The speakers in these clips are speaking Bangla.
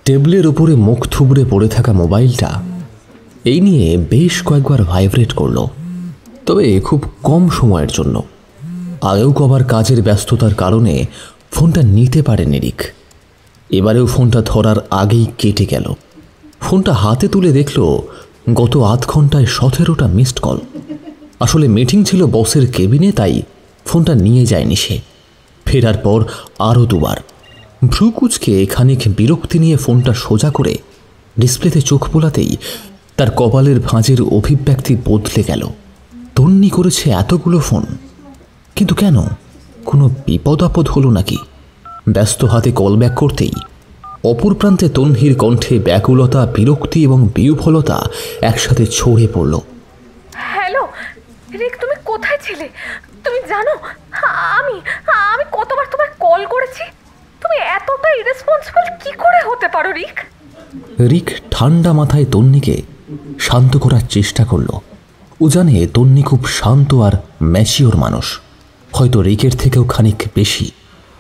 টেবিলের উপরে মুখ থুবড়ে পড়ে থাকা মোবাইলটা এই নিয়ে বেশ কয়েকবার ভাইব্রেট করলো, তবে খুব কম সময়ের জন্য। আগেও কবার কাজের ব্যস্ততার কারণে ফোনটা নিতে পারেনি রিক। এবারেও ফোনটা ধরার আগেই কেটে গেল। ফোনটা হাতে তুলে দেখল গত আধ ঘন্টায় 17টা মিসড কল। আসলে মিটিং ছিল বসের কেবিনে, তাই ফোনটা নিয়ে যায়নি সে। ফেরার পর আরও দুবার। ভ্রু কুচকে খানিক বিরক্তি নিয়ে ফোনটা সোজা করে ডিসপ্লেতে চোখ বোলাতেই তার কপালের ভাঁজের অভিব্যক্তি বদলে গেল। তন্নি করেছে এতগুলো ফোন, কিন্তু কেন? কোনো বিপদ আপদ হলো নাকি? ব্যস্ত হাতে কল ব্যাক করতেই অপর প্রান্তে তন্হির কণ্ঠে ব্যাকুলতা, বিরক্তি এবং বিহ্বলতা একসাথে ছড়ে পড়ল। হ্যালো রিক, তুমি কোথায় ছিলে? তুমি জানো আমি কতবার তোমায় কল করেছি? তুমি এতটা ইরেসপন্সিবল কি করে হতে পারো রিক? রিক ঠান্ডা মাথায় তন্নিকে শান্ত করার চেষ্টা করল। ও জানে তন্নি খুব শান্ত আর ম্যাচিওর মানুষ, হয়তো রিকের থেকেও খানিক বেশি।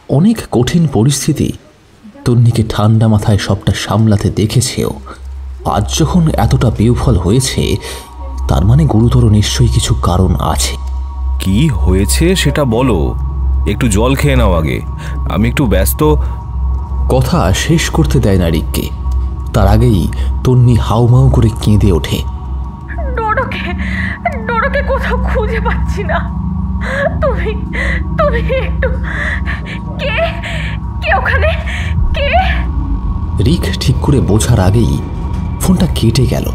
অনেক কঠিন পরিস্থিতি তন্নিকে ঠান্ডা মাথায় সবটা সামলাতে দেখেছেও। আজ যখন এতটা বিহ্বল হয়েছে, তার মানে গুরুতর নিশ্চয়ই কিছু কারণ আছে। কি হয়েছে সেটা বলো, একটু জল খেয়ে নাও আগে, আমি একটু ব্যস্ত। কথা শেষ করতে দেয় না রিককে। তার আগেই তন্নি হাউমাউ করে কেঁদে ওঠে। ডোডোকে কোথাও খুঁজে পাচ্ছি না। তুমি একটু কে ওখানে? কে? রিক ঠিক করে বোঝার আগেই ফোনটা কেটে গেল।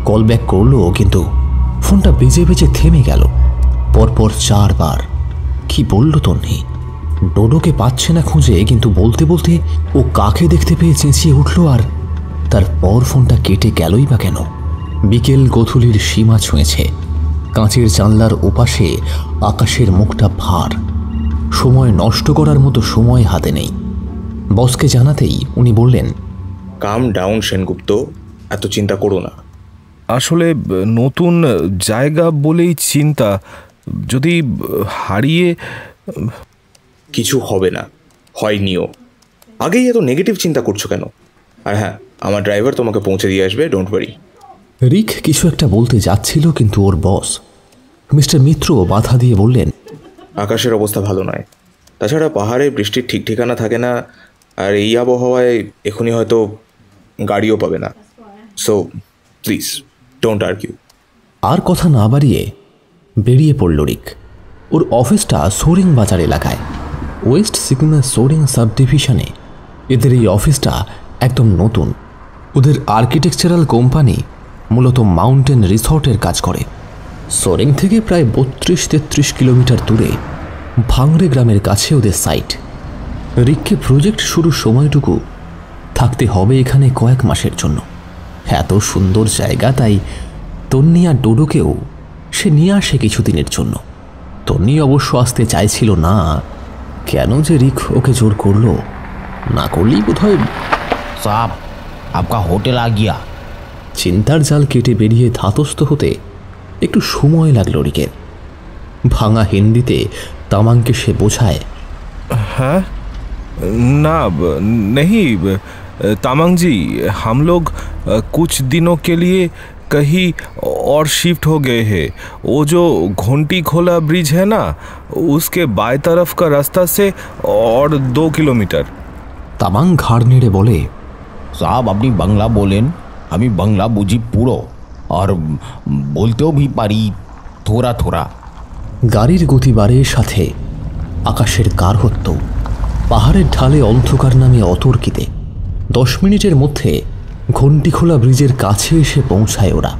কল ব্যাক করলো, কিন্তু ফোনটা বেজে বেজে থেমে গেল পরপর 4 বার। কি বলল তন্নি? ডোডোকে পাচ্ছে না খুঁজে, কিন্তু বলতে বলতে ও কাকে দেখতে পেয়ে চেঁচিয়ে উঠল। আর তারপর ফোনটা কেটে গেলই বা কেন? বিকেল গোধূলির সীমা ছুঁয়েছে। কাঁচের জানলার ওপাশে আকাশের মুখটা ভার। সময় নষ্ট করার মতো সময় হাতে নেই। বসকে জানাতেই উনি বললেন, কাম ডাউন সেনগুপ্ত, এত চিন্তা করো না। আসলে নতুন জায়গা বলেই চিন্তা, যদি হারিয়ে। কিছু হবে না, হয়নিও। আগেই এত নেগেটিভ চিন্তা করছো কেন? আর হ্যাঁ, আমার ড্রাইভার তোমাকে পৌঁছে দিয়ে আসবে, ডোন্ট ওয়ারি। রিক কিছু একটা বলতে যাচ্ছিল, কিন্তু ওর বস মিস্টার মিত্র বাধা দিয়ে বললেন, আকাশের অবস্থা ভালো নয়। তাছাড়া পাহাড়ে বৃষ্টির ঠিক ঠিকানা থাকে না, আর এই আবহাওয়ায় এখনই হয়তো গাড়িও পাবে না। So please don't argue. আর কথা না বাড়িয়ে বেরিয়ে পড়ল রিক। ওর অফিসটা সোরিং বাজার এলাকায়, ওয়েস্ট সিকিমের সোরিং সাব ডিভিশনে। এদের এই অফিসটা একদম নতুন। ওদের আর্কিটেকচারাল কোম্পানি মূলত মাউন্টেন রিসর্টের কাজ করে। সোরিং থেকে প্রায় 32-33 কিলোমিটার দূরে ভাংরে গ্রামের কাছে ওদের সাইট। রিককে প্রজেক্ট শুরুর সময়টুকু থাকতে হবে এখানে কয়েক মাসের জন্য। এত সুন্দর জায়গা, তাই তন্নি আর ডোডোকেও সে নিয়ে আসে কিছুদিনের জন্য। তন্নি অবশ্য আসতে চাইছিল না। কেন যে রিক ওকে জোর করলো, না করলেই বোধহয়। সাব, আপকা হোটেল আ গিয়া। চিন্তার জাল কেটে বেরিয়ে ধাতস্থ হতে একটু সময় লাগলো রিকের। ভাঙা হিন্দিতে তামাংকে সে বোঝায়, হ্যাঁ ना नहीं तामंग जी, हम लोग कुछ दिनों के लिए कहीं और शिफ्ट हो गए हैं। वो जो घंटी खोला ब्रिज है ना, उसके बाएं तरफ का रास्ता से और 2 किलोमीटर। তামাং ঘাড় নেড়ে বলে, साहब अपनी बांग्ला बोलें, हमें बांग्ला बुझी पूरो और बोलतेও भी পারি थोड़ा थोड़ा। গাড়ির গতি বাড়ে, সাথে আকাশের গাঢ়ত্ব। পাহাড়ের ঢালে অন্ধকার নামে অতর্কিতে 10 মিনিটের মধ্যে ঘণ্টিখোলা ব্রিজের কাছে এসে পৌঁছায় ওরা।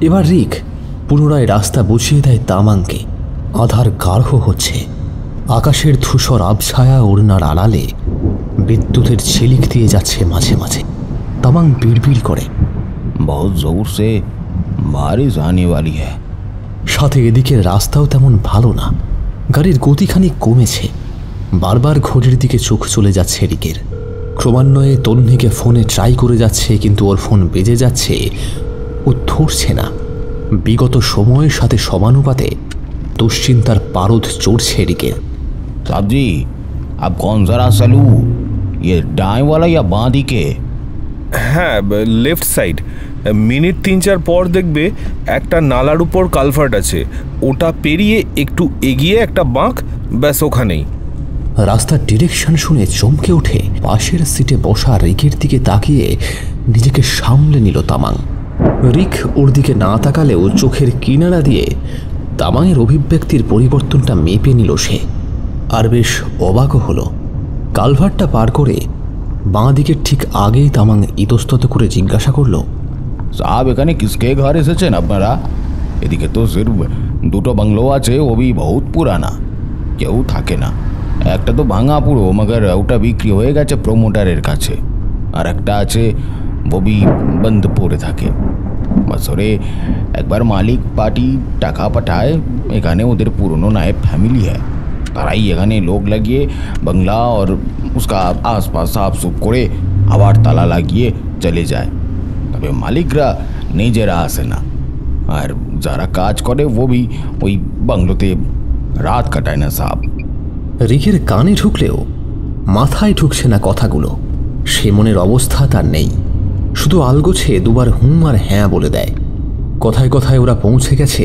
এবার রিক পুনরায় রাস্তা বুঝিয়ে দেয় তামাংকে। আধার গাঢ় হচ্ছে। আকাশের ধূসর আবছায়া ওড়নার আড়ালে বিদ্যুতের ঝিলিক দিয়ে যাচ্ছে মাঝে মাঝে। তামাং বিড়বিড় করে, बहुत जोर से बारिश आने वाली है। সাথে এদিকের রাস্তাও তেমন ভালো না। গাড়ির গতিখানি কমেছে। বারবার ঘড়ির দিকে চোখ চলে যাচ্ছে রিকের। ক্রমান্বয়ে তন্নিকে ফোনে ট্রাই করে যাচ্ছে, কিন্তু ওর ফোন বেজে যাচ্ছে, ও ধরছে না। বিগত সময়ের সাথে সমানুপাতে দুশ্চিন্তার পারদ চড়ছে রিকের। साहब जी, आप कौन सा रास्ता लूँ, ये दाएं वाला या बाँ दिखे? হ্যাঁ, লেফট সাইড। মিনিট 3-4 পর দেখবে একটা নালার উপর কালভার্ট আছে, ওটা পেরিয়ে একটু এগিয়ে একটা বাঁক, ব্যাস ওখানেই। রাস্তার ডিরেকশন শুনে চমকে উঠে পাশের সিটে বসা রিকের দিকে তাকিয়ে নিজেকে সামলে নিল তামাং। রিক ওর দিকে না তাকালেও চোখের কিনারা দিয়ে তামাংয়ের অভিব্যক্তির পরিবর্তনটা মেপে নিল সে। আর বেশ অবাকও হলো। কালভার্টটা পার করে বাঁ দিকের ঠিক আগেই তামাং ইতস্তত করে জিজ্ঞাসা করল, সাহেব এখানে কিসকে ঘর এসেছেন আপনারা? এদিকে তো সির্ফ দুটো বাংলো আছে, ও ভি বহুত পুরানা, কেউ থাকে না। একটা তো ভাঙা পুরো, মগর ওটা বিক্রি হয়ে গেছে প্রমোটারের কাছে। আর একটা আছে, ও ভি বন্ধ পড়ে থাকে। বছরে একবার মালিক পার্টি টাকা পাঠায়, এখানে ওদের পুরনো নায়েব ফ্যামিলি है, তারাই এখানে লোক লাগিয়ে বাংলা और उसका आसपास साफ सुफ করে আবার তালা লাগিয়ে চলে যায়। তবে মালিকরা নিজেরা আসে না, আর যারা কাজ করে ও ভি ওই বাংলোতে রাত কাটায় না সাহেব। রিকের কানে ঢুকলেও মাথায় ঢুকছে না কথাগুলো। সে মনের অবস্থা তার নেই, শুধু আলগোছে দুবার হুম আর হ্যাঁ বলে দেয়। কথায় কথায় ওরা পৌঁছে গেছে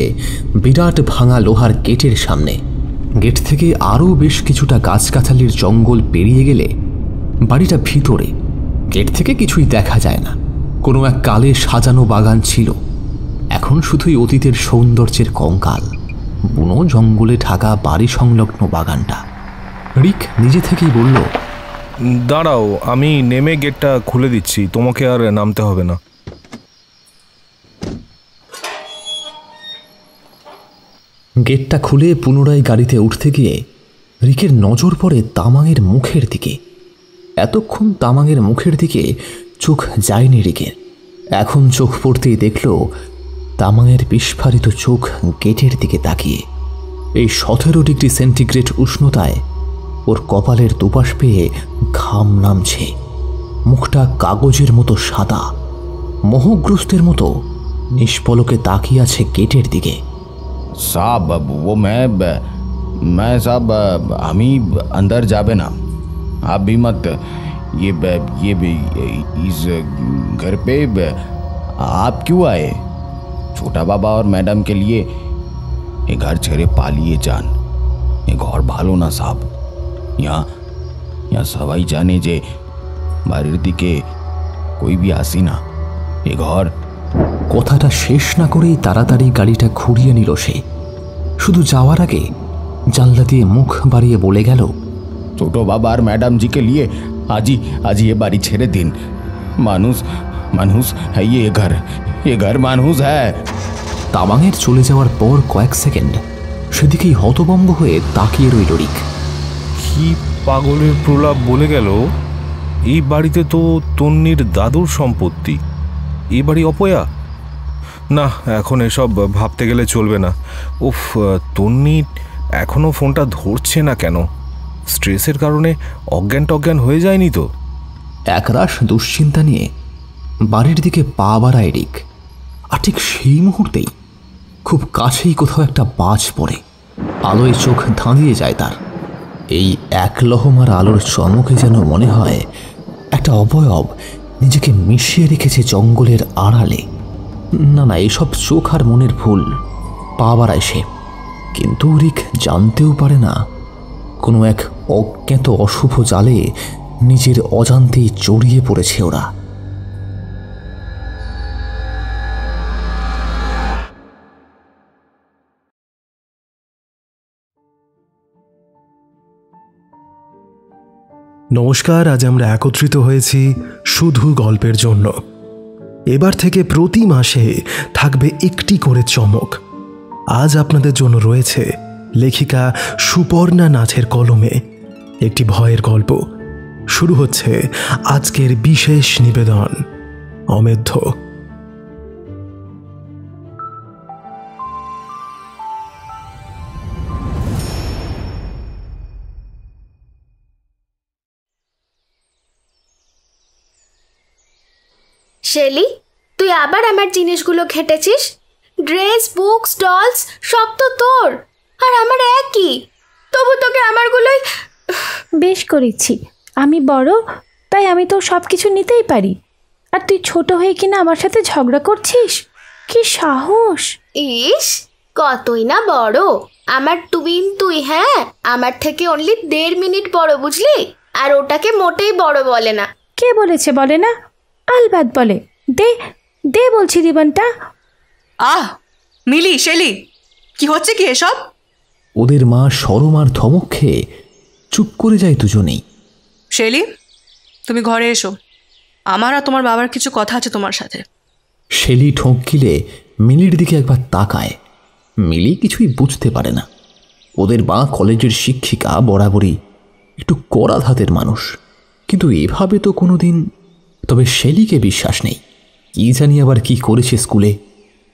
বিরাট ভাঙা লোহার গেটের সামনে। গেট থেকে আরও বেশ কিছুটা গাছগাছালির জঙ্গল পেরিয়ে গেলে বাড়িটা ভিতরে। গেট থেকে কিছুই দেখা যায় না। কোনো এক কালে সাজানো বাগান ছিল, এখন শুধুই অতীতের সৌন্দর্যের কঙ্কাল। বুনো জঙ্গলে ঢাকা বাড়ি সংলগ্ন বাগানটা। রিক নিজে থেকেই বলল, দাঁড়াও, আমি নেমে গেটটা খুলে দিচ্ছি, তোমাকে আর নামতে হবে না। গেটটা খুলে পুনরায় গাড়িতে উঠতে গিয়ে রিকের নজর পড়ে তামাংয়ের মুখের দিকে। এতক্ষণ তামাংয়ের মুখের দিকে চোখ যায়নি রিকের। এখন চোখ পড়তেই দেখল তামাংয়ের বিস্ফারিত চোখ গেটের দিকে তাকিয়ে। এই 17 ডিগ্রি সেন্টিগ্রেড উষ্ণতায় ওর কপালের দুপাশ পেয়ে ঘাম নামছে। মুখটা কাগজের মতো সাদা, মোহগ্রস্তের মতো নিষ্পলকে তাকিয়ে আছে গেটের দিকে। साहब वो मैं साहब हमी अंदर जाबे ना, आप भी मत। ये इस घर पे आप क्यों आए? छोटा बाबा और मैडम के लिए ये घर ছেড়ে পালিয়ে যান। ये घर ভালো না সাহেব। यहाँ সবাই জানে যে বাড়ির দিকে कोई भी আসি না। ये घर। কথাটা শেষ না করেই তাড়াতাড়ি গাড়িটা ঘুরিয়ে নিল সে। শুধু যাওয়ার আগে জানলা দিয়ে মুখ বাড়িয়ে বলে গেল, ছোটো বাবা আর ম্যাডাম জি কে লিয়ে আজই এ বাড়ি ছেড়ে দিন। মানুষ হ্যাঁ, এ ঘর মানুষ হ্যাঁ। তামাংয়ের চলে যাওয়ার পর কয়েক সেকেন্ড সেদিকেই হতভম্ব হয়ে তাকিয়ে রইল রিক। কি পাগলের প্রলাপ বলে গেল! এই বাড়িতে তো তন্নির দাদুর সম্পত্তি, এই বাড়ি অপয়া। না, এখন এসব ভাবতে গেলে চলবে না। উফ, তন্নি এখনও ফোনটা ধরছে না কেন? স্ট্রেসের কারণে অজ্ঞান হয়ে যায়নি তো? একরাশ দুশ্চিন্তা নিয়ে বাড়ির দিকে পা বাড়ায় রিক। আর ঠিক সেই মুহূর্তেই খুব কাছেই কোথাও একটা বাজ পড়ে। আলোয় চোখ ধাঁধিয়ে যায় তার। এই এক লহমার আলোর চমকে যেন মনে হয় একটা অবয়ব নিজেকে মিশিয়ে রেখেছে জঙ্গলের আড়ালে। না, এসব চোখ আর মনের ভুল। পা বাড়ায় সে, কিন্তু রিক জানতেও পারে না কোনো এক অজ্ঞাত অশুভ জালে নিজের অজান্তেই জড়িয়ে পড়েছে ওরা। নমস্কার, আজ আমরা একত্রিত হয়েছি শুধু গল্পের জন্য। এবার থেকে প্রতি মাসে থাকবে একটি করে চমক। আজ আপনাদের জন্য রয়েছে লেখিকা সুপর্ণা নাথের কলমে একটি ভয়ের গল্প। শুরু হচ্ছে আজকের বিশেষ নিবেদন, অমেধ্য। শেলি, তুই আবার আমার জিনিসগুলো ঘেটেছিস। ড্রেস, বুকস, ডলস সব তো তোর, আর আমার একই। তবু তোকে আমারগুলোই। বেশ করেছি, আমি বড়, তাই আমি তো সব কিছু নিতেই পারি। আর তুই ছোট হয়ে কিনা আমার সাথে ঝগড়া করছিস? কি সাহস! ইস, কতই না বড় আমার টুইন তুই। হ্যাঁ, আমার থেকে অনলি 1.5 মিনিট বড়, বুঝলি? আর ওটাকে মোটেই বড় বলে না। কে বলেছে বলে না? আলবাত বলে। দে দে বলছি রিবনটা। আহ মিলি, শেলি, কি হচ্ছে কি এসব? ওদের মা শরম আর ধমক খেয়ে চুপ করে যায় দুজনেই। শেলি, তুমি ঘরে এসো, আমার আর তোমার বাবার কিছু কথা আছে তোমার সাথে। শেলি ঠোঁক গিলে মিলির দিকে একবার তাকায়। মিলি কিছুই বুঝতে পারে না। ওদের মা কলেজের শিক্ষিকা, বরাবরই একটু কড়া ধাতের মানুষ, কিন্তু এভাবে তো কোনোদিন। তবে শেলিকে বিশ্বাস নেই। কি জানি আবার কি করেছে স্কুলে।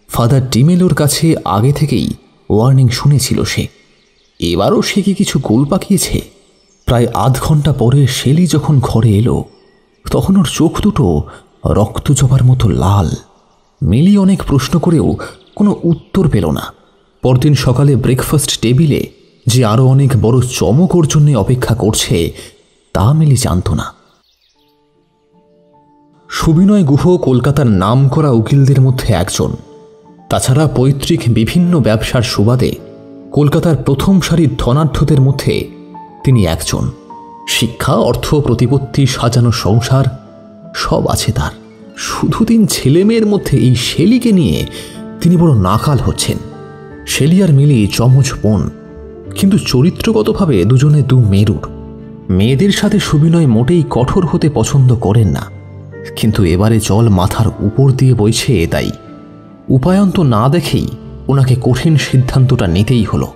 ফাদার ডিমেলোর কাছে আগে থেকেই ওয়ার্নিং শুনেছিল সে। এবারও সে কি কিছু গোল পাকিয়েছে? প্রায় আধ ঘন্টা পরে শেলি যখন ঘরে এলো, তখন ওর চোখ দুটো রক্ত জবার মতো লাল। মিলি অনেক প্রশ্ন করেও কোনো উত্তর পেল না। পরদিন সকালে ব্রেকফাস্ট টেবিলে যে আরও অনেক বড় চমক ওর জন্যে অপেক্ষা করছে তা মিলি জানত না। সুবিনয় গুহ কলকাতার নামকরা উকিলদের মধ্যে একজন। তাছাড়া পৈতৃক বিভিন্ন ব্যবসার সুবাদে কলকাতার প্রথম সারির ধনাঢ্যদের মধ্যে তিনি একজন। শিক্ষা, অর্থ, প্রতিপত্তি, সাজানো সংসার সব আছে তার। শুধু তিন ছেলে মেয়ের মধ্যে এই শেলিকে নিয়ে তিনি বড় নাকাল হচ্ছেন। শেলি আর মিলি যমজ বোন, কিন্তু চরিত্রগতভাবে দুজনে দু মেরুর। মেয়েদের সাথে সুবিনয় মোটেই কঠোর হতে পছন্দ করেন না, কিন্তু এবারে জল মাথার উপর দিয়ে বইছে, তাই উপায়ন্ত না দেখেই ওনাকে কঠিন সিদ্ধান্তটা নিতেই হলো।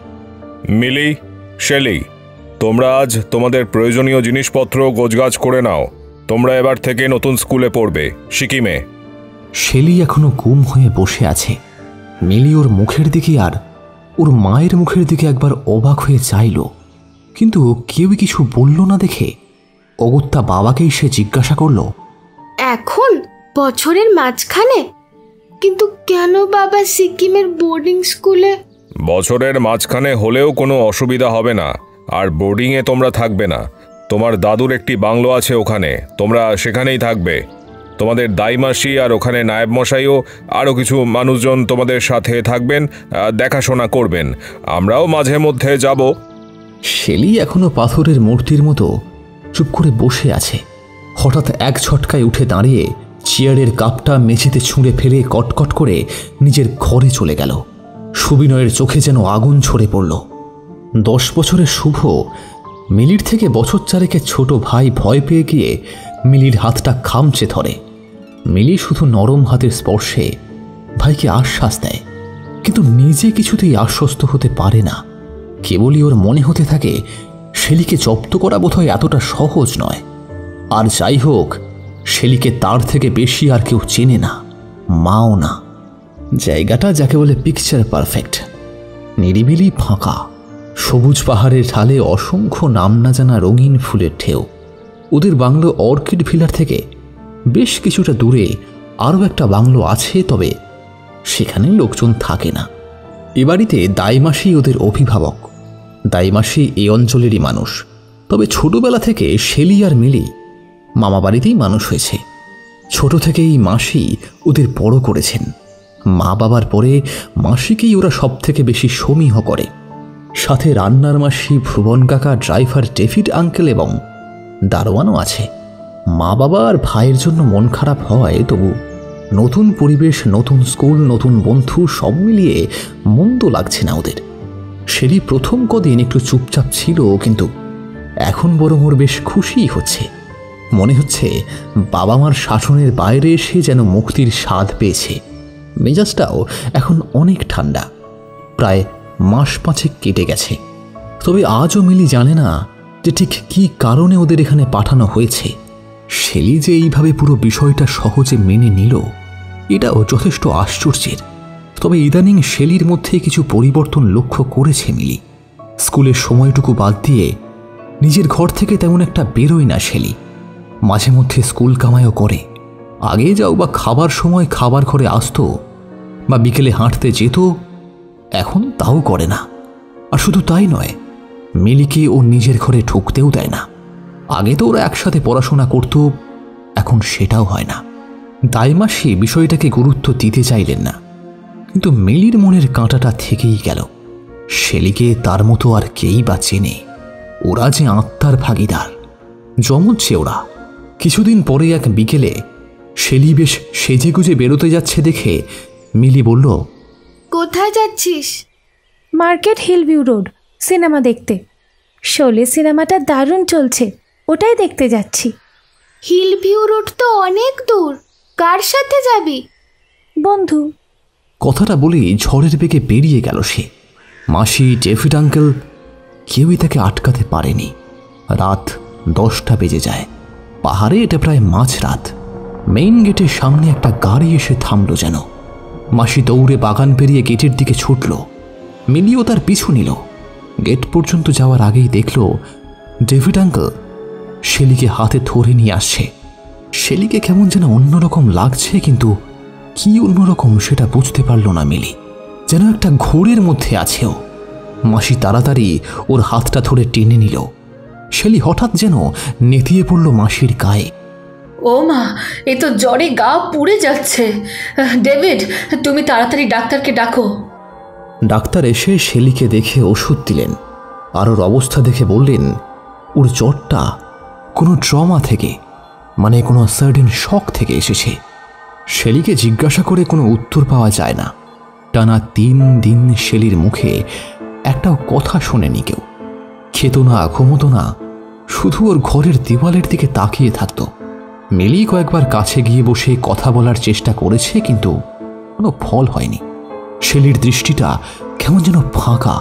মিলি, শেলি, তোমরা আজ তোমাদের প্রয়োজনীয় জিনিসপত্র গোছগাছ করে নাও। তোমরা এবার থেকে নতুন স্কুলে পড়বে, সিকিমে। শেলি এখনো গুম হয়ে বসে আছে। মিলি ওর মুখের দিকে আর ওর মায়ের মুখের দিকে একবার অবাক হয়ে চাইল, কিন্তু কেউই কিছু বলল না দেখে অগত্যা বাবাকেই সে জিজ্ঞাসা করল, এখন বছরের মাঝখানে? কিন্তু কেন বাবা সিকিমের বোর্ডিং স্কুলে? বছরের মাঝখানে হলেও কোনো অসুবিধা হবে না। আর বোর্ডিংয়ে তোমরা থাকবে না। তোমার দাদুর একটি বাংলো আছে ওখানে, তোমরা সেখানেই থাকবে। তোমাদের দাইমাসি আর ওখানে নায়েব মশাইও আরও কিছু মানুষজন তোমাদের সাথে থাকবেন, দেখাশোনা করবেন। আমরাও মাঝে মধ্যে যাব। শেলি এখনো পাথরের মূর্তির মতো চুপ করে বসে আছে। হঠাৎ এক ঝটকায় উঠে দাঁড়িয়ে চেয়ারের কাপটা মেঝেতে ছুঁড়ে ফেলে কটকট করে নিজের ঘরে চলে গেল। সুবিনয়ের চোখে যেন আগুন ঝরে পড়ল। 10 বছরের শুভ মিলির থেকে বছর চারেকের ছোট ভাই ভয় পেয়ে গিয়ে মিলির হাতটা খামচে ধরে। মিলি শুধু নরম হাতের স্পর্শে ভাইকে আশ্বাস দেয়, কিন্তু নিজে কিছুতেই আশ্বস্ত হতে পারে না। কেবলই ওর মনে হতে থাকে শেলিকে জব্দ করা বোধহয় এতটা সহজ নয়। আর যাই হোক, শেলিকে তার থেকে বেশি আর কেউ চেনে না, মাও না। জায়গাটা যাকে বলে পিকচার পারফেক্ট, নিরিবিলি ফাঁকা, সবুজ পাহাড়ের ঢালে অসংখ্য নাম না জানা রঙিন ফুলের ঢেউ। ওদের বাংলো অর্কিড ভিলার থেকে বেশ কিছুটা দূরে আরও একটা বাংলো আছে, তবে সেখানে লোকজন থাকে না। এ বাড়িতে দাইমাসি ওদের অভিভাবক। দাইমাসি এই অঞ্চলেরই মানুষ, তবে ছোটবেলা থেকে শেলি আর মিলি মামা বাড়িতেই মানুষ হয়েছে। ছোট থেকেই মাসি ওদের বড় করেছেন। মা বাবার পরে মাসিকেই ওরা সব থেকে বেশি সমীহ করে। সাথে রান্নার মাসি, ভ্রুবন কাকা, ড্রাইভার ডেভিড আঙ্কেল এবং দারোয়ানও আছে। মা বাবা আর ভাইয়ের জন্য মন খারাপ হয়, তবু নতুন পরিবেশ, নতুন স্কুল, নতুন বন্ধু সব মিলিয়ে মন্দ লাগছে না ওদের। শেলি প্রথম কদিন একটু চুপচাপ ছিল, কিন্তু এখন বরং ওর বেশ খুশিই হচ্ছে। মনে হচ্ছে বাবা মার শাসনের বাইরে এসে যেন মুক্তির স্বাদ পেয়েছে। মেজাজটাও এখন অনেক ঠান্ডা। প্রায় মাস 5 কেটে গেছে, তবে আজও মিলি জানে না যে ঠিক কী কারণে ওদের এখানে পাঠানো হয়েছে। শেলি যে এইভাবে পুরো বিষয়টা সহজে মেনে নিল, এটাও যথেষ্ট আশ্চর্যের। তবে ইদানিং শেলির মধ্যে কিছু পরিবর্তন লক্ষ্য করেছে মিলি। স্কুলের সময়টুকু বাদ দিয়ে নিজের ঘর থেকে তেমন একটা বেরোয় না শেলি। মাঝে মধ্যে স্কুল কামাইও করে। আগে যাও বা খাবার সময় খাবার ঘরে আসতো, বা বিকেলে হাঁটতে যেত, এখন তাও করে না। আর শুধু তাই নয়, মিলিকে ও নিজের ঘরে ঢুকতেও দেয় না। আগে তো ওরা একসাথে পড়াশোনা করত, এখন সেটাও হয় না। দাইমাসি বিষয়টাকে গুরুত্ব দিতে চাইলেন না, কিন্তু মিলির মনের কাঁটাটা থেকেই গেল। শেলিকে তার মতো আর কেই বা চেনে? ওরা যে আত্মার ভাগিদার, জমছে ওরা। কিছুদিন পরে এক বিকেলে শেলি বেশ সেজেগুজে বেরোতে যাচ্ছে দেখে মিলি বলল, কোথায় যাচ্ছিস? মার্কেট হিলভিউ রোড, সিনেমা দেখতে। শোলে সিনেমাটা দারুণ চলছে, ওটাই দেখতে যাচ্ছি। হিলভিউ রোড তো অনেক দূর, কার সাথে যাবি? বন্ধু। কথাটা বলেই ঝড়ের বেগে বেরিয়ে গেল সে। মাসি, ডেভিড আঙ্কেল কেউই তাকে আটকাতে পারেনি। রাত 10টা বেজে যায়। পাহাড়ে এটা প্রায় মাঝরাত। মেইন গেটের সামনে একটা গাড়ি এসে থামল যেন। মাসি দৌড়ে বাগান পেরিয়ে গেটের দিকে ছুটল। মিলিও তার পিছু নিল। গেট পর্যন্ত যাওয়ার আগেই দেখল ডেভিড আঙ্কেল শেলিকে হাতে ধরে নিয়ে আসছে। শেলিকে কেমন যেন অন্যরকম লাগছে, কিন্তু কি অন্যরকম সেটা বুঝতে পারল না মিলি। যেন একটা ঘোরের মধ্যে আছেও। মাসি তাড়াতাড়ি ওর হাতটা ধরে টেনে নিল। শেলি হঠাৎ যেন নেতিয়ে পড়ল মাসির গায়ে। ও মা, এ তো জ্বরে গা পুড়ে যাচ্ছে। ডেভিড, তুমি তাড়াতাড়ি ডাক্তারকে ডাকো। ডাক্তার এসে শেলিকে দেখে ওষুধ দিলেন, আর ওর অবস্থা দেখে বললেন ওর জ্বরটা কোনো ট্রমা থেকে, মানে কোনো সাডেন শক থেকে এসেছে। শেলিকে জিজ্ঞাসা করে কোনো উত্তর পাওয়া যায় না। টানা 3 দিন শেলির মুখে একটাও কথা শোনেনি কেউ। খেত না, ঘুমতো না, শুধু ওর ঘরের দেওয়ালের দিকে তাকিয়ে থাকত। মিলি কয়েকবার কাছে গিয়ে বসে কথা বলার চেষ্টা করেছে, কিন্তু কোনো ফল হয়নি। শেলির দৃষ্টিটা কেমন যেন ফাঁকা,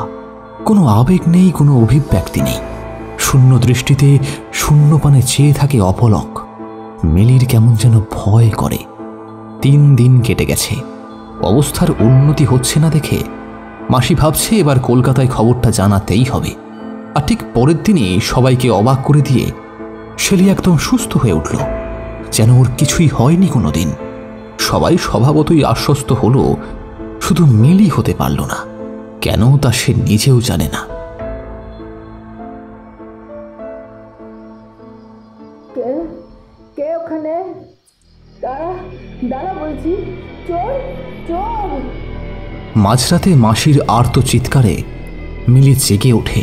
কোনো আবেগ নেই, কোনো অভিব্যক্তি নেই। শূন্য দৃষ্টিতে শূন্য পানে চেয়ে থাকে অপলক। মিলির কেমন যেন ভয় করে। 3 দিন কেটে গেছে, অবস্থার উন্নতি হচ্ছে না দেখে মাসি ভাবছে এবার কলকাতায় খবরটা জানাতেই হবে। আর ঠিক পরের দিনই সবাইকে অবাক করে দিয়ে শেলি একদম সুস্থ হয়ে উঠল, যেন ওর কিছুই হয়নি কোনো দিন। সবাই স্বভাবতই আশ্বস্ত হলো, শুধু মিলি হতে পারল না। কেন তা সে নিজেও জানে না। কে ওখানে? দাঁড়া বলছি, চোর চোর। মাঝরাতে মাসির আর্ত চিৎকারে মিলি জেগে ওঠে।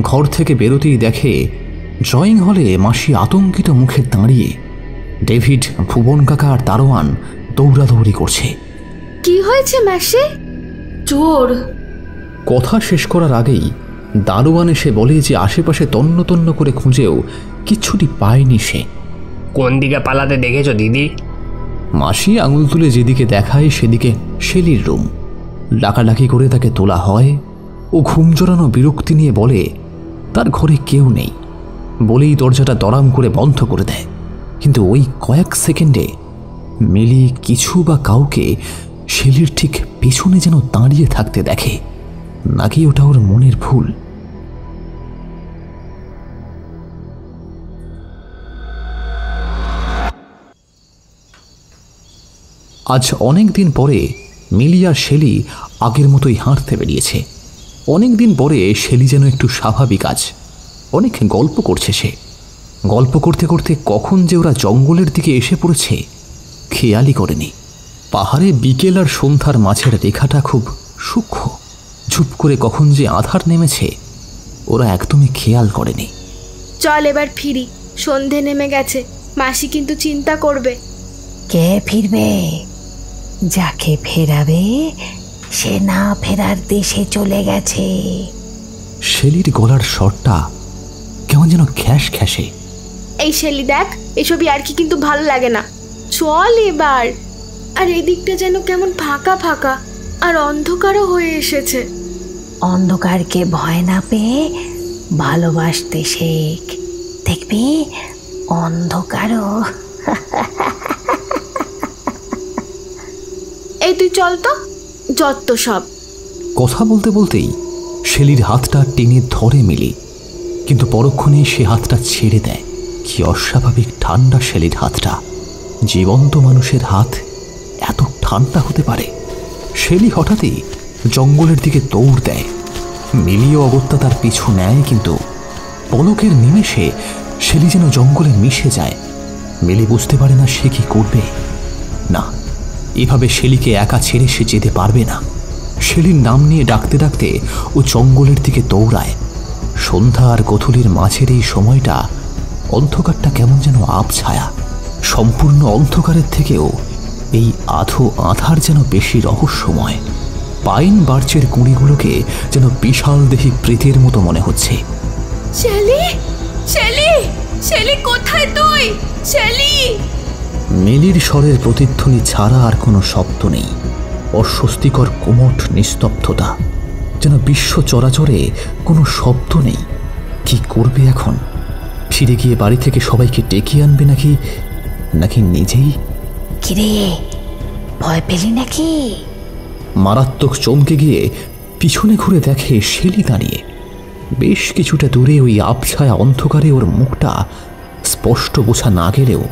ঘর থেকে বেরোতেই দেখে ড্রয়িং হলে মাসি আতঙ্কিত মুখে দাঁড়িয়ে। ডেভিড, ভুবন কাকা আর দারোয়ান দৌড়াদৌড়ি করছে। কি হয়েছে মাসি? চোর। কথা শেষ করার আগেই দারোয়ান এসে বলে যে আশেপাশে তন্ন তন্ন করে খুঁজেও কিচ্ছুটি পায়নি সে। কোন দিকে পালাতে দেখেছো দিদি? মাসি আঙুল তুলে যেদিকে দেখায় সেদিকে শেলির রুম। ডাকাডাকি করে তাকে তোলা হয়। ও ঘুম জড়ানো বিরক্তি নিয়ে বলে তার ঘরে কেউ নেই। বলেই দরজাটা দরাম করে বন্ধ করে দেয়। কিন্তু ওই কয়েক সেকেন্ডে মিলি কিছু বা কাউকে শেলির ঠিক পেছনে যেন দাঁড়িয়ে থাকতে দেখে। নাকি ওটা ওর মনের ভুল? আজ অনেক দিন পরে মিলি আর শেলি আগের মতোই হাঁটতে বেরিয়েছে। অনেক দিন পরে শেলি যেন একটু স্বাভাবিক আজ। অনেক গল্প করছে সে। গল্প করতে করতে কখন যে ওরা জঙ্গলের দিকে এসে পড়েছে খেয়ালই করেনি। পাহাড়ে বিকেল আর সন্ধ্যার মাঝের রেখাটা খুব সূক্ষ্ম। ঝুপ করে কখন যে আধার নেমেছে ওরা একদমই খেয়াল করেনি। চল এবার ফিরি, সন্ধে নেমে গেছে। মাসি কিন্তু চিন্তা করবে। কে ফিরবে? যাকে ফেরাবে সে না ফেরার দেশে চলে গেছে। শেলির গলার স্বরটা কেমন যেন খ্যাস খ্যাসে। এই শেলি দেখ, এসবই আর কি কিন্তু ভালো লাগে না। চল এবার। আর এদিকটা যেন কেমন ফাঁকা ফাঁকা আর অন্ধকারও হয়ে এসেছে। অন্ধকারকে ভয় না পেয়ে ভালোবাসতে শেখ, দেখবি অন্ধকারও। এই তুই চল তো, যত সব। কথা বলতে বলতেই শেলির হাতটা টেনে ধরে মিলি, কিন্তু পরক্ষণে সে হাতটা ছেড়ে দেয়। কি অস্বাভাবিক ঠান্ডা শেলির হাতটা। জীবন্ত মানুষের হাত এত ঠান্ডা হতে পারে? শেলি হঠাৎই জঙ্গলের দিকে দৌড় দেয়। মিলিও অগত্যা তার পিছু নেয়, কিন্তু পলকের নিমেষে শেলি যেন জঙ্গলে মিশে যায়। মিলি বুঝতে পারে না সে কি করবে। না, এভাবে শেলিকে একা ছেড়ে সে যেতে পারবে না। শেলির নাম নিয়ে ডাকতে ডাকতে ও জঙ্গলের দিকে দৌড়ায়। সন্ধ্যা আর গোধূলির মাঝের এই সময়টা অন্ধকারটা কেমন যেন আবছায়া। সম্পূর্ণ অন্ধকারের থেকেও এই আধো আধার যেন বেশি রহস্যময়। পাইন বার্চের গুঁড়িগুলোকে যেন বিশাল দেহি প্রেতের মতো মনে হচ্ছে। শেলি, শেলি, শেলি কোথায় তুই? শেলি! মিলির স্বরের প্রতিধ্বনি ছাড়া আর কোনো শব্দ নেই। অস্বস্তিকর কোমট নিস্তব্ধতা, যেন বিশ্ব চরাচরে কোনো শব্দ নেই। কি করবে এখন? ফিরে গিয়ে বাড়ি থেকে সবাইকে ডেকে আনবে নাকি নাকি নিজেই? কিরে, ভয় পেলি নাকি? মারাত্মক চমকে গিয়ে পিছনে ঘুরে দেখে শেলি দাঁড়িয়ে। বেশ কিছুটা দূরে ওই আবছায়া অন্ধকারে ওর মুখটা স্পষ্ট বোঝা না গেলেও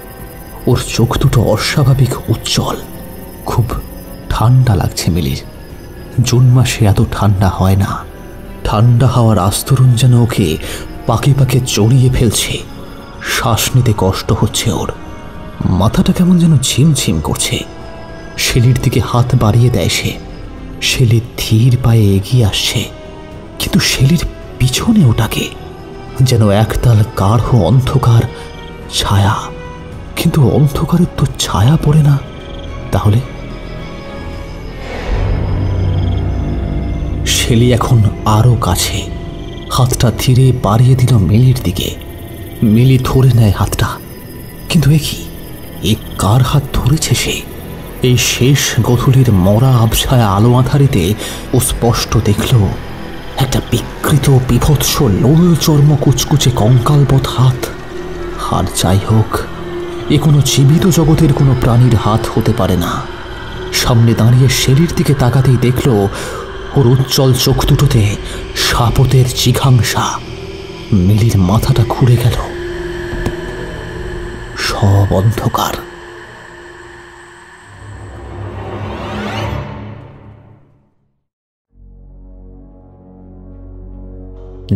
ওর চোখ দুটো অস্বাভাবিক উজ্জ্বল। খুব ঠান্ডা লাগছে মিলির। জুন মাসে এত ঠান্ডা হয় না। ঠান্ডা হাওয়ার আস্তরণ যেন ওকে পাকে পাকে জড়িয়ে ফেলছে। শ্বাস নিতে কষ্ট হচ্ছে ওর। মাথাটা কেমন যেন ঝিমঝিম করছে। শেলির দিকে হাত বাড়িয়ে দেয় সে। শেলি ধীর পায়ে এগিয়ে আসছে, কিন্তু শেলির পিছনে ওটাকে যেন একতাল গাঢ় অন্ধকার ছায়া। কিন্তু অন্ধকারের তো ছায়া পড়ে না। তাহলে শেলি এখন আরো কাছে। হাতটা ধীরে বাড়িয়ে দিল মিলির দিকে। মিলি ধরে নেয় হাতটা। কিন্তু এ কি? এ কার হাত ধরেছে সে? এই শেষ গোধূলির মরা আবছায়া আলো আধারিতে ও স্পষ্ট দেখল একটা বিকৃত বিভৎস লোল চর্ম কুচকুচে কঙ্কালবৎ হাত। আর যাই হোক, এ কোনো জীবিত জগতের কোনো প্রাণীর হাত হতে পারে না। সামনে দাঁড়িয়ে শেলির দিকে তাকাতেই দেখল ওর উজ্জ্বল চোখ দুটোতে শাপতের জিঘাংসা। মিলির মাথাটা ঘুরে গেল। সব অন্ধকার।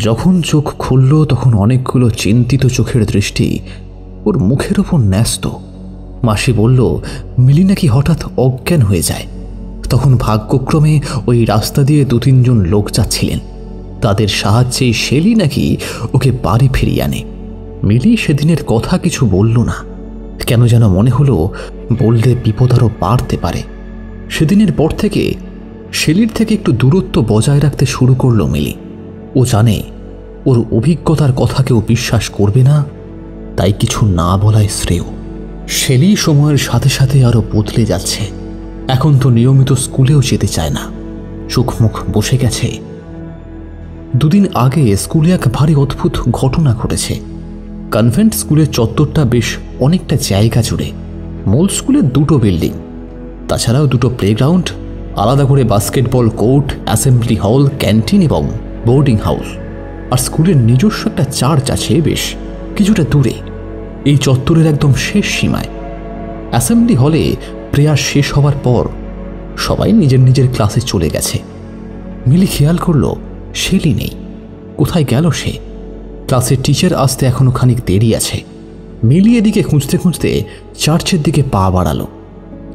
যখন চোখ খুলল তখন অনেকগুলো চিন্তিত চোখের দৃষ্টি ওর মুখের ওপর ন্যস্ত। মাসি বলল মিলি নাকি হঠাৎ অজ্ঞান হয়ে যায়। তখন ভাগ্যক্রমে ওই রাস্তা দিয়ে 2-3 জন লোক যাচ্ছিলেন। তাদের সাহায্যে শেলি নাকি ওকে বাড়ি ফিরিয়ে আনে। মিলি সেদিনের কথা কিছু বলল না। কেন যেন মনে হলো বললে বিপদ আরও বাড়তে পারে। সেদিনের পর থেকে শেলির থেকে একটু দূরত্ব বজায় রাখতে শুরু করলো মিলি। ও জানে ওর অভিজ্ঞতার কথা কেউ বিশ্বাস করবে না, তাই কিছু না বলাই শ্রেয়। শেলি সময়ের সাথে সাথে আরও বদলে যাচ্ছে। এখন তো নিয়মিত স্কুলেও যেতে চায় না। চোখ মুখ বসে গেছে। 2 দিন আগে স্কুলে এক ভারী অদ্ভুত ঘটনা ঘটেছে। কনভেন্ট স্কুলের চত্বরটা বেশ অনেকটা জায়গা জুড়ে। মূল স্কুলের 2টো বিল্ডিং, তাছাড়াও 2টো প্লেগ্রাউন্ড, আলাদা করে বাস্কেটবল কোর্ট, অ্যাসেম্বলি হল, ক্যান্টিন এবং বোর্ডিং হাউস। আর স্কুলের নিজস্ব একটা চার্চ আছে বেশ কিছুটা দূরে, এই চত্বরের একদম শেষ সীমায়। অ্যাসেম্বলি হলে প্রেয়ার শেষ হওয়ার পর সবাই নিজের নিজের ক্লাসে চলে গেছে। মিলি খেয়াল করল শেলি নেই। কোথায় গেল সে? ক্লাসের টিচার আসতে এখনো খানিক দেরি আছে। মিলি এদিকে খুঁজতে খুঁজতে চার্চের দিকে পা বাড়ালো।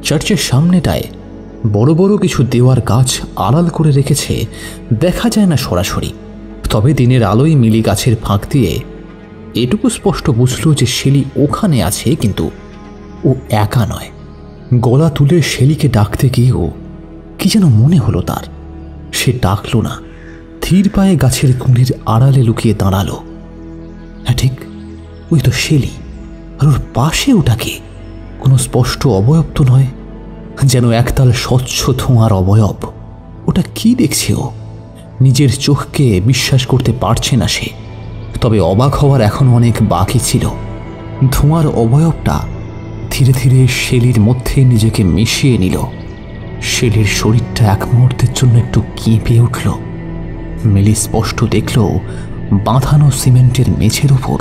চার্চের সামনেটায় বড় বড় কিছু দেওয়ার গাছ আড়াল করে রেখেছে, দেখা যায় না সরাসরি। তবে দিনের আলোয় মিলি গাছের ফাঁক দিয়ে এটুকু স্পষ্ট বুঝল যে শেলি ওখানে আছে, কিন্তু ও একা নয়। গলা তুলে শেলিকে ডাকতে গিয়েও কি যেন মনে হলো তার। সে ডাকল না, ধীর পায়ে গাছের কুঁড়ির আড়ালে লুকিয়ে দাঁড়ালো। হ্যাঁ ঠিক, ওই তো শেলি। আর ওর পাশে ওটাকে কোনো স্পষ্ট অবয়ব তো নয়, যেন একতাল স্বচ্ছ ধোঁয়ার অবয়ব। ওটা কি দেখছে ও? নিজের চোখকে বিশ্বাস করতে পারছে না সে। তবে অবাক হওয়ার এখনো অনেক বাকি ছিল। ধোঁয়ার অবয়বটা ধীরে ধীরে শেলির মধ্যে নিজেকে মিশিয়ে নিল। শেলির শরীরটা এক মুহূর্তের জন্য একটু কেঁপে উঠল। মিলি স্পষ্ট দেখল বাঁধানো সিমেন্টের মেঝের উপর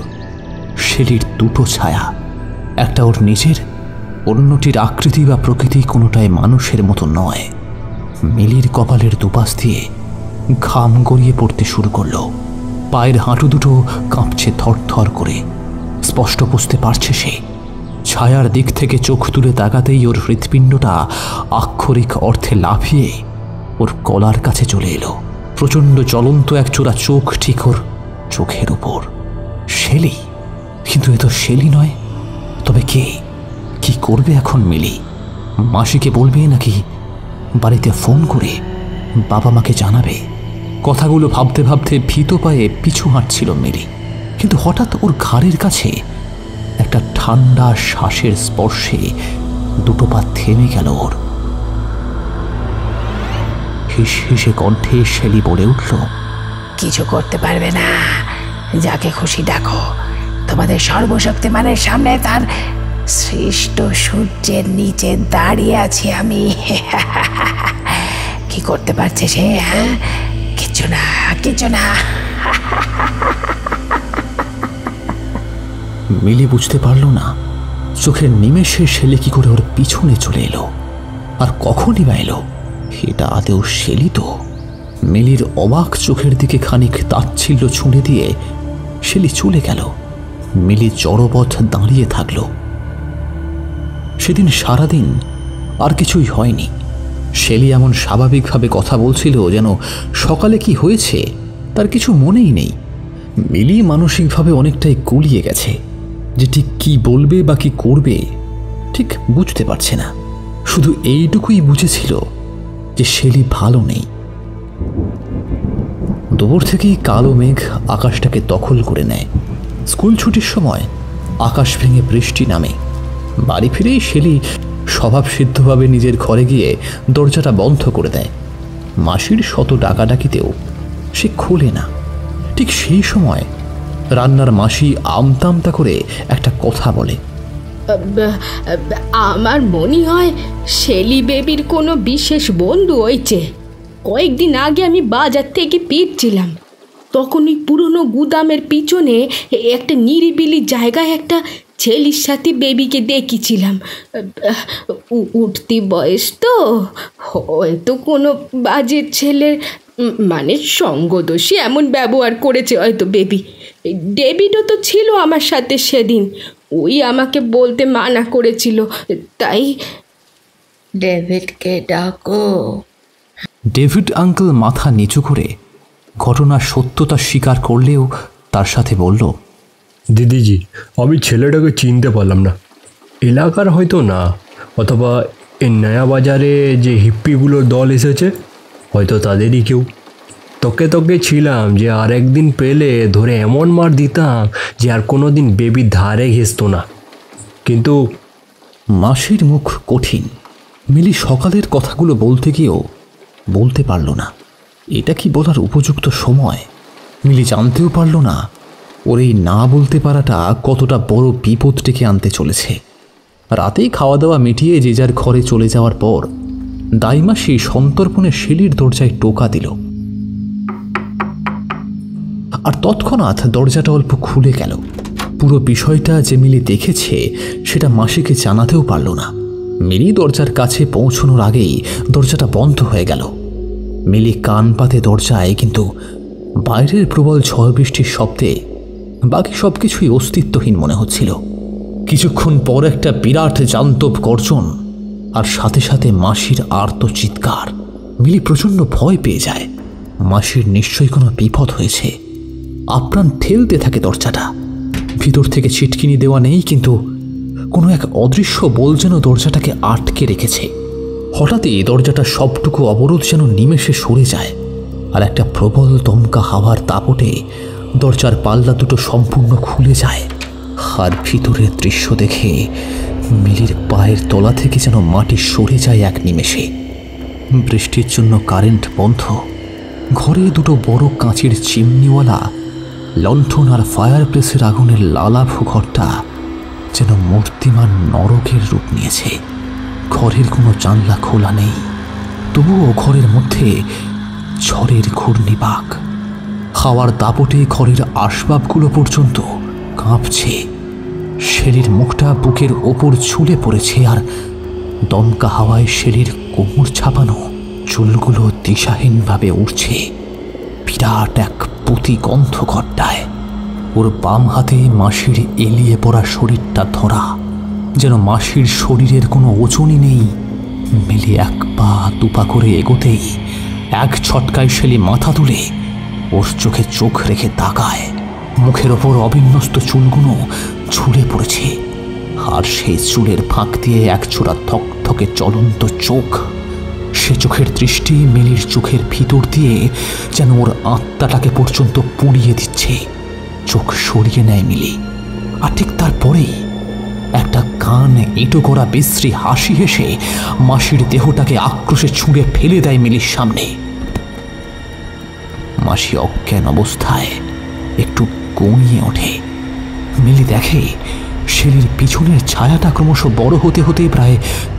শেলির 2টো ছায়া। একটা ওর নিজের, অন্যটির আকৃতি বা প্রকৃতি কোনোটাই মানুষের মতো নয়। মিলির কপালের দুপাশ দিয়ে ঘাম গড়িয়ে পড়তে শুরু করলো। পায়ের হাঁটু দুটো কাঁপছে থরথর করে। স্পষ্ট বুঝতে পারছে সে ছায়ার দিক থেকে চোখ তুলে তাকাতেই ওর হৃৎপিণ্ডটা আক্ষরিক অর্থে লাফিয়ে ওর গলার কাছে চলে এলো। প্রচণ্ড জ্বলন্ত এক চোরা চোখ ঠিক ওর চোখের উপর। শেলি? কিন্তু এ তো শেলি নয়। তবে কে? কি করবে এখন মিলি? মাসিকে বলবে নাকি বাড়িতে ফোন করে বাবা মাকে জানাবে? কথাগুলো ভাবতে ভাবতে ভীত পায়ে পিছু হাঁটছিল মিলি। কিন্তু হঠাৎ ওর ঘাড়ের কাছে একটা ঠান্ডা শ্বাসের স্পর্শে দুটো পা থেমে গেল ওর। হিস হিসে কণ্ঠে শেলি বলে উঠল, কিছু করতে পারবে না, যাকে খুশি ডাকো। তোমাদের সর্বশক্তিমানের সামনে তার সৃষ্ট সূর্যের নিচে দাঁড়িয়ে আছি আমি। কি করতে পারছে সে? হ্যাঁ, কিছু না, কিছু না। মিলি বুঝতে পারল না চোখের নিমেষে শেলি কি করে ওর পিছনে চলে এলো, আর কখনই বা এলো। এটা আদেও শেলি তো? মিলির অবাক চোখের দিকে খানিক তাচ্ছিল্য ছুঁড়ে দিয়ে শেলি চলে গেল। মিলি জড়বৎ দাঁড়িয়ে থাকল। সেদিন সারাদিন আর কিছুই হয়নি। শেলি এমন স্বাভাবিকভাবে কথা বলছিল যেন সকালে কি হয়েছে তার কিছু মনেই নেই। মিলি মানসিকভাবে অনেকটাই গুলিয়ে গেছে, যে ঠিক কী বলবে বা কী করবে ঠিক বুঝতে পারছে না। শুধু এইটুকুই বুঝেছিল যে শেলি ভালো নেই। দুপুর থেকেই কালো মেঘ আকাশটাকে দখল করে নেয়। স্কুল ছুটির সময় আকাশ ভেঙে বৃষ্টি নামে। বাড়ি ফিরেই শেলি স্বভাবসিদ্ধভাবে নিজের ঘরে গিয়ে দরজাটা বন্ধ করে দেয়। মাসির শত ডাকাডাকিতেও সে খোলে না। ঠিক সেই সময় রান্নার মাসি আমতামতা করে একটা কথা বলে, আমার মনে হয় শেলি বেবির কোনো বিশেষ বন্ধু হয়েছে। কয়েকদিন আগে আমি বাজার থেকে ফিরছিলাম, তখন ওই পুরনো গুদামের পিছনে একটা নিরিবিলি জায়গায় একটা ছেলের সাথে বেবিকে দেখেছিলাম। উঠতি বয়স তো, হয়তো কোনো বাজে ছেলের মানে সঙ্গদোষী এমন ব্যবহার করেছে হয়তো বেবি। ডেভিডও তো ছিল আমার সাথে সেদিন, ওই আমাকে বলতে মানা করেছিল, তাই ডেভিডকে ডাকো। ডেভিড আঙ্কেল মাথা নিচু করে ঘটনার সত্যতা স্বীকার করলেও তার সাথে বলল, দিদিজি, আমি ছেলেটাকে চিনতে পারলাম না। এলাকার হয়তো না, অথবা এই নয়া বাজারে যে হিপ্পিগুলোর দল এসেছে হয়তো তাদেরই কেউ। তোকে ছিলাম যে আর একদিন পেলে ধরে এমন মার দিতাম যে আর কোনো দিন বেবির ধারে ঘেঁষত না। কিন্তু মাসির মুখ কঠিন। মিলি সকালের কথাগুলো বলতে গিয়েও বলতে পারল না। এটা কি বলার উপযুক্ত সময়? মিলি জানতেও পারল না ওর এই না বলতে পারাটা কতটা বড় বিপদ ডেকে আনতে চলেছে। রাতেই খাওয়া দাওয়া মিটিয়ে যে যার ঘরে চলে যাওয়ার পর দাইমাসি সন্তর্পণে শেলির দরজায় টোকা দিল, আর তৎক্ষণাৎ দরজাটা অল্প খুলে গেল। পুরো বিষয়টা যে মিলি দেখেছে সেটা মাসিকে জানাতেও পারল না। মিলি দরজার কাছে পৌঁছানোর আগেই দরজাটা বন্ধ হয়ে গেল। মিলি কান পাতে দরজায়, কিন্তু বাইরের প্রবল ঝড় বৃষ্টির শব্দে বাকি সব কিছুই অস্তিত্বহীন মনে হচ্ছিল। কিছুক্ষণ পর একটা বিরাট জান্তব গর্জন, আর সাথে সাথে মাসির আর্ত চিৎকার। মিলি প্রচণ্ড ভয় পেয়ে যায়। মাসির নিশ্চয়ই কোনো বিপদ হয়েছে। আপ্রাণ ঠেলতে থাকে দরজাটা। ভিতর থেকে ছিটকিনি দেওয়া নেই, কিন্তু কোনো এক অদৃশ্য বল যেন দরজাটাকে আটকে রেখেছে। হঠাৎই দরজাটা সবটুকু অবরোধ যেন নিমেষে সরে যায়, আর একটা প্রবল দমকা হাওয়ার দাপটে দরজার পাল্লা দুটো সম্পূর্ণ খুলে যায়। আর ভিতরের দৃশ্য দেখে মিলির পায়ের তলা থেকে যেন মাটি সরে যায় এক নিমেষে। বৃষ্টির জন্য কারেন্ট বন্ধ। ঘরে দুটো বড় কাঁচের চিমনিওয়ালা লণ্ঠন আর ফায়ার প্লেসের আগুনের লালাভু ঘরটা যেন মূর্তিমান নরকের রূপ নিয়েছে। ঘরের কোনো জানলা খোলা নেই, তবুও ঘরের মধ্যে ঝড়ের ঘূর্ণিপাক। হাওয়ার দাপটে ঘরের আসবাবগুলো পর্যন্ত কাঁপছে। শেলির মুখটা বুকের ওপর ঝুলে পড়েছে, আর দমকা হাওয়ায় শেলির কোমর ছাপানো চুলগুলো দিশাহীনভাবে উঠছে বিরাট এক পুঁতি গন্ধ ঘরটায়। ওর বাম হাতে মাসির এলিয়ে পড়া শরীরটা ধরা, যেন মাসির শরীরের কোনো ওজনই নেই। মিলি এক পা দুপা করে এগোতেই এক ছটকায় শেলি মাথা তুলে ওর চোখে চোখ রেখে তাকায়। মুখের ওপর অবিন্যস্ত চুলগুলো ঝুলে পড়েছে, আর সেই চুলের ফাঁক দিয়ে এক ছোড়া থকথকে জ্বলন্ত চোখ। সে চোখের দৃষ্টি মিলির চোখের ভিতর দিয়ে যেন ওর আত্মাটাকে পর্যন্ত পুড়িয়ে দিচ্ছে। চোখ সরিয়ে নেয় মিলি, আর ঠিক তারপরেই একটা কান এঁটো করা বিশ্রী হাসি হেসে মাসির দেহটাকে আক্রোশে ছুঁড়ে ফেলে দেয় মিলির সামনে। মাসি অজ্ঞান অবস্থায় একটু গড়িয়ে ওঠে। মিলি দেখে শেলির পিছনের ছায়াটা ক্রমশ বড় হতে হতে প্রায়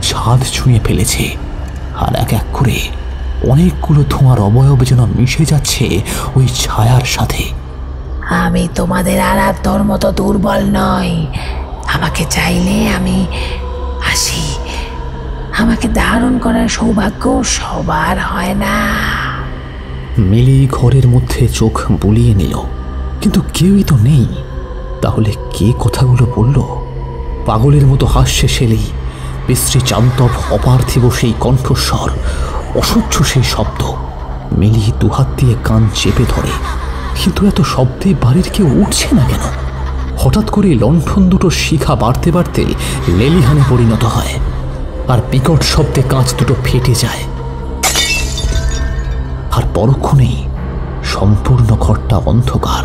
ছাদ ছুঁয়ে ফেলেছে, আর এক এক করে অনেকগুলো ধোঁয়ার অবয়ব যেন মিশে যাচ্ছে ওই ছায়ার সাথে। আমি তোমাদের আরাধ্যর মতো দুর্বল নই। আমাকে চাইলে আমি আসি। আমাকে ধারণ করার সৌভাগ্য সবার হয় না। মিলি ঘরের মধ্যে চোখ বুলিয়ে নিল, কিন্তু কেউই তো নেই। তাহলে কে কথাগুলো বলল? পাগলের মতো হাসছে শেলি। বিশ্রী চান্তব অপার্থিব সেই কণ্ঠস্বর, অসহ্য সেই শব্দ। মিলি দুহাত দিয়ে কান চেপে ধরে, কিন্তু এত শব্দে বাড়ির কেউ উঠছে না কেন? হঠাৎ করে লণ্ঠন দুটোর শিখা বাড়তে বাড়তে লেলিহানে পরিণত হয়, আর বিকট শব্দে কাঁচ দুটো ফেটে যায়। আর পরক্ষণেই সম্পূর্ণ ঘরটা অন্ধকার।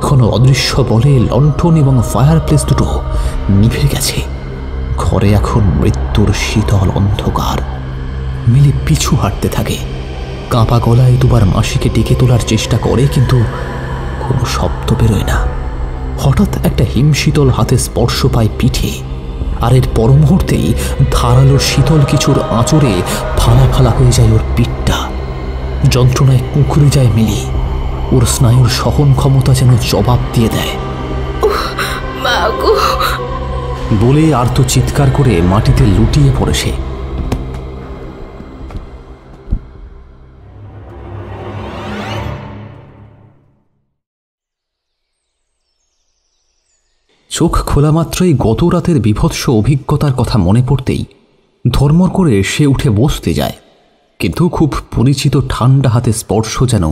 কোনো অদৃশ্য বলে লণ্ঠন এবং ফায়ার প্লেস দুটো নিভে গেছে। ঘরে এখন মৃত্যুর শীতল অন্ধকার। মিলি পিছু হাঁটতে থাকে, কাঁপা গলায় দুবার মাসিকে ডেকে তোলার চেষ্টা করে, কিন্তু কোনো শব্দ বেরোয় না। হঠাৎ একটা হিমশীতল হাতে স্পর্শ পায় পিঠে, আর এর পর মুহূর্তেই ধারালো শীতল কিছুর আঁচড়ে ফালা ফালা হয়ে যায় ওর পিঠটা। যন্ত্রণায় কুঁকড়ে যায় মিলি। ওর স্নায়ুর সহন ক্ষমতা যেন জবাব দিয়ে দেয়। বলে আর্ত চিৎকার করে মাটিতে লুটিয়ে পড়ে সে। চোখ খোলা মাত্রই গত রাতের বিভৎস অভিজ্ঞতার কথা মনে পড়তেই ধর্মর করে সে উঠে বসতে যায়, কিন্তু খুব পরিচিত ঠান্ডা হাতে স্পর্শ যেন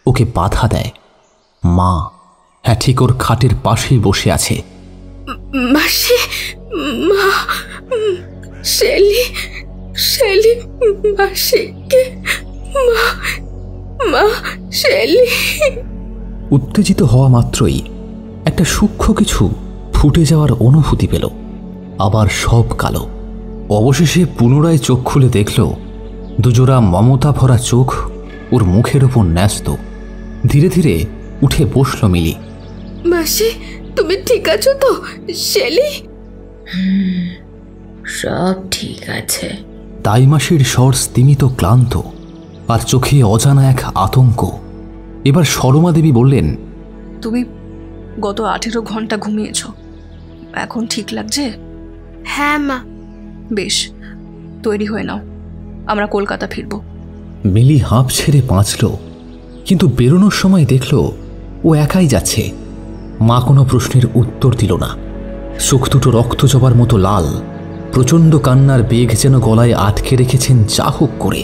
ওকে বাধা দেয়। মা, হ্যাঁ ঠিক ওর খাটের পাশেই বসে আছে। মাসি, মা, শেলি, শেলি, মাসিকে, মা, মা, শেলি। উত্তেজিত হওয়া মাত্রই একটা সূক্ষ্ম কিছু ফুটে যাওয়ার অনুভূতি পেল। আবার সব কালো। অবশেষে পুনরায় চোখ খুলে দেখল দুজোড়া মমতা ভরা চোখ ওর মুখের ওপর ন্যস্ত। ধীরে ধীরে উঠে বসল মিলি। মাসি, তুমি ঠিক আছো তো? শেলি? সব ঠিক আছে। তাই মাসির স্বর স্তিমিত ক্লান্ত, আর চোখে অজানা এক আতঙ্ক। এবার সরমা দেবী বললেন, তুমি গত 18 ঘন্টা ঘুমিয়েছ, এখন ঠিক লাগছে? হ্যাঁ মা। বেশ, তৈরি হয়ে নাও, আমরা কলকাতা ফিরব। মিলি হাঁপ ছেড়ে বাঁচল, কিন্তু বেরোনোর সময় দেখল ও একাই যাচ্ছে। মা কোনো প্রশ্নের উত্তর দিল না। চোখ দুটো রক্ত জবার মতো লাল। প্রচণ্ড কান্নার বেগ যেন গলায় আটকে রেখেছেন যা হোক করে।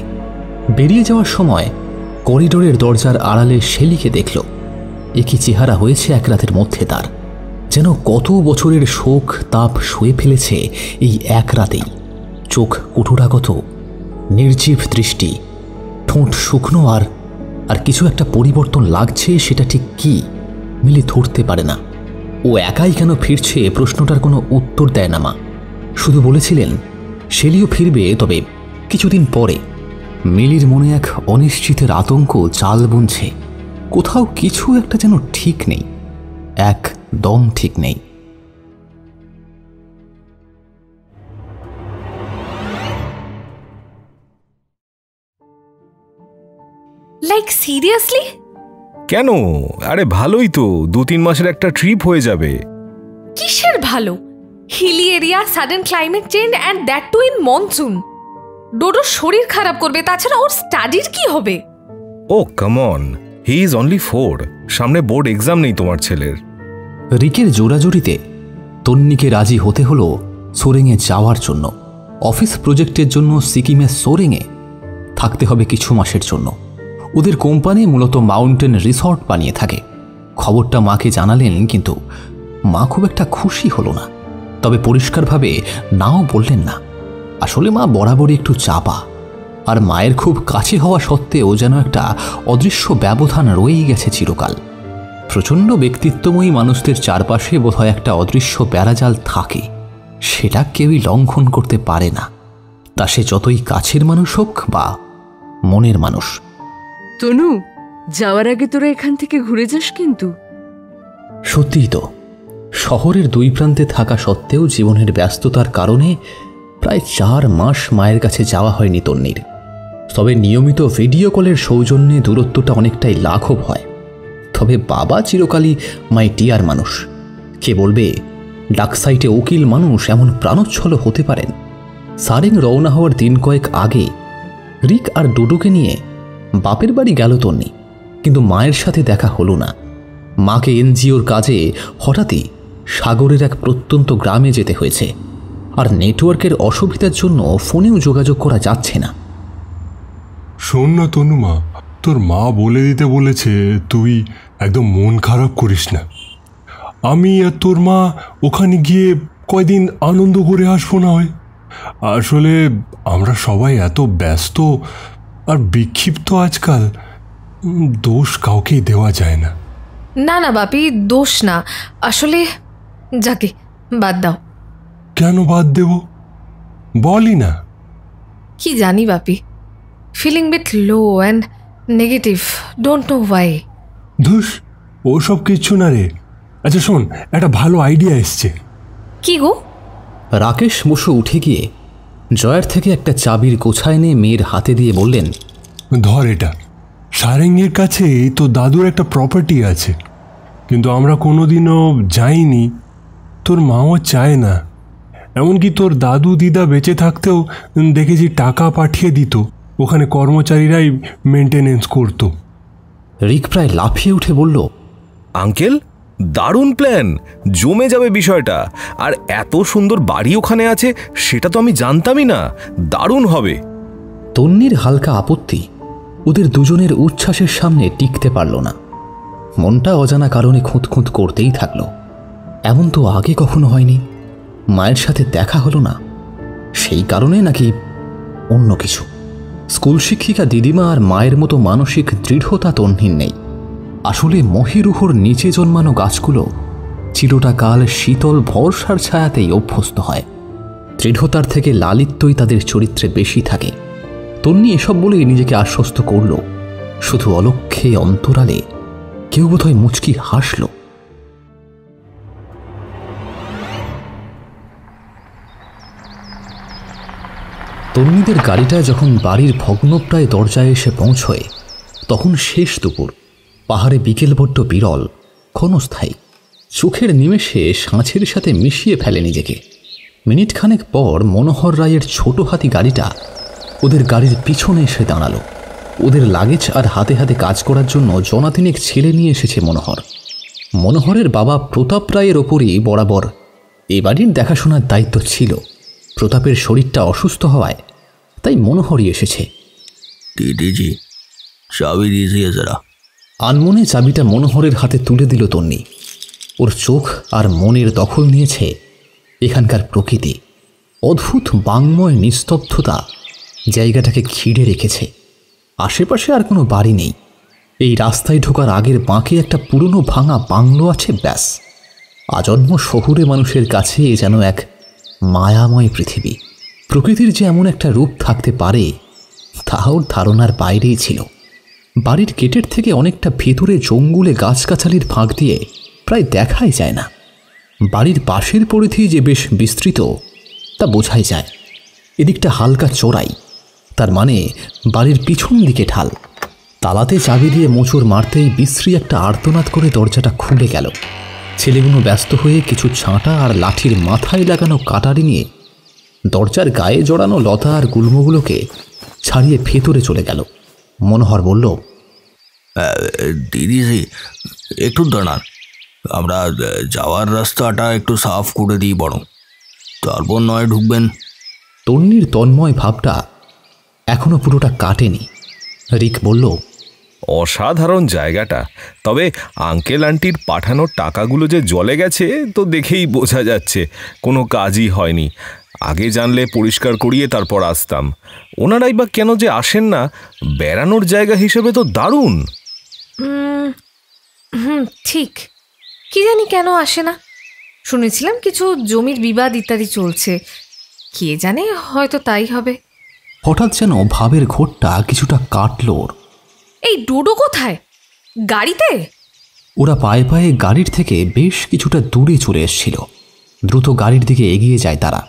বেরিয়ে যাওয়ার সময় করিডোরের দরজার আড়ালে শেলিকে দেখল। একই চেহারা হয়েছে এক রাতের মধ্যে তার, যেন কত বছরের শোক তাপ শুয়ে ফেলেছে এই এক রাতেই। চোখ কুঠুরাগত, নির্জীব দৃষ্টি, ঠোঁট শুকনো, আর কিছু একটা পরিবর্তন লাগছে। সেটা ঠিক কি মিলি ধরতে পারে না। ও একাই কেন ফিরছে প্রশ্নটার কোনো উত্তর দেয় না মা। শুধু বলেছিলেন শেলিও ফিরবে, তবে কিছুদিন পরে। মিলির মনে এক অনিশ্চিতের আতঙ্ক জাল বুনছে। কোথাও কিছু একটা যেন ঠিক নেই, একদম ঠিক নেই। Like seriously? কেন? আরে ভালোই তো, 2-3 মাসের একটা ট্রিপ হয়ে যাবে। কিসের ভালো? Hilly area, sudden climate change, and that too in monsoon. ডোডোর শরীর খারাপ করবে, তাছাড়া ওর স্টাডির কি হবে? Oh come on, he is only 4। সামনে বোর্ড এক্সাম নেই তোমার ছেলের। রিকের জোরাজুরিতে তন্নিকে রাজি হতে হলো সোরেংয়ে যাওয়ার জন্য। অফিস প্রজেক্টের জন্য সিকিমের সোরেংয়ে থাকতে হবে কিছু মাসের জন্য। ওদের কোম্পানি মূলত মাউন্টেন রিসর্ট বানিয়ে থাকে। খবরটা মাকে জানালেন, কিন্তু মা খুব একটা খুশি হলো না। তবে পরিষ্কারভাবে নাও বললেন না। আসলে মা বরাবরই একটু চাপা, আর মায়ের খুব কাছে হওয়া সত্ত্বেও যেন একটা অদৃশ্য ব্যবধান রয়েই গেছে চিরকাল। প্রচণ্ড ব্যক্তিত্বময়ী মানুষদের চারপাশে বোধহয় একটা অদৃশ্য বেড়াজাল থাকে, সেটা কেউই লঙ্ঘন করতে পারে না, তা সে যতই কাছের মানুষ হোক বা মনের মানুষ। তনু, যাওয়ার আগে তোরা এখান থেকে ঘুরে যাস কিন্তু। সত্যিই তো, শহরের দুই প্রান্তে থাকা সত্ত্বেও জীবনের ব্যস্ততার কারণে প্রায় 4 মাস মায়ের কাছে যাওয়া হয়নি তন্নির। তবে নিয়মিত ভিডিও কলের সৌজন্যে দূরত্বটা অনেকটাই লাঘব হয়। তবে বাবা চিরকালই মাই ডিয়ার মানুষ। কে বলবে ডাকসাইটে উকিল মানুষ এমন প্রাণোচ্ছল হতে পারেন? সারেং রওনা হওয়ার দিন কয়েক আগে রিক আর ডুডুকে নিয়ে বাপের বাড়ি গেল তন্নি, কিন্তু মায়ের সাথে দেখা হলো না। মাকে এনজিওর কাজে হঠাৎই সাগরের এক প্রত্যন্ত গ্রামে যেতে হয়েছে, আর নেটওয়ার্কের অসুবিধার জন্য ফোনেও যোগাযোগ করা যাচ্ছে না। শোন না তনুমা, তোর মা বলে দিতে বলেছে তুই একদম মন খারাপ করিস না। আমি আর তোর মা ওখানে গিয়ে কয়দিন আনন্দ করে আসবো না হয়। আসলে আমরা সবাই এত ব্যস্ত আর বিক্ষিপ্ত আজকাল, দোষ কাউকেই দেওয়া যায় না। না না বাপি, দোষ না, আসলে যাকে বাদ দাও। কেন বাদ দেব বলি না? কি জানি Bapi, feeling bit low and negative, don't know why. ধুস, ওসব কিচ্ছু না রে। আচ্ছা শোন, একটা ভালো আইডিয়া এসছে। কি গো? রাকেশ বসে উঠে গিয়ে জয়ার থেকে একটা চাবির গোছা এনে মেয়ের হাতে দিয়ে বললেন, ধর এটা। সারেঙ্গের কাছে তো দাদুর একটা প্রপার্টি আছে, কিন্তু আমরা কোনোদিনও যাইনি। তোর মাও চায় না। এমনকি তোর দাদু দিদা বেঁচে থাকতেও দেখেছি টাকা পাঠিয়ে দিত, ওখানে কর্মচারীরাই মেনটেনেন্স করত। রিক প্রায় লাফিয়ে উঠে বলল, আঙ্কেল, দারুণ প্ল্যান, জমে যাবে বিষয়টা। আর এত সুন্দর বাড়ি ওখানে আছে সেটা তো আমি জানতামই না, দারুণ হবে। তন্নির হালকা আপত্তি ওদের দুজনের উচ্ছ্বাসের সামনে টিকতে পারল না। মনটা অজানা কারণে খুঁতখুঁত করতেই থাকল। এমন তো আগে কখনো হয়নি। মায়ের সাথে দেখা হলো না, সেই কারণে নাকি অন্য কিছু? স্কুল শিক্ষিকা দিদিমা আর মায়ের মতো মানসিক দৃঢ়তা তন্নির নেই। আসলে মহিরুহর নিচে জন্মানো গাছগুলো চিরটা কাল শীতল ভরসার ছায়াতেই অভ্যস্ত হয়। দৃঢ়তার থেকে লালিত্যই তাদের চরিত্রে বেশি থাকে। তন্নি এসব বলেই নিজেকে আশ্বস্ত করল। শুধু অলক্ষ্যে অন্তরালে কেউ বোধহয় মুচকি হাসল। তন্নিদের গাড়িটা যখন বাড়ির ভগ্নপ্রায় দরজায় এসে পৌঁছয়, তখন শেষ দুপুর। পাহাড়ে বিকেল বড্ড বিরল, ক্ষণস্থায়ী। চোখের নিমেষে সাঁচের সাথে মিশিয়ে ফেলে নিজেকে। মিনিট খানেক পর মনোহর রায়ের ছোট হাতি গাড়িটা ওদের গাড়ির পিছনে এসে দাঁড়ালো। ওদের লাগেজ আর হাতে হাতে কাজ করার জন্য জনাতিনেক ছেলে নিয়ে এসেছে মনোহর। মনোহরের বাবা প্রতাপ রায়ের ওপরই বরাবর এ বাড়ির দেখাশোনার দায়িত্ব ছিল। প্রতাপের শরীরটা অসুস্থ হওয়ায় তাই মনোহরই এসেছে। দিদিজি, চাবি দিয়েছিয়ে যারা। আনমনে চাবিটা মনোহরের হাতে তুলে দিল তন্নি। ওর চোখ আর মনের দখল নিয়েছে এখানকার প্রকৃতি। অদ্ভুত বাংময় নিস্তব্ধতা জায়গাটাকে ঘিরে রেখেছে। আশেপাশে আর কোনো বাড়ি নেই। এই রাস্তায় ঢোকার আগের বাঁকে একটা পুরনো ভাঙা বাংলো আছে, ব্যাস। আজন্ম শহুরে মানুষের কাছে এ যেন এক মায়াময় পৃথিবী। প্রকৃতির যে এমন একটা রূপ থাকতে পারে তা ওর ধারণার বাইরেই ছিল। বাড়ির গেটের থেকে অনেকটা ভেতরে জঙ্গলে গাছগাছালির ফাঁক দিয়ে প্রায় দেখাই যায় না। বাড়ির পাশের পরিধি যে বেশ বিস্তৃত তা বোঝাই যায়। এদিকটা হালকা চোরাই, তার মানে বাড়ির পিছন দিকে ঢাল। তালাতে চাবি দিয়ে মোচড় মারতেই বিশ্রী একটা আর্তনাদ করে দরজাটা খুলে গেল। ছেলেগুলো ব্যস্ত হয়ে কিছু ছাঁটা আর লাঠির মাথায় লাগানো কাটারি নিয়ে দরজার গায়ে জড়ানো লতা আর গুল্মগুলোকে ছাড়িয়ে ভেতরে চলে গেল। মনোহর বলল, দিদিজি একটু দাঁড়ান, আমরা যাওয়ার রাস্তাটা একটু সাফ করে দিই বরং। তারপর নয় ঢুকবেন। তন্নির তন্ময় ভাবটা এখনো পুরোটা কাটেনি। রিক বলল, অসাধারণ জায়গাটা, তবে আঙ্কেল আন্টির পাঠানোর টাকাগুলো যে জলে গেছে তো দেখেই বোঝা যাচ্ছে কোনো কাজই হয়নি। আগে জানলে পরিষ্কার করিয়ে তারপর আসতাম। ওনারাই বা কেন যে আসেন না, বেড়ানোর জায়গা হিসেবে তো দারুণ। ঠিক, কি জানি কেন আসে না। শুনেছিলাম কিছু জমির বিবাদ ইত্যাদি চলছে, কে জানে হয়তো তাই হবে। হঠাৎ যেন ভাবের ঘোরটা কিছুটা কাটল ওর। এই ডোডো কোথায়? গাড়িতে? ওরা পায়ে পায়ে গাড়ির থেকে বেশ কিছুটা দূরে চলে এসেছিল। দ্রুত গাড়ির দিকে এগিয়ে যায় তারা।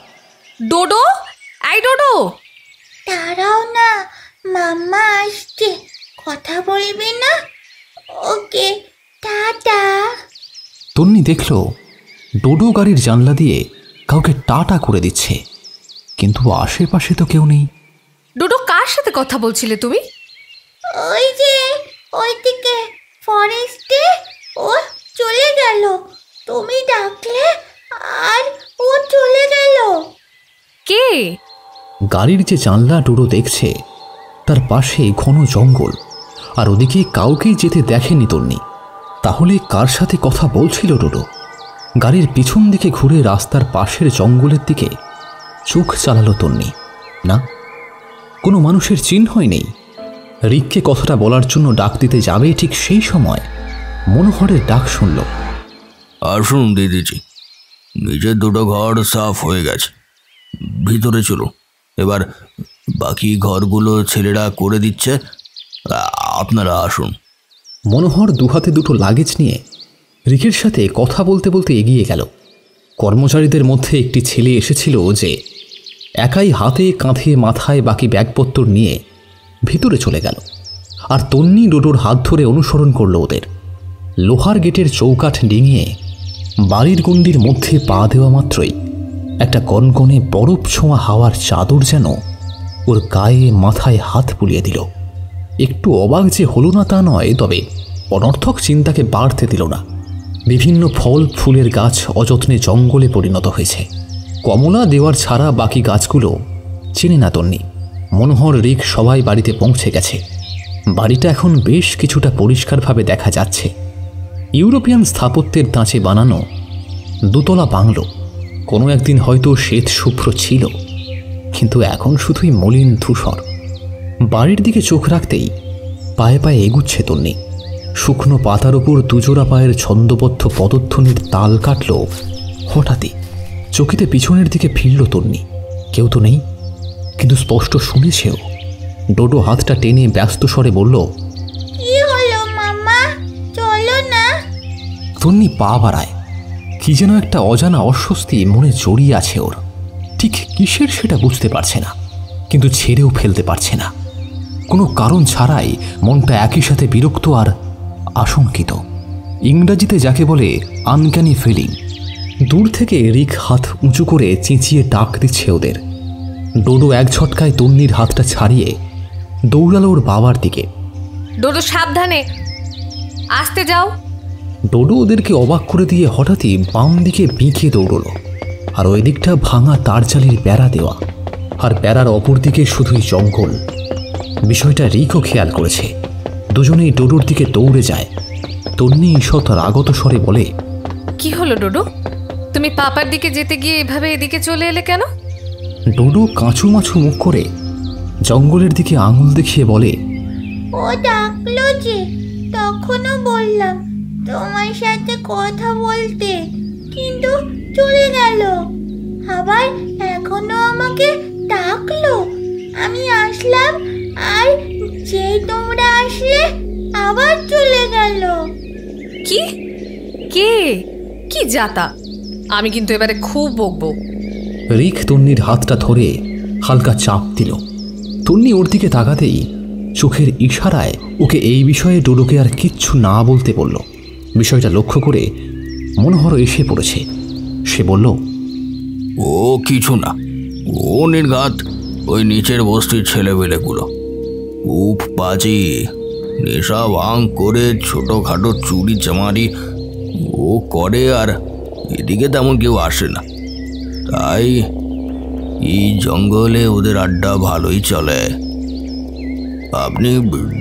ডোডো, এই ডোডো! দাঁড়াও না, মাম্মা আসছে, কথা বলবে না? ওকে, টাটা। তন্নি দেখল ডোডো গাড়ির জানলা দিয়ে কাউকে টাটা করে দিচ্ছে, কিন্তু আশেপাশে তো কেউ নেই। ডোডো, কার সাথে কথা বলছিলে তুমি? ওই যে ওইদিকে ফরেস্টে, ও চলে গেল। তুমি ডাকলে আর ও চলে গেল। কে? গাড়ির যে জানলা ডোডো দেখছে তার পাশে ঘন জঙ্গল, আর ওদিকে কাউকেই যেতে দেখেনি তন্নি। তাহলে কার সাথে কথা বলছিল ডোডো? গাড়ির পিছন দিকে ঘুরে রাস্তার পাশের জঙ্গলের দিকে চোখ চালালো তন্নি। না, কোনো মানুষের চিহ্নই নেই। রিককে কথাটা বলার জন্য ডাক দিতে যাবে, ঠিক সেই সময় মনোহরের ডাক শুনল। আসুন দিদিজি, নিজের দুটো ঘর সাফ হয়ে গেছে, ভিতরে চলো। এবার বাকি ঘরগুলো ছেলেরা করে দিচ্ছে, আপনারা আসুন। মনোহর দুহাতে দুটো লাগেজ নিয়ে রিকের সাথে কথা বলতে বলতে এগিয়ে গেল। কর্মচারীদের মধ্যে একটি ছেলে এসেছিল যে একাই হাতে কাঁধে মাথায় বাকি ব্যাগপত্র নিয়ে ভিতরে চলে গেল, আর তন্নি ডোডোর হাত ধরে অনুসরণ করল ওদের। লোহার গেটের চৌকাঠ ডিঙিয়ে বাড়ির গণ্ডির মধ্যে পা দেওয়া মাত্রই একটা কনকনে বরফ ছোঁয়া হাওয়ার চাদর যেন ওর গায়ে মাথায় হাত বুলিয়ে দিল। একটু অবাক যে হলো না তা নয়, তবে অনর্থক চিন্তাকে বাড়তে দিল না। বিভিন্ন ফল ফুলের গাছ অযত্নে জঙ্গলে পরিণত হয়েছে। কমলা দেওয়ার ছাড়া বাকি গাছগুলো চেনে না তন্নি। মনোহর, রিক সবাই বাড়িতে পৌঁছে গেছে। বাড়িটা এখন বেশ কিছুটা পরিষ্কারভাবে দেখা যাচ্ছে। ইউরোপিয়ান স্থাপত্যের ধাঁচে বানানো দোতলা বাংলো। কোনো একদিন হয়তো শ্বেত শুভ্র ছিল, কিন্তু এখন শুধুই মলিন ধূসর। বাড়ির দিকে চোখ রাখতেই পায়ে পায়ে এগুচ্ছে তন্নি। শুকনো পাতার উপর দুজোড়া পায়ের ছন্দবদ্ধ পদধ্বনির তাল কাটল হঠাৎই। চকিতে পিছনের দিকে ফিরল তন্নি। কেউ তো নেই, কিন্তু স্পষ্ট শুনেছেও। ডোডো হাতটা টেনে ব্যস্ত স্বরে বলল, কি হলো মাম্মা, চলো না। তন্নি পা বাড়ায়। কি যেন একটা অজানা অস্বস্তি মনে জড়িয়ে আছে ওর। ঠিক কিসের সেটা বুঝতে পারছে না, কিন্তু ছেড়েও ফেলতে পারছে না। কোনো কারণ ছাড়াই মনটা একই সাথে বিরক্ত আর আশঙ্কিত। ইংরাজিতে যাকে বলে আনক্যানি ফিলিং। দূর থেকে রিক হাত উঁচু করে চেঁচিয়ে ডাক দিচ্ছে ওদের। ডোডো এক ঝটকায় তন্নির হাতটা ছাড়িয়ে দৌড়ালো ওর বাবার দিকে। ডোডো, সাবধানে, আসতে যাও। ডোডো ওদেরকে অবাক করে দিয়ে হঠাৎই বাম দিকে বিঁকে দৌড়লো, আর ওই দিকটা ভাঙা তারজালির বেড়া দেওয়া, আর বেড়ার অপর দিকে শুধুই জঙ্গল। বিষয়টা রিকও খেয়াল করেছে। দুজনেই ডোডোর দিকে দৌড়ে যায়। তন্নি ঈষৎ রাগত স্বরে বলে, কি হলো ডোডো, তুমি পাপার দিকে যেতে গিয়ে এভাবে এদিকে চলে এলে কেন? ডোডো কাঁচু মাছু মুখ করে জঙ্গলের দিকে আঙুল দেখিয়ে বলে, ও ডাকলো যে, তখনও বললাম তোমার সাথে কথা বলতে, কিন্তু চলে গেল। আবার এখনো আমাকে ডাকলো, আমি আসলাম, আর যেই তোমরা আসলে আবার চলে গেল। কি? কে? কি যাতা? আমি কিন্তু এবারে খুব বকবো। রিক তন্নির হাতটা ধরে হালকা চাপ দিল। তন্নি ওর দিকে তাকাতেই চোখের ইশারায় ওকে এই বিষয়ে ডোডোকে আর কিচ্ছু না বলতে বলল। বিষয়টা লক্ষ্য করে মনোহর এসে পড়েছে। সে বলল, ও কিছু না, ও নির্ঘাত ওই নিচের বস্তির ছেলেবেলেগুলো। খুব বাজে, নেশা ভাঙ করে ছোটোখাটো চুরি চামারি ও করে, আর এদিকে তেমন কেউ আসে না। তাই এই জঙ্গলে ওদের আড্ডা ভালোই চলে। আপনি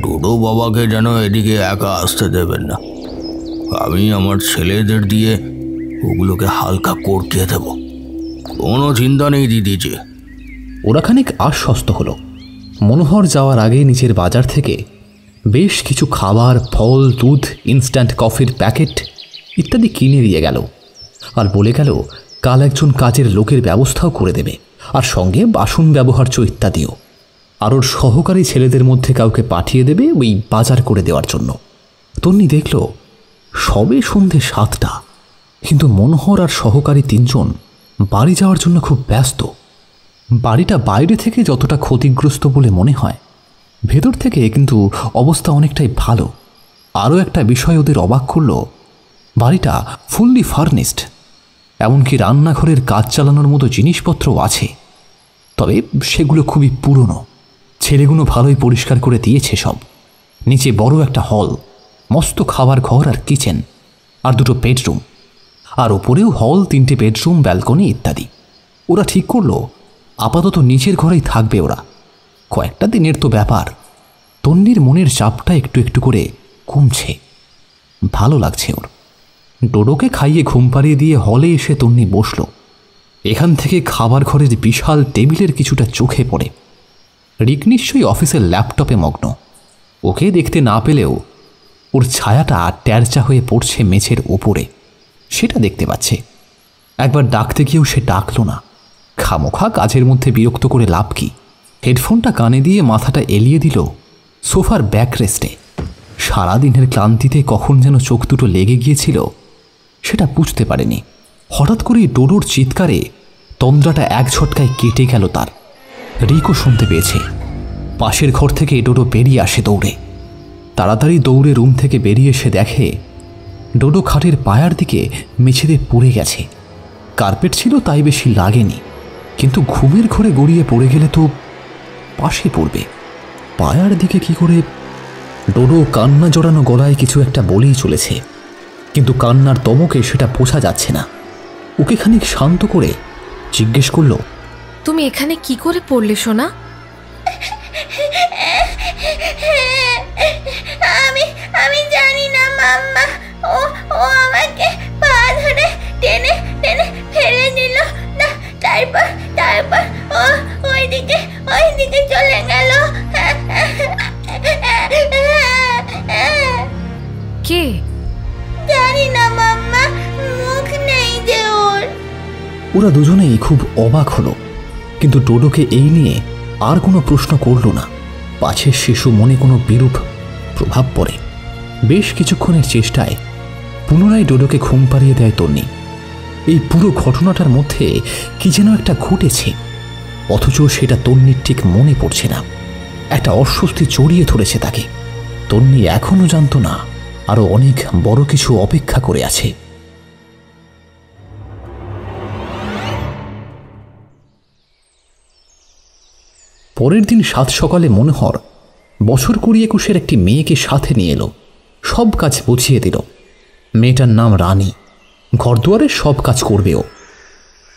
ডোডো বাবাকে যেন এদিকে একা আসতে দেবেন না। আমি আমার ছেলেদের দিয়ে ওগুলোকে হালকা করতে দেব, কোনো চিন্তা নেই দিদিজি। ওরা খানিক আশ্বস্ত হলো। মনোহর যাওয়ার আগে নিচের বাজার থেকে বেশ কিছু খাবার, ফল, দুধ, ইনস্ট্যান্ট কফির প্যাকেট ইত্যাদি কিনে দিয়ে গেল আর বলে গেল কাল একজন কাজের লোকের ব্যবস্থাও করে দেবে, আর সঙ্গে বাসন ব্যবহার্য ইত্যাদিও। আর ওর সহকারী ছেলেদের মধ্যে কাউকে পাঠিয়ে দেবে ওই বাজার করে দেওয়ার জন্য। তন্নি দেখল সবে সন্ধে 7টা, কিন্তু মনোহর আর সহকারী 3 জন বাড়ি যাওয়ার জন্য খুব ব্যস্ত। বাড়িটা বাইরে থেকে যতটা ক্ষতিগ্রস্ত বলে মনে হয়, ভেতর থেকে কিন্তু অবস্থা অনেকটাই ভালো। আরও একটা বিষয় ওদের অবাক করল, বাড়িটা ফুললি ফার্নিশড, এমনকি রান্নাঘরের কাজ চালানোর মতো জিনিসপত্রও আছে। তবে সেগুলো খুবই পুরনো। ছেলেগুলো ভালোই পরিষ্কার করে দিয়েছে সব। নিচে বড় একটা হল, মস্ত খাবার ঘর আর কিচেন, আর 2টো বেডরুম, আর ওপরেও হল, 3টে বেডরুম, ব্যালকনি ইত্যাদি। ওরা ঠিক করলো আপাতত নিচের ঘরেই থাকবে ওরা। কয়েকটা দিনের তো ব্যাপার। তন্নির মনের চাপটা একটু একটু করে কমছে, ভালো লাগছে ওর। ডোডোকে খাইয়ে ঘুম পাড়িয়ে দিয়ে হলে এসে তন্নি বসল। এখান থেকে খাবার ঘরের বিশাল টেবিলের কিছুটা চোখে পড়ে। রিক নিশ্চয়ই অফিসের ল্যাপটপে মগ্ন। ওকে দেখতে না পেলেও ওর ছায়াটা ট্যারচা হয়ে পড়ছে মেঝের ওপরে, সেটা দেখতে পাচ্ছে। একবার ডাকতে গিয়েও সে ডাকল না। খামোখা কাজের মধ্যে বিরক্ত করে লাভ কি? হেডফোনটা কানে দিয়ে মাথাটা এলিয়ে দিল সোফার ব্যাক রেস্টে। সারাদিনের ক্লান্তিতে কখন যেন চোখ দুটো লেগে গিয়েছিল সেটা বুঝতে পারেনি। হঠাৎ করেই ডোডোর চিৎকারে তন্দ্রাটা এক ঝটকায় কেটে গেল তার। রিকও শুনতে পেয়েছে। পাশের ঘর থেকে ডোডো বেরিয়ে আসে দৌড়ে। তাড়াতাড়ি দৌড়ে রুম থেকে বেরিয়ে এসে দেখে ডোডো খাটের পায়ার দিকে মেঝেতে পড়ে গেছে। কার্পেট ছিল তাই বেশি লাগেনি, কিন্তু ঘুমের ঘরে গড়িয়ে পড়ে গেলে তো পাশে পড়বে। পায়ার দিকে কি করে? ডোডো কান্না জড়ানো গলায় কিছু একটা বলেই চলেছে, কিন্তু কান্নার তমকে সেটা বোঝা যাচ্ছে না। ওকে খানিক শান্ত করে জিজ্ঞেস করলো, তুমি এখানে কি করে পড়লে সোনা? আমি জানি না মাম্মা, ও আমাকে পা ধরে টেনে টেনে ফেলে দিল, না তারপর ও ওইদিকে চলে গেল। কে? জানি না মাম্মা, মুখ নেই যে ওর। ওরা দুজনেই খুব অবাক হলো, কিন্তু ডোডোকে এই নিয়ে আর কোনো প্রশ্ন করল না। পাছে শিশু মনে কোনো বিরূপ প্রভাব পড়ে। বেশ কিছুক্ষণের চেষ্টায় পুনরায় ডোডোকে ঘুম পাড়িয়ে দেয় তন্নি। এই পুরো ঘটনাটার মধ্যে কি যেন একটা ঘটেছে, অথচ সেটা তন্নির ঠিক মনে পড়ছে না। একটা অস্বস্তি জড়িয়ে ধরেছে তাকে। তন্নি এখনো জানত না আরো অনেক বড় কিছু অপেক্ষা করে আছে। পরের দিন 7 সকালে মনোহর বছর 20-21 একটি মেয়েকে সাথে নিয়ে এলো। সব কাজ বুঝিয়ে দিল। মেয়েটার নাম রানী। ঘরদুয়ারের সব কাজ করবে ও।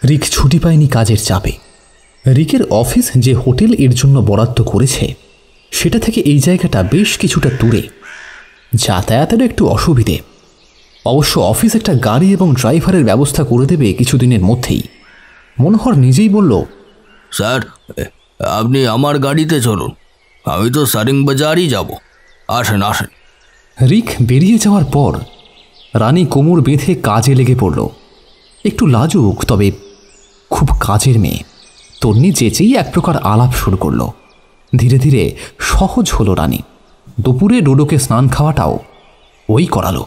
রিক ছুটি পায়নি কাজের চাপে। রিকের অফিস যে হোটেল এর জন্য বরাদ্দ করেছে সেটা থেকে এই জায়গাটা বেশ কিছুটা দূরে, যাতায়াতের একটু অসুবিধে। অবশ্য অফিস একটা গাড়ি এবং ড্রাইভারের ব্যবস্থা করে দেবে কিছুদিনের মধ্যেই। মনোহর নিজেই বলল, স্যার আপনি আমার গাড়িতে চলুন, আমি তো সারিং বাজারই যাব, আসেন আসেন। রিক বেরিয়ে যাওয়ার পর রানী কোমর বেঁধে কাজে লেগে পড়ল। একটু লাজুক, তবে খুব কাজের মেয়ে। তন্নি যেচেই এক প্রকার আলাপ শুরু করল। ধীরে ধীরে সহজ হলো রানী। দুপুরে ডোডোকে স্নান খাওয়াটাও ওই করালো।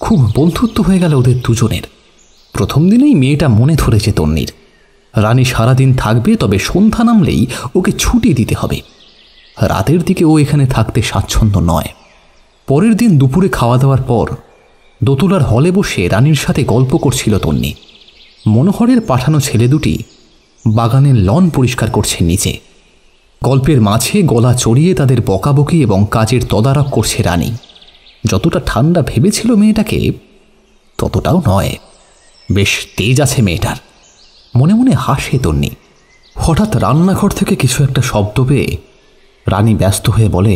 খুব বন্ধুত্ব হয়ে গেল ওদের দুজনের। প্রথম দিনেই মেয়েটা মনে ধরেছে তন্নির। রানী সারাদিন থাকবে, তবে সন্ধ্যা নামলেই ওকে ছুটি দিতে হবে। রাতের দিকে ও এখানে থাকতে স্বাচ্ছন্দ্য নয়। পরের দিন দুপুরে খাওয়া দাওয়ার পর দোতলার হলে বসে রানীর সাথে গল্প করছিল তন্নি। মনোহরের পাঠানো ছেলে দুটি বাগানের লন পরিষ্কার করছে নিচে। গল্পের মাঝে গলা চড়িয়ে তাদের বকাবকি এবং কাজের তদারক করছে রানী। যতটা ঠান্ডা ভেবেছিল মেয়েটাকে ততটাও নয়, বেশ তেজ আছে মেয়েটার। মনে মনে হাসে তন্নি। হঠাৎ রান্নাঘর থেকে কিছু একটা শব্দ পেয়ে রানী ব্যস্ত হয়ে বলে,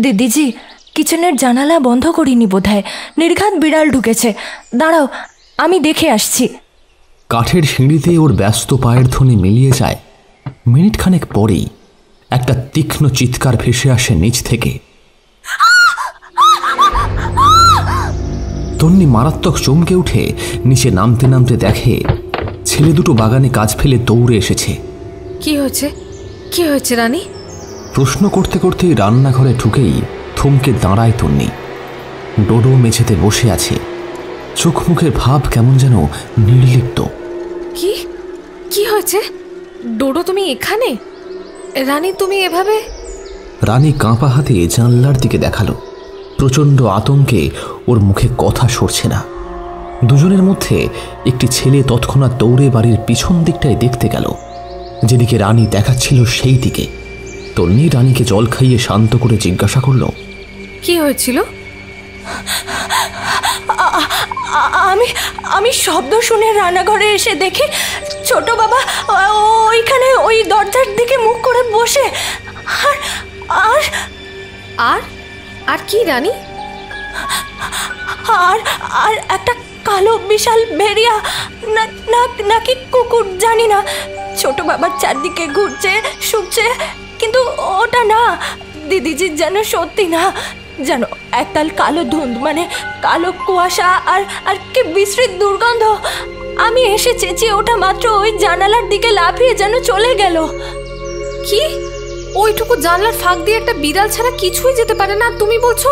দিদিজি, কিচেনের জানালা বন্ধ করিনি বোধহয়, নির্ঘাত বিড়াল ঢুকেছে, দাঁড়াও আমি দেখে আসছি। কাঠের সিঁড়িতে ওর ব্যস্ত পায়ের ধ্বনি মিলিয়ে যায়। মিনিট খানেক পরেই একটা তীক্ষ্ণ চিৎকার ভেসে আসে নিচ থেকে। তন্নি মারাত্মক চমকে উঠে নিচে নামতে নামতে দেখে ছেলে দুটো বাগানে কাজ ফেলে দৌড়ে এসেছে। কি হয়েছে, কি হয়েছে রানী? প্রশ্ন করতে করতেই রান্নাঘরে ঢুকেই থমকে দাঁড়ায় তন্নি। ডোডো মেঝেতে বসে আছে, চোখ মুখের ভাব কেমন যেন নির্লিপ্ত। কি কি হয়েছে? ডোডো, তুমি এখানে? রানী, তুমি এভাবে? রানী কাঁপা হাতে জানলার দিকে দেখালো। প্রচণ্ড আতঙ্কে ওর মুখে কথা সরছে না। দুজনের মধ্যে একটি ছেলে তৎক্ষণাৎ দৌড়ে বাড়ির পিছন দিকটায় দেখতে গেল, যেদিকে রানী দেখাচ্ছিল সেই দিকে। তন্নি রানীকে জল খাইয়ে শান্ত করে জিজ্ঞাসা করল, কি হয়েছিল? আমি শব্দ শুনে রান্নাঘরে এসে দেখি ছোট বাবা ওইখানে ওই দরজার দিকে মুখ করে বসে। আর আর আর কি রানী? আর আর একটা কালো বিশাল ভেড়িয়া নাকি কুকুর জানি না, ছোট বাবার চারদিকে ঘুরছে শুকছে, কিন্তু ওটা না দিদিজি, যেন সত্যি না, যেন একতাল কালো ধুঁধ, মানে কালো কুয়াশা, আর আর কি বিশ্রী দুর্গন্ধ। আমি এসে চেঁচিয়ে ওটা মাত্র ওই জানালার দিকে লাফিয়ে যেন চলে গেল। কি? ওইটুকু জানলার ফাঁক দিয়ে একটা বিড়াল ছাড়া কিছুই যেতে পারে না, তুমি বলছো?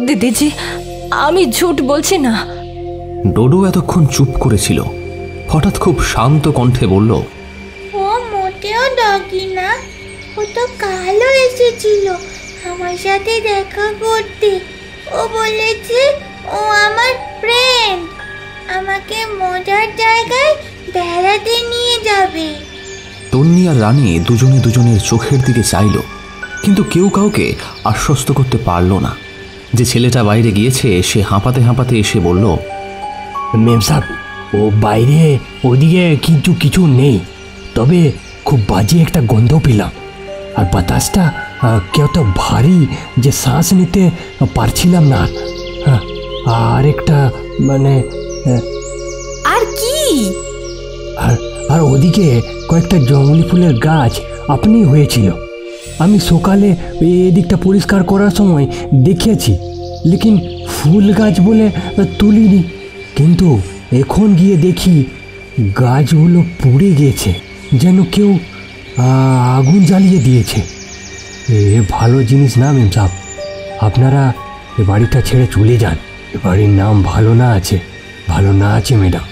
দিদিজি, আমি ঝুট বলছি না। ডোডো এতক্ষণ চুপ করেছিল, হঠাৎ খুব শান্ত কণ্ঠে বলল, ও মোটেও ডগি না, ও তো কালো এসেছিল আমার সাথে দেখা করতে। ও বলেছে ও আমার ফ্রেন্ড, আমাকে মজার জায়গায় বেড়াতে নিয়ে যাবে। তন্নি আর রানী দুজনে দুজনের চোখের দিকে চাইল, কিন্তু কেউ কাউকে আশ্বস্ত করতে পারল না। যে ছেলেটা বাইরে গিয়েছে সে হাঁপাতে হাঁপাতে এসে বলল, মেম সাহেব, ও বাইরে ওদিকে কিন্তু কিছু নেই, তবে খুব বাজে একটা গন্ধ পেলাম, আর বাতাসটা কত ভারী যে শ্বাস নিতে পারছিলাম না। আর একটা মানে আর কি? আর ওদিকে কয়েকটা জঙ্গলি ফুলের গাছ আপনি হয়েছিল। আমি সকালে এদিকটা পরিষ্কার করার সময় দেখেছি, লেকিন ফুল গাছ বলে তুলিনি, কিন্তু এখন গিয়ে দেখি গাছগুলো পুড়ে গেছে, যেন কেউ আগুন জ্বালিয়ে দিয়েছে। এ ভালো জিনিস না মেম সাহেব, আপনারা এ বাড়িটা ছেড়ে চলে যান। এ বাড়ির নাম ভালো না আছে, ভালো না আছে ম্যাডাম।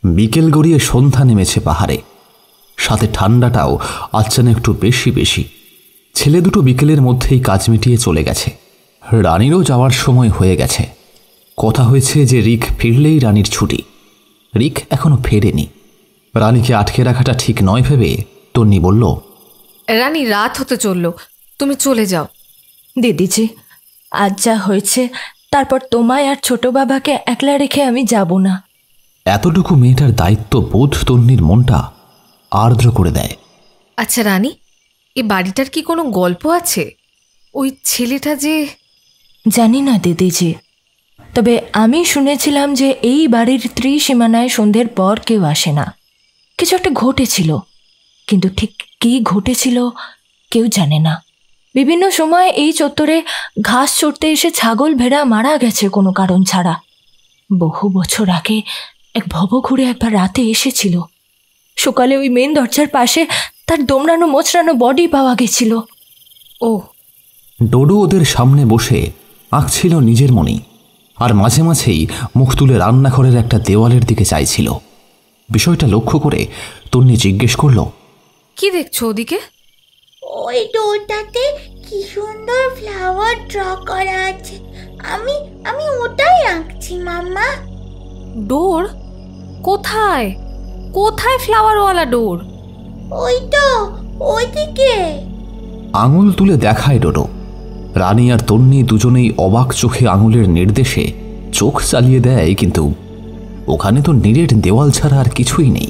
বিকেল গড়িয়ে সন্ধ্যা নেমেছে পাহাড়ে, সাথে ঠান্ডাটাও আজ যেন একটু বেশি বেশি। ছেলে দুটো বিকেলের মধ্যেই কাজ মিটিয়ে চলে গেছে। রানীরও যাওয়ার সময় হয়ে গেছে। কথা হয়েছে যে রিক ফিরলেই রানীর ছুটি। রিক এখনো ফেরেনি। রানীকে আটকে রাখাটা ঠিক নয় ভেবে তন্নি বলল, রানী, রাত হতে চলল, তুমি চলে যাও। দিদিজি, আজ যা হয়েছে তারপর তোমায় আর ছোট বাবাকে একলা রেখে আমি যাব না। এতটুকু মেয়েটার দায়িত্ব বোধ তন্নির মনটা আর্দ্র করে দেয়। আচ্ছা রানী, এই বাড়িটার কি কোনো গল্প আছে? ওই ছেলেটা যে... জানি না দিদিজি, তবে আমি শুনেছিলাম যে এই বাড়ির ত্রিসীমানায় সন্ধ্যের পর কেউ আসে না। কিছু একটা ঘটেছিল, কিন্তু ঠিক কী ঘটেছিল কেউ জানে না। বিভিন্ন সময় এই চত্বরে ঘাস চড়তে এসে ছাগল ভেড়া মারা গেছে কোনো কারণ ছাড়া। বহু বছর আগে এক ভবঘুরে একবার রাতে এসেছিল। সকালে ওই মেন দরজার পাশে তার দমড়ানো মোচড়ানো বডি পাওয়া গেছিল। ও, ডোডো ওদের সামনে বসে আঁকছিল নিজের মনেই, আর মাঝে মাঝেই মুখ তুলে রান্নাঘরের একটা দেওয়ালের দিকে চাইছিল। বিষয়টা লক্ষ্য করে তন্নি জিজ্ঞেস করল, কি দেখছো ওদিকে? ওই ডোরটাতে কি সুন্দর ফ্লাওয়ার ড্র করা আছে, আমি ওটাই আঁকছি মাম্মা। ডোর? কোথায় কোথায় ফ্লাওয়ারওয়ালা ডোর? ওই তো ওইদিকে। আঙুল তুলে দেখায় ডোডো। রানী আর তন্নি দুজনেই অবাক চোখে আঙুলের নির্দেশে চোখ চালিয়ে দেয়, কিন্তু ওখানে তো নিরেট দেওয়াল ছাড়া আর কিছুই নেই।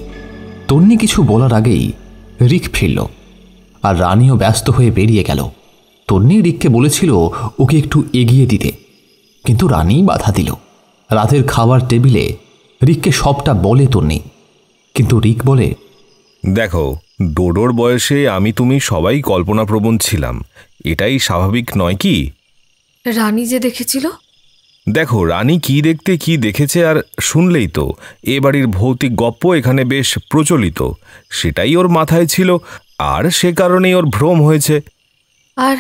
তন্নি কিছু বলার আগেই রিক ফিরল, আর রানীও ব্যস্ত হয়ে বেরিয়ে গেল। তন্নি রিককে বলেছিল ওকে একটু এগিয়ে দিতে, কিন্তু রানী বাধা দিল। রাতের খাবার টেবিলে রিককে সবটা বলে তন্নি, কিন্তু রিক বলে, দেখো, ডোডোর বয়সে আমি তুমি সবাই কল্পনাপ্রবণ ছিলাম, এটাই স্বাভাবিক নয় কি? রানী যে দেখেছিল, দেখো রানী কি দেখতে কি দেখেছে আর শুনলেই তো এ বাড়ির ভৌতিক গপ্প এখানে বেশ প্রচলিত, সেটাই ওর মাথায় ছিল, আর সে কারণেই ওর ভ্রম হয়েছে। আর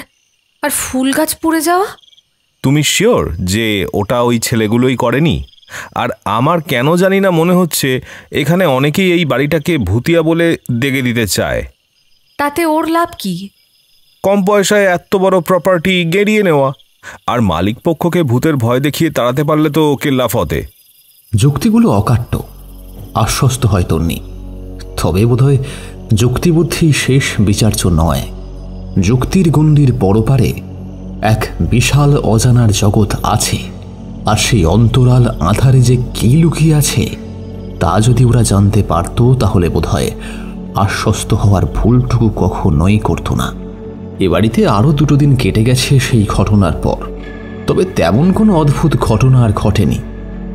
আর ফুল গাছ পুড়ে যাওয়া, তুমি শিওর যে ওটা ওই ছেলেগুলোই করেনি? আর আমার কেন জানি না মনে হচ্ছে এখানে অনেকেই এই বাড়িটাকে ভূতিয়া বলে দেগে দিতে চায়। তাতে ওর লাভ কি? কম পয়সায় এত বড় প্রপার্টি গেড়িয়ে নেওয়া, আর মালিক পক্ষকে ভূতের ভয় দেখিয়ে তাড়াতে পারলে তো ওকে লাফতে। যুক্তিগুলো অকাট্য, আশ্বস্ত হয় তন্নি। তবে বোধহয় যুক্তিবুদ্ধি শেষ বিচার্য নয়। যুক্তির গণ্ডির পরপারে এক বিশাল অজানার জগৎ আছে, আর সেই অন্তরাল আধারে যে কি লুকিয়ে আছে তা যদি ওরা জানতে পারত, তাহলে বোধহয় আশ্বস্ত হওয়ার ভুলটুকু কখনোই করত না। এ বাড়িতে আরও 2 দিন কেটে গেছে সেই ঘটনার পর, তবে তেমন কোনো অদ্ভুত ঘটনা আর ঘটেনি।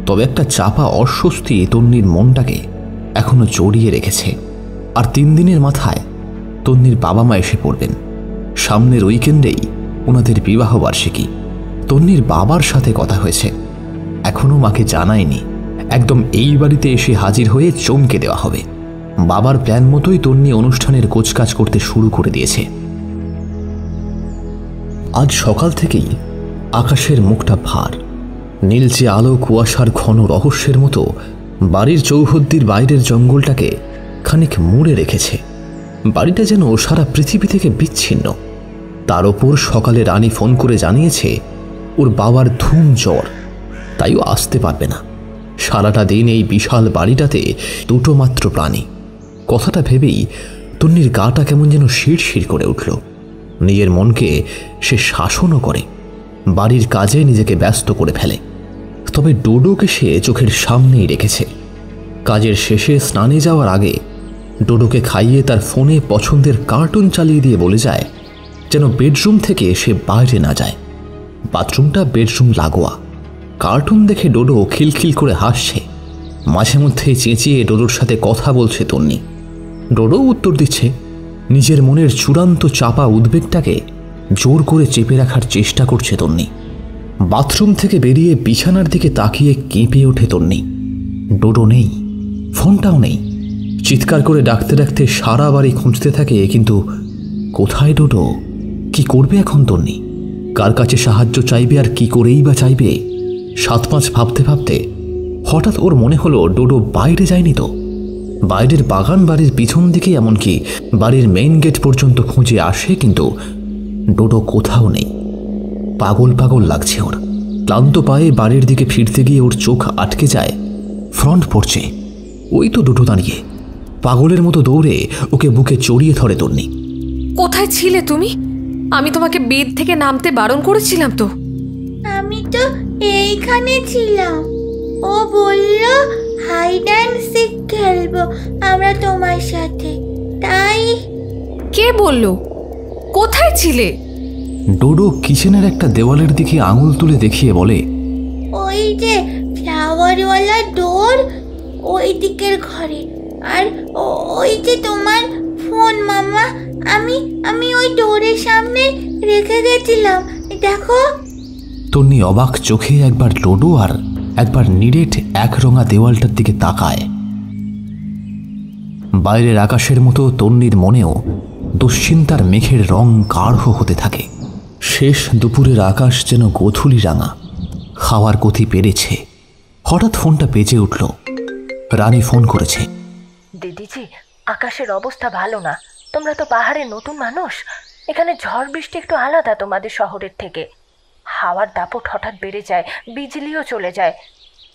তবে একটা চাপা অস্বস্তি তন্নির মনটাকে এখনো জড়িয়ে রেখেছে। আর 3 দিনের মাথায় তন্নির বাবা মা এসে পড়বেন। সামনের উইকেন্ডেই ওনাদের বিবাহ বার্ষিকী। তন্নির বাবার সাথে কথা হয়েছে, এখনো মাকে জানায়নি। একদম এই বাড়িতে এসে হাজির হয়ে চমকে দেওয়া হবে। বাবার প্ল্যান মতোই তন্নি অনুষ্ঠানের গোছকাজ করতে শুরু করে দিয়েছে। আজ সকাল থেকেই আকাশের মুখটা ভার। নীলচে আলো কুয়াশার ঘন রহস্যের মতো বাড়ির চৌহদ্দির বাইরের জঙ্গলটাকে খানিক মুড়ে রেখেছে। বাড়িটা যেন সারা পৃথিবী থেকে বিচ্ছিন্ন। তার ওপর সকালে রানী ফোন করে জানিয়েছে ওর বাবার ধুম জ্বর, তাইও আসতে পারবে না। সারাটা দিন এই বিশাল বাড়িটাতে 2টো মাত্র প্রাণী। কথাটা ভেবেই তন্নির গাটা কেমন যেন শিরশির করে উঠল। নিজের মনকে সে শাসনও করে, বাড়ির কাজে নিজেকে ব্যস্ত করে ফেলে। তবে ডোডোকে সে চোখের সামনেই রেখেছে। কাজের শেষে স্নানে যাওয়ার আগে ডোডোকে খাইয়ে তার ফোনে পছন্দের কার্টুন চালিয়ে দিয়ে বলে যায় যেন বেডরুম থেকে সে বাইরে না যায়। বাথরুমটা বেডরুম লাগোয়া। কার্টুন দেখে ডোডো খিলখিল করে হাসছে। মাঝে মধ্যে চেঁচিয়ে ডোডোর সাথে কথা বলছে তন্নি। ডোডো উত্তর দিচ্ছে। নিজের মনের চূড়ান্ত চাপা উদ্বেগটাকে জোর করে চেপে রাখার চেষ্টা করছে তন্নি। বাথরুম থেকে বেরিয়ে বিছানার দিকে তাকিয়ে কেঁপে ওঠে তন্নি। ডোডো নেই, ফোনটাও নেই। চিৎকার করে ডাকতে ডাকতে সারা বাড়ি খুঁজতে থাকে, কিন্তু কোথায় ডোডো? কি করবে এখন তন্নি? কার কাছে সাহায্য চাইবে আর কি করেই বা চাইবে? 7-5 ভাবতে ভাবতে হঠাৎ ওর মনে হলো ডোডো বাইরে যায়নি তো। বাইরের বাগান বাড়ির পিছন দিকে, এমনকি বাড়ির মেইন গেট পর্যন্ত খুঁজে আসে, কিন্তু ডোডো কোথাও নেই। পাগল পাগল লাগছে ওর। ক্লান্ত পায়ে বাড়ির দিকে ফিরতে গিয়ে ওর চোখ আটকে যায় ফ্রন্ট পোর্চে। ওই তো ডোডো দাঁড়িয়ে। পাগলের মতো দৌড়ে ওকে বুকে জড়িয়ে ধরে তন্নি। কোথায় ছিলে তুমি? আমি তোমাকে বেড থেকে নামতে বারণ করেছিলাম তো। আমি তো এইখানে ছিলাম। ও বলল হাইড অ্যান্ড সিক খেলবো আমরা তোমার সাথে, তাই। কে বলল? কোথায় ছিলে? ডোডো কিচেনের একটা দেওয়ালের দিকে আঙুল তুলে দেখিয়ে বলে, ওই যে ফ্লাওয়ারওয়ালা ডোর, ওই দিকের ঘরে। আর ওই যে তোমার ফোন মামা, আমি ওই ডোরের সামনে রেখে গেছিলাম, দেখো। তন্নি অবাক চোখে একবার ডোডো আর একবার নিরেট একরঙা দেওয়ালটার দিকে তাকায়। বাইরের আকাশের মতো তন্নির মনেও দুশ্চিন্তার মেঘের রং গাঢ় হতে থাকে। শেষ দুপুরের আকাশ যেন গোধূলি রাঙা, খাওয়ার গতি বেড়েছে। হঠাৎ ফোনটা বেজে উঠল। রানী ফোন করেছে। দিদিজি, আকাশের অবস্থা ভালো না। তোমরা তো পাহাড়ের নতুন মানুষ, এখানে ঝড় বৃষ্টি একটু আলাদা তোমাদের শহরের থেকে। হাওয়ার দাপট হঠাৎ বেড়ে যায়, বিজলিও চলে যায়।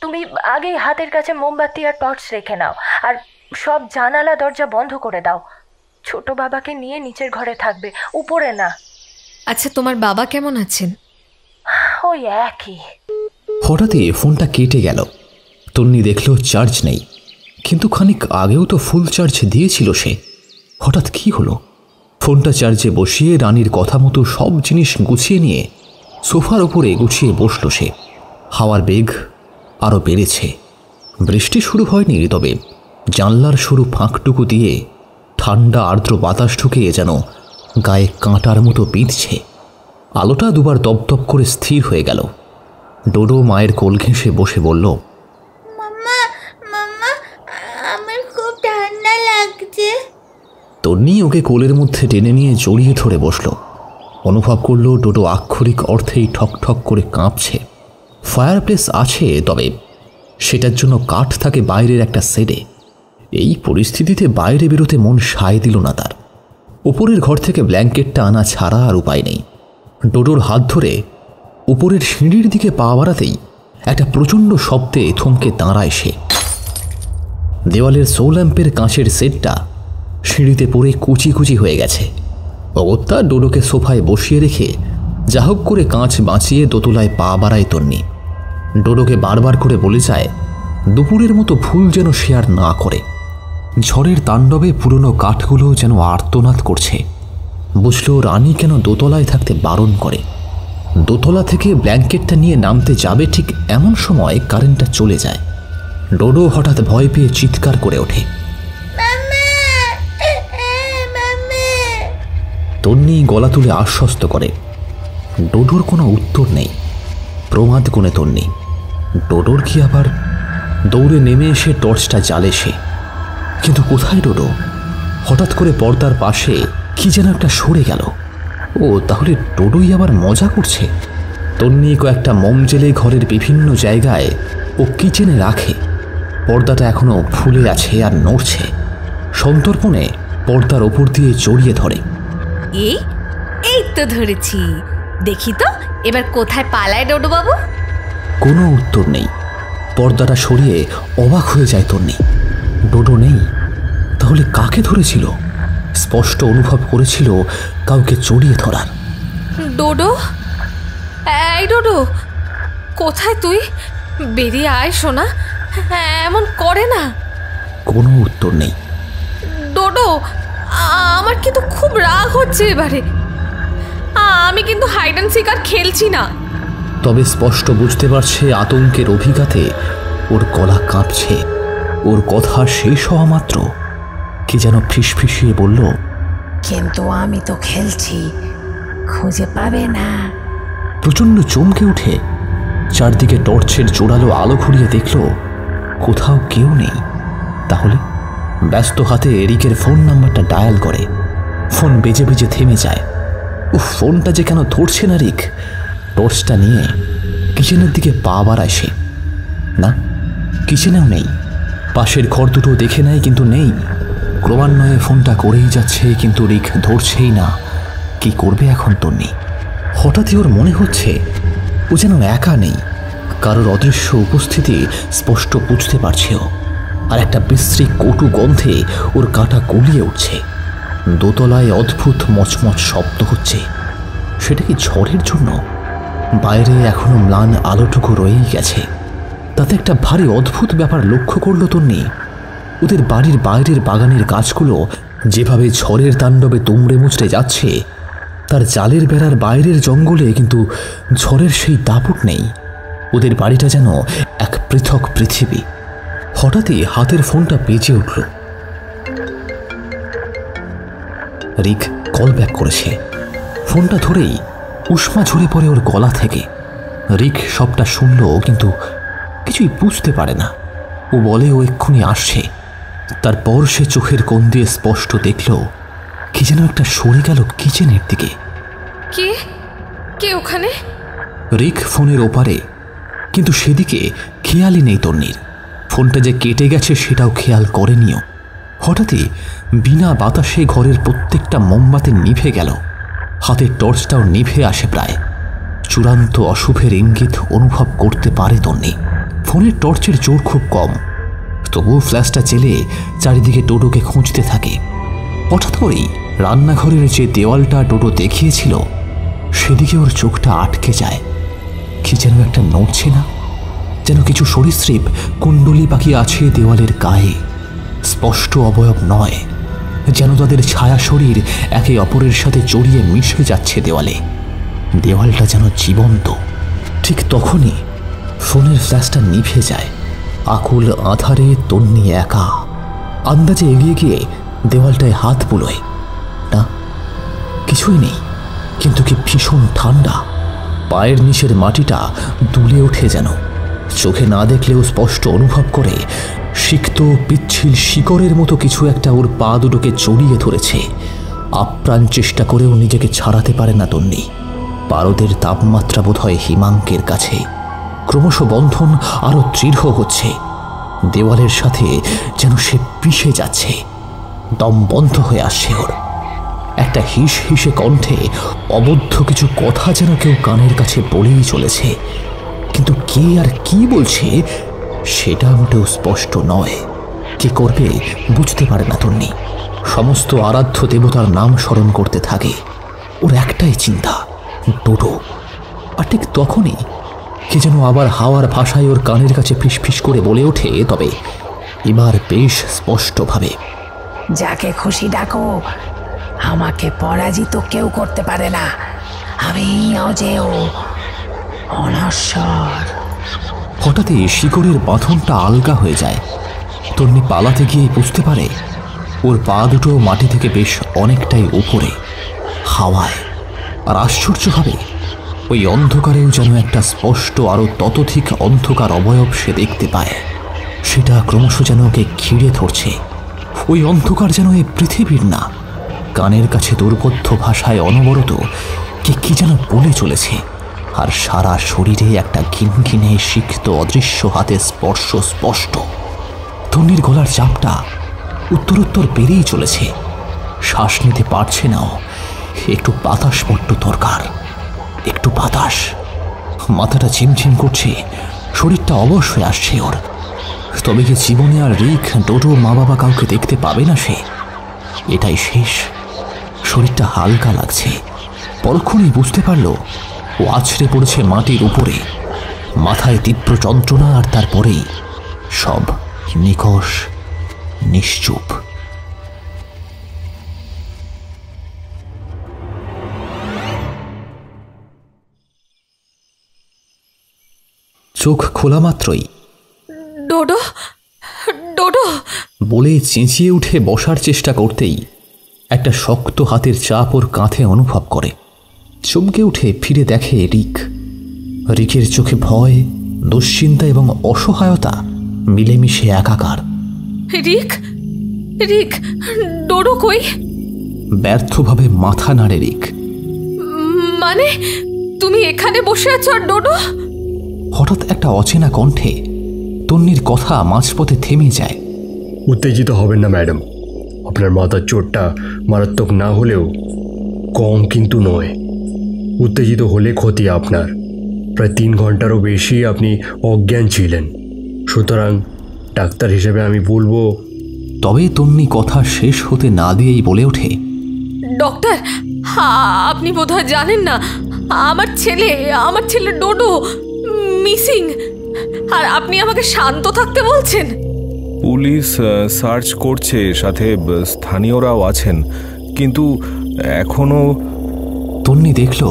তুমি আগেই হাতের কাছে মোমবাতি আর টর্চ রেখে নাও, আর সব জানালা দরজা বন্ধ করে দাও। ছোট বাবাকে নিয়ে নিচের ঘরে থাকবে, উপরে না। আচ্ছা, তোমার বাবা কেমন আছেন? ওই একই। হঠাৎই ফোনটা কেটে গেল। তন্নি দেখল চার্জ নেই, কিন্তু খানিক আগেও তো ফুল চার্জ দিয়েছিল সে। হঠাৎ কি হলো? ফোনটা চার্জে বসিয়ে রানীর কথা মতো সব জিনিস গুছিয়ে নিয়ে সোফার ওপরে গুছিয়ে বসল সে। হাওয়ার বেগ আরও বেড়েছে। বৃষ্টি শুরু হয়নি, তবে জানলার সরু ফাঁকটুকু দিয়ে ঠান্ডা আর্দ্র বাতাস ঢুকিয়ে যেন গায়ে কাঁটার মতো বিঁধছে। আলোটা দুবার দপদপ করে স্থির হয়ে গেল। ডোডো মায়ের কোল ঘেঁষে বসে বলল, মাম্মা মাম্মা আমার খুব ঠান্ডা লাগছে। তন্নি ওকে কোলের মধ্যে টেনে নিয়ে জড়িয়ে ধরে বসল। অনুভব করল ডোডো আক্ষরিক অর্থেই ঠক ঠক করে কাঁপছে। ফায়ারপ্লেস আছে, তবে সেটার জন্য কাঠ থাকে বাইরের একটা সেডে। এই পরিস্থিতিতে বাইরে বেরোতে মন সায় দিল না তার। উপরের ঘর থেকে ব্ল্যাঙ্কেটটা আনা ছাড়া আর উপায় নেই। ডোডোর হাত ধরে উপরের সিঁড়ির দিকে পা বাড়াতেই একটা প্রচণ্ড শব্দে থমকে দাঁড়ায় সে। দেওয়ালের সোল্যাম্পের কাঁচের সেটটা সিঁড়িতে পড়ে কুচি কুচি হয়ে গেছে। অগত্যা ডোডোকে সোফায় বসিয়ে রেখে যা হোক করে কাঁচ বাঁচিয়ে দোতলায় পা বাড়ায় তন্নি। ডোডোকে বারবার করে বলে যায় দুপুরের মতো ভুল যেন সে আর না করে। ঝড়ের তাণ্ডবে পুরনো কাঠগুলো যেন আর্তনাদ করছে। বুঝল রানী কেন দোতলায় থাকতে বারণ করে। দোতলা থেকে ব্ল্যাঙ্কেটটা নিয়ে নামতে যাবে, ঠিক এমন সময় কারেন্টটা চলে যায়। ডোডো হঠাৎ ভয় পেয়ে চিৎকার করে ওঠে। তন্নি গলা তুলে আশ্বস্ত করে। ডোডোর কোনো উত্তর নেই। প্রমাদ গুণে তন্নি। ডোডোর কি আবার? দৌড়ে নেমে এসে টর্চটা জ্বালে সে। কিন্তু কোথায় ডোডো? হঠাৎ করে পর্দার পাশে কি যেন একটা সরে গেল। ও তাহলে ডোডোই আবার মজা করছে। তন্নি কয়েকটা মোম জেলে ঘরের বিভিন্ন জায়গায় ও কিচেনে রাখে। পর্দাটা এখনো ফুলে আছে আর নড়ছে। সন্তর্পণে পর্দার ওপর দিয়ে জড়িয়ে ধরে। এই তো ধরেছি, দেখি তো এবার কোথায় পালায় ডোডো বাবু। কোনো উত্তর নেই। পর্দাটা সরিয়ে অবাক হয়ে যায় তন্নি। ডোডো নেই। তাহলে কাকে ধরেছিল? স্পষ্ট অনুভব করেছিল কাউকে জড়িয়ে ধরার। ডোডো, এই ডোডো, কোথায় তুই? বেরিয়ে আয় সোনা, এমন করে না। কোনো উত্তর নেই। ডোডো, আমার কিন্তু খুব রাগ হচ্ছে এবারে। আমি কিন্তু হাইড অ্যান্ড সিক আর খেলছি না। তবে স্পষ্ট বুঝতে পারছে আতঙ্কের অভিঘাতে ওর গলা কাঁপছে। ওর কথা শেষ হওয়া মাত্র কি যেন ফিসফিসিয়ে বলল, কিন্তু আমি তো খেলছি, খুঁজে পাবে না। প্রচণ্ড চমকে উঠে চারদিকে টর্চের জোরালো আলো ঘুরিয়ে দেখল কোথাও কেউ নেই। তাহলে ব্যস্ত হাতে এরিকের ফোন নাম্বারটা ডায়াল করে। ফোন বেজে বেজে থেমে যায়। ফোনটা যে কেন ধরছে না রিক। টর্চটা নিয়ে কিচেনের দিকে পা বাড়ায় সে। না, কিচেনেও নেই। পাশের ঘর দুটো দেখে নেয়, কিন্তু নেই। ক্রমান্বয়ে ফোনটা করেই যাচ্ছে, কিন্তু রিক ধরছেই না। কি করবে এখন তন্নি? হঠাৎই ওর মনে হচ্ছে ও যেন একা নেই। কারোর অদৃশ্য উপস্থিতি স্পষ্ট বুঝতে পারছে ও। আর একটা বিশ্রী কটু গন্ধে ওর কাঁটা গলিয়ে উঠছে। দোতলায় অদ্ভুত মচমচ শব্দ হচ্ছে। সেটা কি ঝড়ের জন্য? বাইরে এখনো ম্লান আলোটুকু রয়েই গেছে। তাতে একটা ভারী অদ্ভুত ব্যাপার লক্ষ্য করল তন্নি। ওদের বাড়ির বাইরের বাগানের গাছগুলো যেভাবে ঝড়ের তাণ্ডবে তুমড়ে মুচড়ে যাচ্ছে, তার জালের বেড়ার বাইরের জঙ্গলে কিন্তু ঝড়ের সেই দাপট নেই। ওদের বাড়িটা যেন এক পৃথক পৃথিবী। হঠাৎই হাতের ফোনটা বেজে উঠল। রিক কল ব্যাক করেছে। ফোনটা ধরেই উষ্মা ঝরে পড়ে ওর গলা থেকে। রিক সবটা শুনল, কিন্তু কিছুই বুঝতে পারে না। ও বলে ও এক্ষুনি আসছে। তারপর সে চোখের কোণ দিয়ে স্পষ্ট দেখল কি যেন একটা সরে গেল কিচেনের দিকে। কে ওখানে? রিক ফোনের ওপারে, কিন্তু সেদিকে খেয়ালই নেই তন্নির। ফোনটা যে কেটে গেছে সেটাও খেয়াল করেনিও। হঠাৎই বিনা বাতাসে ঘরের প্রত্যেকটা মোমবাতি নিভে গেল। হাতের টর্চটাও নিভে আসে প্রায়। চূড়ান্ত অশুভের ইঙ্গিত অনুভব করতে পারে তন্নি। ফোনের টর্চের জোর খুব কম, তবুও ফ্ল্যাশটা জেলে চারিদিকে ডোডোকে খুঁজতে থাকে। হঠাৎ করেই রান্নাঘরের যে দেওয়ালটা ডোডো দেখিয়েছিল সেদিকে ওর চোখটা আটকে যায়। কি যেন একটা নড়ছে না। যেন কিছু সরীসৃপ কুণ্ডলী পাখি আছে দেওয়ালের গায়ে। স্পষ্ট অবয়ব নয়, যেন তাদের ছায়া শরীর একে অপরের সাথে জড়িয়ে মিশে যাচ্ছে দেওয়ালে। দেওয়ালটা যেন জীবন্ত। ঠিক তখনই ফোনের ফ্ল্যাশটা নিভে যায়। আকুল আধারে তন্নি একা। আন্দাজে এগিয়ে গিয়ে দেওয়ালটায় হাত বুলোয়। না, কিছুই নেই, কিন্তু কি ভীষণ ঠান্ডা। পায়ের নিচের মাটিটা দুলে ওঠে যেন। চোখে না দেখলেও স্পষ্ট অনুভব করে সিক্ত পিচ্ছিল শিকড়ের মতো কিছু একটা ওর পা দুটোকে জড়িয়ে ধরেছে। আপ্রাণ চেষ্টা করেও নিজেকে ছাড়াতে পারে না তন্নি। পারদের তাপমাত্রা বোধ হয় হিমাঙ্কের কাছে। ক্রমশ বন্ধন আরো দৃঢ় হচ্ছে। দেওয়ালের সাথে যেন সে পিষে যাচ্ছে। দম বন্ধ হয়ে আসছে ওর। একটা হিস হিসে কণ্ঠে অবদ্ধ কিছু কথা যেন কেউ কানের কাছে বলেই চলেছে, কিন্তু কে আর কি বলছে সেটা মোটেও স্পষ্ট নয়। কি করবে বুঝতে পারে না তন্নি। সমস্ত আরাধ্য দেবতার নাম স্মরণ করতে থাকে। ওর একটাই চিন্তা, ডোডো। আর ঠিক তখনই কে যেন আবার হাওয়ার ভাষায় ওর কানের কাছে ফিসফিস করে বলে ওঠে, তবে এবার বেশ স্পষ্টভাবে, যাকে খুশি ডাকো, আমাকে পরাজিত কেউ করতে পারে না। আমি অজেয়, অনশ্বর। হঠাৎই শিকড়ের বাঁধনটা আলগা হয়ে যায়। তন্নি পালাতে গিয়ে বুঝতে পারে ওর পা দুটো মাটি থেকে বেশ অনেকটাই উপরে, হাওয়ায়। আর আশ্চর্যভাবে ওই অন্ধকারেও যেন একটা স্পষ্ট আরো ততোধিক অন্ধকার অবয়ব সে দেখতে পায়। সেটা ক্রমশ যেন ওকে ঘিরে ধরছে। ওই অন্ধকার যেন এই পৃথিবীর না। কানের কাছে দুর্বোধ্য ভাষায় অনবরত কে কি যেন বলে চলেছে। আর সারা শরীরে একটা ঘিনঘিনে সিক্ত অদৃশ্য হাতের স্পর্শ স্পষ্ট। তন্নির গলার চাপটা উত্তরোত্তর বেড়েই চলেছে। শ্বাস নিতে পারছে না। একটু বাতাস বড্ড দরকার, একটু বাতাস। মাথাটা ঝিমঝিম করছে, শরীরটা অবশ হয়ে আসছে ওর। তবে কি জীবনে আর রিক, ডোডো, মা বাবা কাউকে দেখতে পাবে না সে? এটাই শেষ। শরীরটা হালকা লাগছে। পরক্ষণেই বুঝতে পারল ও আছড়ে পড়েছে মাটির উপরে। মাথায় তীব্র যন্ত্রণা, আর তারপরেই সব নিকষ, নিশ্চুপ। চোখ খোলা মাত্রই ডোডো, ডোডো বলে চেঁচিয়ে উঠে বসার চেষ্টা করতেই একটা শক্ত হাতের চাপ ওর কাঁধে অনুভব করে। চমকে উঠে ফিরে দেখে রিক। রিকের চোখে ভয়, দুশ্চিন্তা এবং অসহায়তা মিলেমিশে একাকার। রিক, রিক, ডোডো কই? ব্যর্থভাবে মাথা নাড়ে রিক। মানে তুমি এখানে বসে আছো আর ডোডো? হঠাৎ একটা অচেনা কণ্ঠে তন্নির কথা মাঝপথে থেমে যায়। উত্তেজিত হবেন না ম্যাডাম। আপনার মাথার চোটটা মারাত্মক না হলেও কম কিন্তু নয়। উত্তেজিত হলে ক্ষতি আপনার। প্রায় 3 ঘন্টারও বেশি আপনি অজ্ঞান ছিলেন। সুতরাং ডাক্তার হিসেবে আমি বলবো। তবে তন্নি কথা শেষ হতে না দিয়েই বলে ওঠে, ডক্টর, আপনি বোধহয় জানেন না, আমার ছেলে ডোডো মিসিং। আর আপনি আমাকে শান্ত থাকতে বলছেন? পুলিশ সার্চ করছে, সাথে স্থানীয়রাও আছেন, কিন্তু এখনো। তন্নি দেখল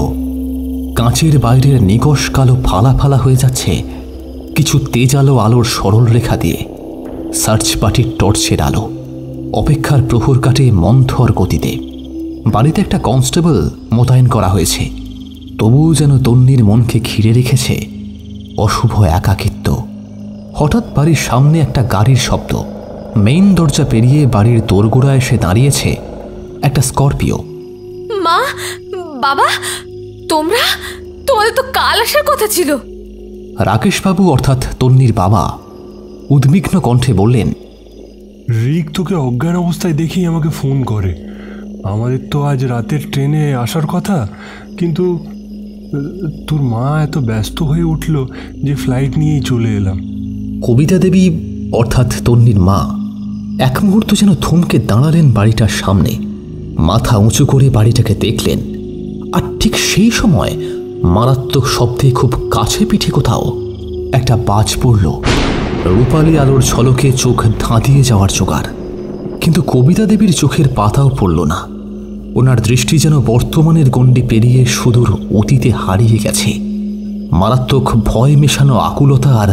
কাঁচের বাইরের নিকষ কালো ফালা ফালা হয়ে যাচ্ছে কিছু তেজালো আলোর সরল রেখা দিয়ে। সার্চ পার্টির টর্চের আলো। অপেক্ষার প্রহর কাটে মন্থর গতিতে। বাড়িতে একটা কনস্টেবল মোতায়েন করা হয়েছে। তবুও যেন তন্নির মনকে ঘিরে রেখেছে অশুভ একাকিত্ব। হঠাৎ বাড়ির সামনে একটা গাড়ির শব্দ। মেইন দরজা পেরিয়ে বাড়ির দোরগোড়া এসে দাঁড়িয়েছে একটা স্করপিও। মা, বাবা, তোমাদের তো কাল আসার কথা ছিল। রাকেশবাবু অর্থাৎ তন্নির বাবা উদ্বিগ্ন কণ্ঠে বললেন, রিক তোকে অজ্ঞান অবস্থায় দেখেই আমাকে ফোন করে। আমাদের তো আজ রাতের ট্রেনে আসার কথা, কিন্তু তোর মা এত ব্যস্ত হয়ে উঠল যে ফ্লাইট নিয়েই চলে এলাম। কবিতা দেবী অর্থাৎ তন্নির মা এক মুহূর্ত যেন থমকে দাঁড়ালেন বাড়িটার সামনে। মাথা উঁচু করে বাড়িটাকে দেখলেন। আর ঠিক সেই সময় মারাত্মক শব্দে খুব কাছে পিঠে কোথাও একটা বাজ পড়ল। রূপালী আলোর ঝলকে চোখ ধাঁধিয়ে যাওয়ার জোগাড়, কিন্তু কবিতা দেবীর চোখের পাতাও পড়ল না। ওনার দৃষ্টি যেন বর্তমানের গণ্ডি পেরিয়ে সুদূর অতীতে হারিয়ে গেছে। মারাত্মক ভয় মেশানো আকুলতা আর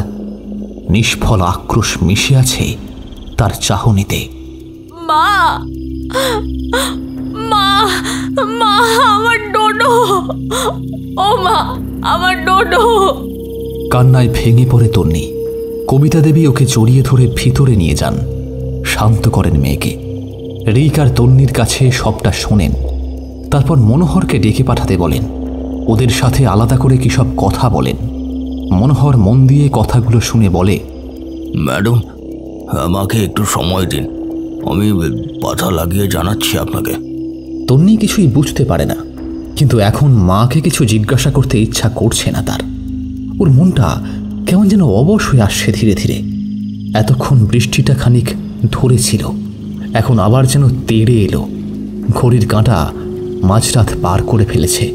নিষ্ফল আক্রোশ মিশে আছে তার চাহনিতে। মা, মা, মা, আমার ডোডো, ও মা, আমার ডোডো। কান্নায় ভেঙে পড়ে তন্নি। কবিতা দেবী ওকে জড়িয়ে ধরে ভিতরে নিয়ে যান, শান্ত করেন মেয়েকে। রিক আর তন্নির কাছে সবটা শোনেন, তারপর মনোহরকে ডেকে পাঠাতে বলেন। ওদের সাথে আলাদা করে কি সব কথা বলেন। মনোহর মন দিয়ে কথাগুলো শুনে বলে, ম্যাডাম, আমাকে একটু সময় দিন, আমি কথা লাগিয়ে জানাচ্ছি আপনাকে। তন্নি কিছুই বুঝতে পারে না, কিন্তু এখন মাকে কিছু জিজ্ঞাসা করতে ইচ্ছা করছে না তার। ওর মনটা কেমন যেন অবশ হয়ে আসছে ধীরে ধীরে। এতক্ষণ বৃষ্টিটা খানিক ধরেছিল, এখন আবার যেন তেড়ে এলো। ঘড়ির কাঁটা মাঝরাত পার করে ফেলেছে।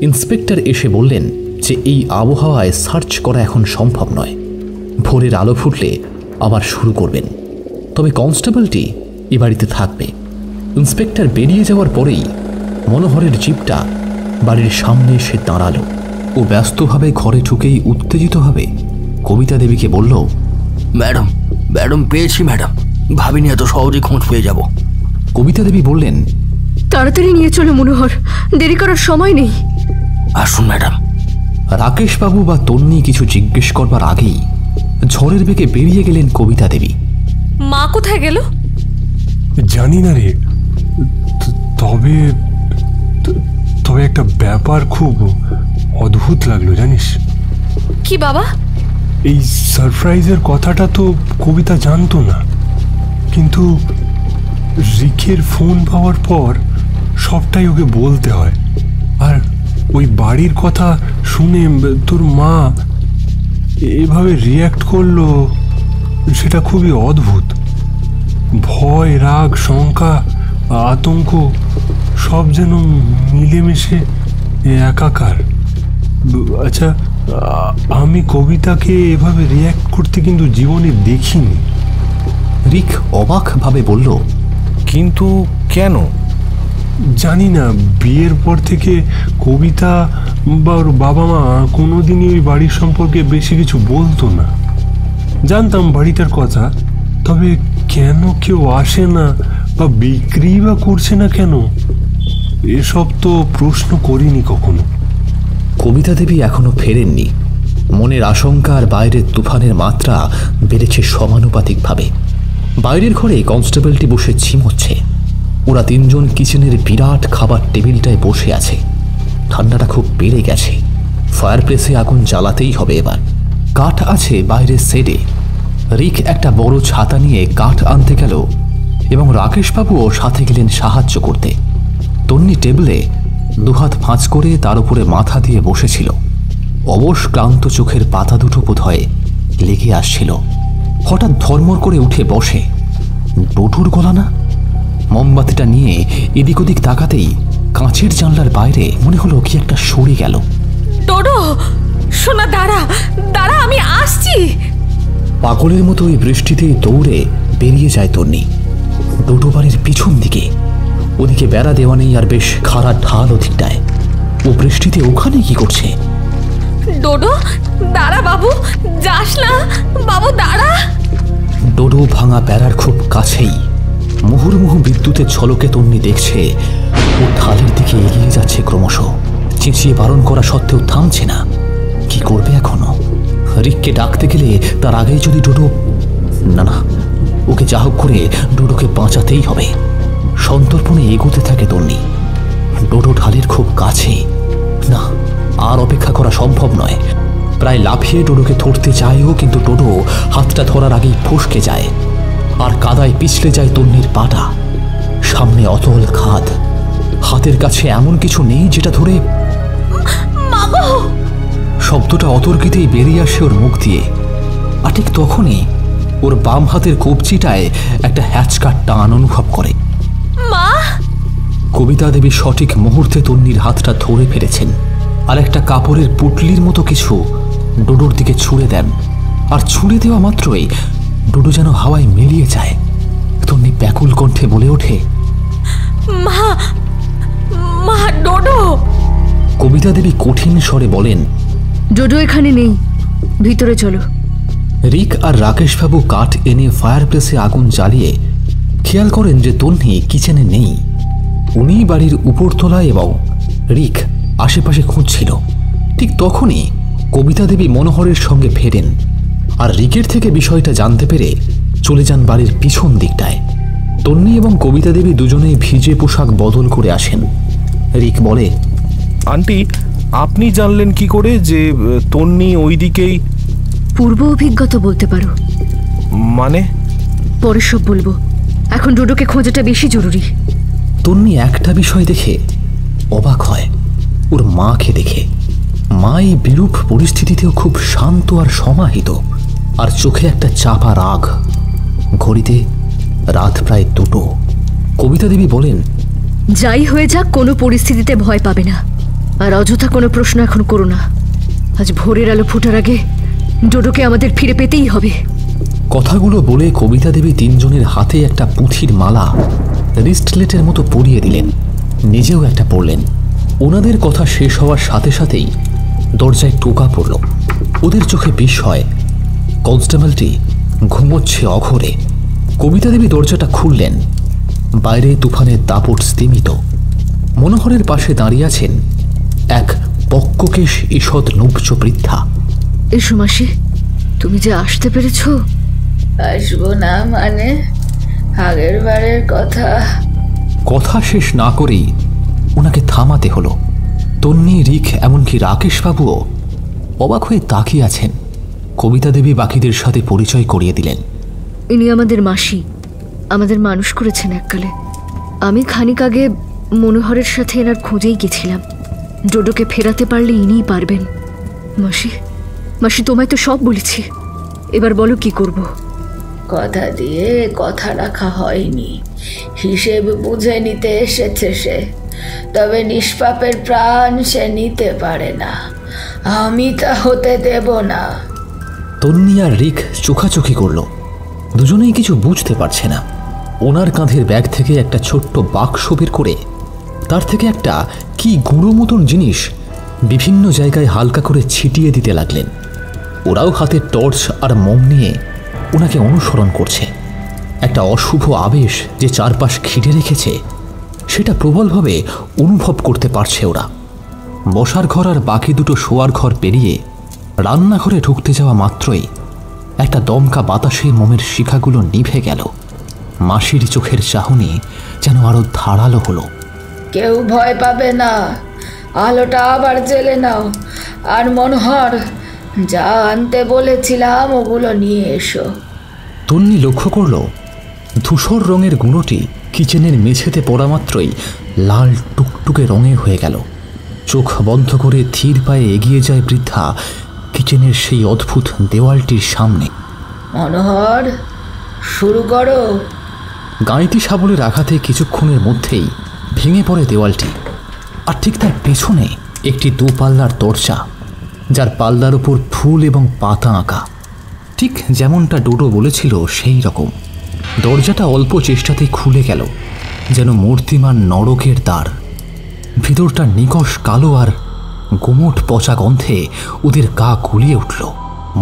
ইন্সপেক্টর এসে বললেন যে এই আবহাওয়ায় সার্চ করা এখন সম্ভব নয়, ভোরের আলো ফুটলে আবার শুরু করবেন। তবে কনস্টেবলটি এ বাড়িতে থাকবে। ইন্সপেক্টর বেরিয়ে যাওয়ার পরেই মনোহরের জিপটা বাড়ির সামনে এসে দাঁড়ালো। ও ব্যস্তভাবে ঘরে ঢুকেই উত্তেজিতভাবে কবিতা দেবীকে বলল, ম্যাডাম, ম্যাডাম পেয়েছি ম্যাডাম, ভাবিনি এত সহজে খোঁজ পেয়ে যাব। কবিতা দেবী বললেন, তাড়াতাড়ি নিয়ে চলো মনোহর, দেরি করার সময় নেই। আসুন ম্যাডাম। রাকেশবাবু বা তন্নি কিছু জিজ্ঞেস করবার আগেই ঝড়ের বেগে বেরিয়ে গেলেন কবিতা দেবী। মা কোথায় গেল জানি না রে, তবে তবে একটা ব্যাপার খুব অদ্ভুত লাগলো জানিস। কি বাবা? এই সারপ্রাইজের কথাটা তো কবিতা জানতো না, কিন্তু রিকের ফোন পাওয়ার পর সবটাই ওকে বলতে হয়। আর ওই বাড়ির কথা শুনে তোর মা এভাবে রিয়্যাক্ট করলো, সেটা খুবই অদ্ভুত। ভয়, রাগ, শঙ্কা, আতঙ্ক সব যেন মিলেমিশে একাকার। আচ্ছা, আমি কবিতাকে এভাবে রিয়্যাক্ট করতে কিন্তু জীবনে দেখিনি। রিক অবাকভাবে বলল, কিন্তু কেন? জানি না, বিয়ের পর থেকে কবিতা বা ওর বাবা মা কোনোদিনই ওই বাড়ির সম্পর্কে বেশি কিছু বলতো না। জানতাম বাড়িটার কথা, তবে কেন কেউ আসে না বা বিক্রি বা করছে না কেন, এসব তো প্রশ্ন করিনি কখনো। কবিতা দেবী এখনো ফেরেননি। মনের আশঙ্কা আর বাইরের তুফানের মাত্রা বেড়েছে সমানুপাতিকভাবে। বাইরের ঘরে কনস্টেবলটি বসে ঝিমোচ্ছে। ওরা তিনজন কিচেনের বিরাট খাবার টেবিলটায় বসে আছে। ঠান্ডাটা খুব বেড়ে গেছে। ফায়ার প্লেসে আগুন জ্বালাতেই হবে এবার। কাঠ আছে বাইরের সেডে। রিক একটা বড় ছাতা নিয়ে কাঠ আনতে গেল এবং রাকেশবাবুও সাথে গেলেন সাহায্য করতে। তন্নি টেবিলে দুহাত ভাঁজ করে তার উপরে মাথা দিয়ে বসেছিল। অবশ ক্লান্ত চোখের পাতা দুটো বোধহয় লেগে আসছিল। হঠাৎ ধর্মর করে উঠে বসে। ডোডোর গলা না? মোমবাতিটা নিয়ে এদিক ওদিক তাকাতেই কাঁচের জানলার বাইরে মনে হলো কি একটা সরে গেল। ডোডো, শোনা, দাঁড়া দাঁড়া, আমি আসছি। পাগলের মতো ওই বৃষ্টিতেই দৌড়ে বেরিয়ে যায় তন্নি। ডোডো বাড়ির পিছন দিকে। ওদিকে বেড়া দেওয়া নেই আর বেশ খাড়া ঢাল ওদিকটায়। ও বৃষ্টিতে ওখানে কি করছে? ডোডো, দাঁড়া বাবু, যাস না বাবু, দাঁড়া। ডোডো ভাঙা বেড়ার খুব কাছেই। মুহুর্মুহু বিদ্যুতের ঝলকে তন্নি দেখছে ও ঢালের দিকে এগিয়ে যাচ্ছে ক্রমশ। চেঁচিয়ে বারণ করা সত্ত্বেও থামছে না। কি করবে এখনো? রিককে ডাকতে গেলে তার আগেই যদি ডোডো... না, ওকে যা হোক করে ডোডোকে বাঁচাতেই হবে। সন্তর্পণে এগোতে থাকে তন্নি। ডোডো ঢালের খুব কাছে। না, আর অপেক্ষা করা সম্ভব নয়। প্রায় লাফিয়ে ডোডোকে ধরতে চায়ও, কিন্তু ডোডো হাতটা ধরার আগেই ফসকে যায় আর কাদায় পিছলে যায় তন্নির পাটা। সামনে অতল খাদ। হাতের কাছে এমন কিছু নেই যেটা ধরে... শব্দটা অতর্কিতেই বেরিয়ে আসে ওর মুখ দিয়ে। আর ঠিক তখনই ওর বাম হাতের কবজিটায় একটা হ্যাচকার টান অনুভব করে। মা! কবিতা দেবী সঠিক মুহূর্তে তন্নির হাতটা ধরে ফেলেছেন আর একটা কাপড়ের পুটলির মতো কিছু ডোডোর দিকে ছুঁড়ে দেন, আর ছুঁড়ে দেওয়া মাত্রই ডোডো যেন হাওয়ায় মিলিয়ে যায়। তন্নি ব্যাকুল কণ্ঠে বলে ওঠে, মা, মা, ডোডো। কবিতা দেবী কঠিন স্বরে বলেন, ডোডো এখানে নেই, ভিতরে চলো। রিক আর রাকেশবাবু কাঠ এনে ফায়ার প্লেসে আগুন জ্বালিয়ে খেয়াল করেন যে তন্নি কিচেনে নেই। উনি বাড়ির উপরতলায় এবং রিক আশেপাশে খুঁজছিল। ঠিক তখনই কবিতা দেবী মনোহরের সঙ্গে ফেরেন, আর রিকের থেকে বিষয়টা জানতে পেরে চলে যান বাড়ির পিছন দিকটায়। তন্নি এবং কবিতা দেবী দুজনেই ভিজে পোশাক বদল করে আসেন। রিক বলে, আন্টি, আপনি জানলেন কি করে যে তন্নি ওই দিকেই? পূর্ব অভিজ্ঞতা বলতে পারো। মানে? পরে সব বলবো, এখন ডোডোকে খোঁজাটা বেশি জরুরি। তন্নি একটা বিষয় দেখে অবাক হয়, ওর মাকে দেখে। মা এই বিরূপ পরিস্থিতিতেও খুব শান্ত আর সমাহিত, আর চোখে একটা চাপা রাগ। ঘড়িতে রাত প্রায় 2টো। কবিতা দেবী বলেন, যাই হয়ে যাক, কোনো পরিস্থিতিতে ভয় পাবে না, আর অযথা কোনো প্রশ্ন এখন করো না। আজ ভোরের আলো ফোটার আগে ডোডোকে আমাদের ফিরে পেতেই হবে। কথাগুলো বলে কবিতা দেবী তিনজনের হাতে একটা পুঁথির মালা রিস্টলেটের মতো পরিয়ে দিলেন, নিজেও একটা পরলেন। ওনাদের কথা শেষ হওয়ার সাথে সাথেই দরজায় টোকা পড়ল। ওদের চোখে বিস্ময়। কনস্টেবলটি ঘুমোচ্ছে অঘরে। কবিতা দেবী দরজাটা খুললেন। বাইরে তুফানের দাপট স্তিমিত। মনোহরের পাশে দাঁড়িয়ে আছেন এক পক্ককেশ ঈষৎ নুব্জ বৃদ্ধা। এসো মাসি, তুমি যে আসতে পেরেছ। আসবো না মানে? আগের বারের কথা শেষ না করেই ওনাকে থামাতে হলো। তন্নি, রিক, এমনকি রাকেশবাবুও অবাক হয়ে তাকিয়ে আছেন। কবিতা দেবী বাকিদের সাথে পরিচয় করিয়ে দিলেন। ইনি আমাদের মাসি, আমাদের মানুষ করেছেন এককালে। আমি খানিক আগে মনোহরের সাথে এনার খোঁজেই গেছিলাম। ডোডোকে ফেরাতে পারলে ইনিই পারবেন। মাসি, মাসি, তোমায় তো সব বলেছি, এবার বলো কি করব। কথা দিয়ে কথা রাখা হয়নি, হিসেব বুঝে নিতে এসেছে সে। তবে নিষ্পাপের প্রাণ সে নিতে পারে না, আমি তা হতে দেব না। তন্নি আর রিক চোখাচোখি করল। দুজনেই কিছু বুঝতে পারছে না। ওনার কাঁধের ব্যাগ থেকে একটা ছোট্ট বাক্স বের করে তার থেকে একটা কি গুঁড়ো মতন জিনিস বিভিন্ন জায়গায় হালকা করে ছিটিয়ে দিতে লাগলেন। ওরাও হাতে টর্চ আর মোম নিয়ে ওনাকে অনুসরণ করছে। একটা অশুভ আবেশ যে চারপাশ ঘিরে রেখেছে সেটা প্রবলভাবে অনুভব করতে পারছে ওরা। বসার ঘর আর বাকি দুটো শোয়ার ঘর পেরিয়ে রান্নাঘরে ঢুকতে যাওয়া মাত্রই একটা দমকা বাতাসে মোমের শিখাগুলো নিভে গেল। মাসির চোখের চাহনি যেন আরো ধারালো হলো। কেউ ভয় পাবে না, আলোটা আবার জ্বেলে নাও। আর মনোহর, যা আনতে বলেছিলাম ওগুলো নিয়ে এসো। তন্নি লক্ষ্য করল ধূসর রঙের গুঁড়োটি কিচেনের মেঝেতে পড়া মাত্রই লাল টুকটুকে রঙে হয়ে গেল। চোখ বন্ধ করে ধীর পায়ে এগিয়ে যায় বৃদ্ধা কিচেনের সেই অদ্ভুত দেওয়ালটির সামনে। মনোহর, শুরু করো। গাঁইতি শাবলের আঘাতে কিছুক্ষণের মধ্যেই ভেঙে পড়ে দেওয়ালটি, আর ঠিক তার পেছনে একটি 2 পাল্লার দরজা, যার পাল্লার ওপর ফুল এবং পাতা আঁকা, ঠিক যেমনটা ডোডো বলেছিল সেই রকম। দরজাটা অল্প চেষ্টাতেই খুলে গেল, যেন মূর্তিমান নরকের দ্বার। ভিতরটা নিকষ কালো আর গুমোট পচা গন্ধে ওদের গা গুলিয়ে উঠল।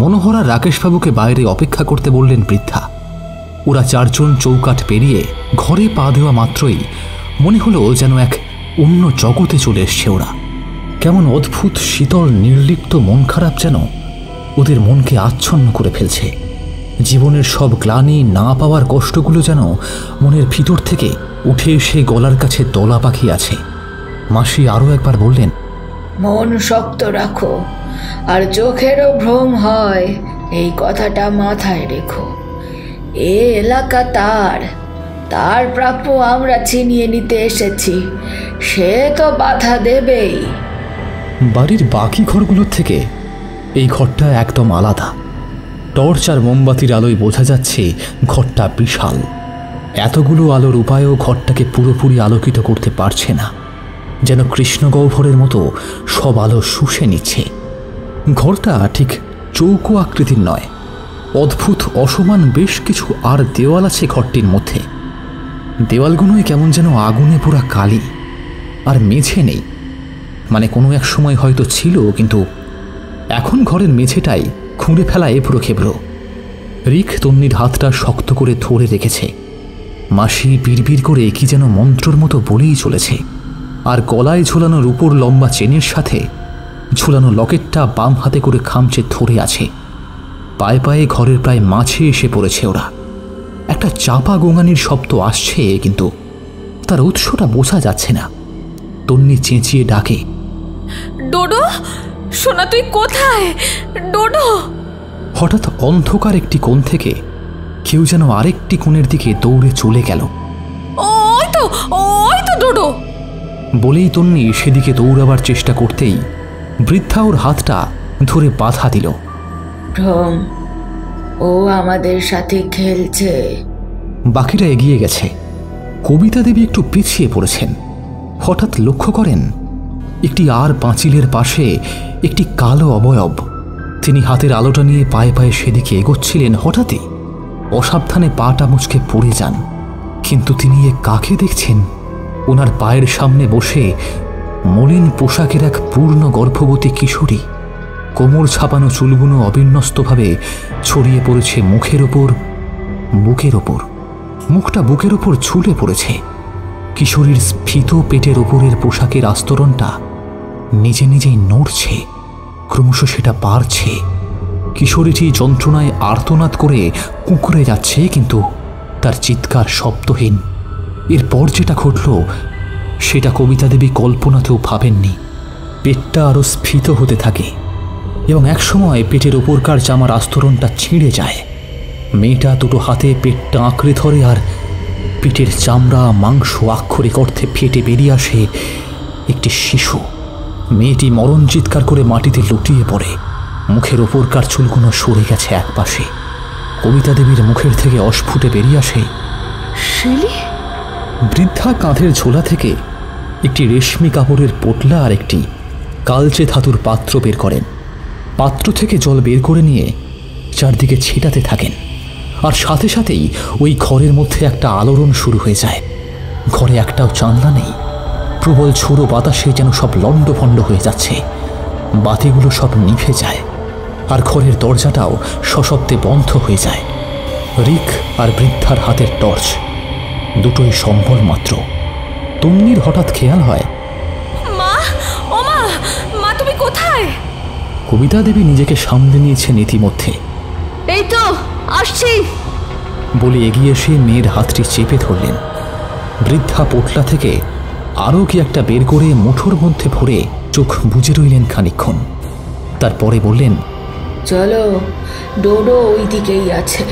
মনোহর আর রাকেশবাবুকে বাইরে অপেক্ষা করতে বললেন বৃদ্ধা। ওরা 4 জন চৌকাঠ পেরিয়ে ঘরে পা দেওয়া মাত্রই মনে হলো যেন এক অন্য জগতে চলে এসছে ওরা। কেমন অদ্ভুত শীতল নির্লিপ্ত মন খারাপ যেন ওদের মনকে আচ্ছন্ন করে ফেলছে। জীবনের সব গ্লানি, না পাওয়ার কষ্টগুলো যেন মনের ভিতর থেকে উঠে এসে গলার কাছে দলা পাখি আছে। মাসি আরও একবার বললেন, মন শক্ত রাখো, আর চোখেরও ভ্রম হয়, এই কথাটা মাথায় রেখো। এ এলাকা তার প্রাপ্য আমরা ছিনিয়ে নিতে এসেছি, সে তো বাধা দেবেই। বাড়ির বাকি ঘরগুলোর থেকে এই ঘরটা একদম আলাদা। টর্চ আর মোমবাতির আলোয় বোঝা যাচ্ছে ঘরটা বিশাল। এতগুলো আলোর উপায়ও ঘরটাকে পুরোপুরি আলোকিত করতে পারছে না, যেন কৃষ্ণগহ্বরের মতো সব আলো শুষে নিচ্ছে। ঘরটা ঠিক চৌকো আকৃতির নয়, অদ্ভুত অসমান বেশ কিছু আর দেওয়াল আছে ঘরটির মধ্যে। দেওয়ালগুলোই কেমন যেন আগুনে পোড়া কালি, আর মেঝে নেই। মানে কোনো এক সময় হয়তো ছিল, কিন্তু এখন ঘরের মেঝেটাই খুঁড়ে ফেলা এবড়ো খেবড়ো। রিক তন্নির হাতটা শক্ত করে ধরে রেখেছে। মাসি বিড়বিড় করে কি যেন মন্ত্রর মতো বলেই চলেছে, আর গলায় ঝোলানো রূপোর লম্বা চেনের সাথে ঝোলানো লকেটটা বাম হাতে করে খামচে ধরে আছে। পায়ে পায়ে ঘরের প্রায় মাঝে এসে পড়েছে ওরা। একটা চাপা গোঙানির শব্দ আসছে, কিন্তু তার উৎসটা বোঝা যাচ্ছে না। তন্নি চেঁচিয়ে ডাকে, ডোডো সোনা, তুই কোথায়? ডোডো। হঠাৎ অন্ধকার একটি কোণ থেকে কেউ যেন আরেকটি কোণের দিকে দৌড়ে চলে গেল। ওই তো ডোডো বলেই তন্নি সেদিকে দৌড়াবার চেষ্টা করতেই বৃদ্ধা ওর হাতটা ধরে বাধা দিল। ভ্রম, ও আমাদের সাথে খেলছে। বাকিরা এগিয়ে গেছে। কবিতা দেবী একটু পিছিয়ে পড়েছেন। হঠাৎ লক্ষ্য করেন একটি আর পাঁচিলের পাশে একটি কালো অবয়ব। তিনি হাতের আলোটা নিয়ে পায়ে পায়ে সেদিকে এগোচ্ছিলেন। হঠাৎই অসাবধানে পাটা মুচকে পড়ে যান। কিন্তু তিনি এ কাকে দেখছেন? ওনার পায়ের সামনে বসে মলিন পোশাকের এক পূর্ণ গর্ভবতী কিশোরী। কোমর ছাপানো চুলগুলো অবিন্যস্তভাবে ছড়িয়ে পড়েছে মুখের ওপর, বুকের ওপর। মুখটা বুকের ওপর ঝুলে পড়েছে। কিশোরীর স্ফীত পেটের ওপরের পোশাকের আস্তরণটা নিজে নিজেই নড়ছে, ক্রমশ সেটা বাড়ছে। কিশোরীটি যন্ত্রণায় আর্তনাদ করে কুঁকড়ে যাচ্ছে, কিন্তু তার চিৎকার শব্দহীন। এরপর যেটা ঘটল সেটা কবিতা দেবী কল্পনাতেও ভাবেননি। পেটটা আরও স্ফীত হতে থাকে এবং একসময় পেটের ওপরকার জামার আস্তরণটা ছিঁড়ে যায়। মেয়েটা দুটো হাতে পেটটা আঁকড়ে ধরে, আর পেটের চামড়া মাংস আক্ষরিক অর্থে ফেটে বেরিয়ে আসে একটি শিশু। মেয়েটি মরণ চিৎকার করে মাটিতে লুটিয়ে পড়ে। মুখের ওপরকার চুলগুলো সরে গেছে একপাশে। কবিতা দেবীর মুখের থেকে অস্ফুটে বেরিয়ে আসে, শেলি। বৃদ্ধা কাঁধের ঝোলা থেকে একটি রেশমি কাপড়ের পোটলা আর একটি কালচে ধাতুর পাত্র বের করেন। পাত্র থেকে জল বের করে নিয়ে চারদিকে ছিটাতে থাকেন, আর সাথে সাথেই ওই ঘরের মধ্যে একটা আলোড়ন শুরু হয়ে যায়। ঘরে একটাও জানলা নেই। প্রবল ঝোড়ো বাতাসে যেন সব লণ্ডভণ্ড হয়ে যাচ্ছে। বাতিগুলো সব নিভে যায়, আর ঘরের দরজাটাও সশব্দে বন্ধ হয়ে যায়। রিক আর বৃদ্ধার হাতের টর্চ দুটোই সম্বল মাত্র। তন্নির হঠাৎ খেয়াল হয়, মা, ও মা, মা তুমি কোথায়? কবিতা দেবী নিজেকে সামলে নিয়েছেন ইতিমধ্যে। এই তো আসছি বলে এগিয়ে এসে মেয়ের হাতটি চেপে ধরলেন। বৃদ্ধা পোটলা থেকে আরও কি একটা বের করে মুঠোর মধ্যে ভরে চোখ বুজে রইলেন খানিকক্ষণ। তারপরে বললেন, চলো, ডোডো ওই দিকেই আছে।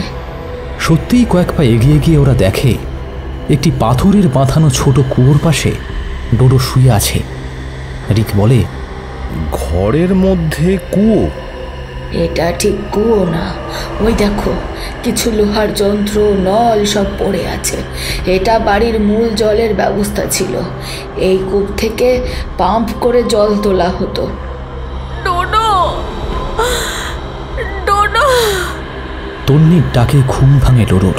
সত্যিই কয়েক পা এগিয়ে গিয়ে ওরা দেখে একটি পাথরের বাঁধানো ছোট কুয়োর পাশে ডোডো শুয়ে আছে। রিক বলে, ঘরের মধ্যে কুয়ো? এটা ঠিক কুয়ো না, ওই দেখো কিছু লোহার যন্ত্র, নল সব পড়ে আছে। এটা বাড়ির মূল জলের ব্যবস্থা ছিল। এই কূপ থেকে পাম্প করে জল তোলা হতো। ডোডো, ডোডো। তন্নির ডাকে ঘুম ভাঙে ডোডোর।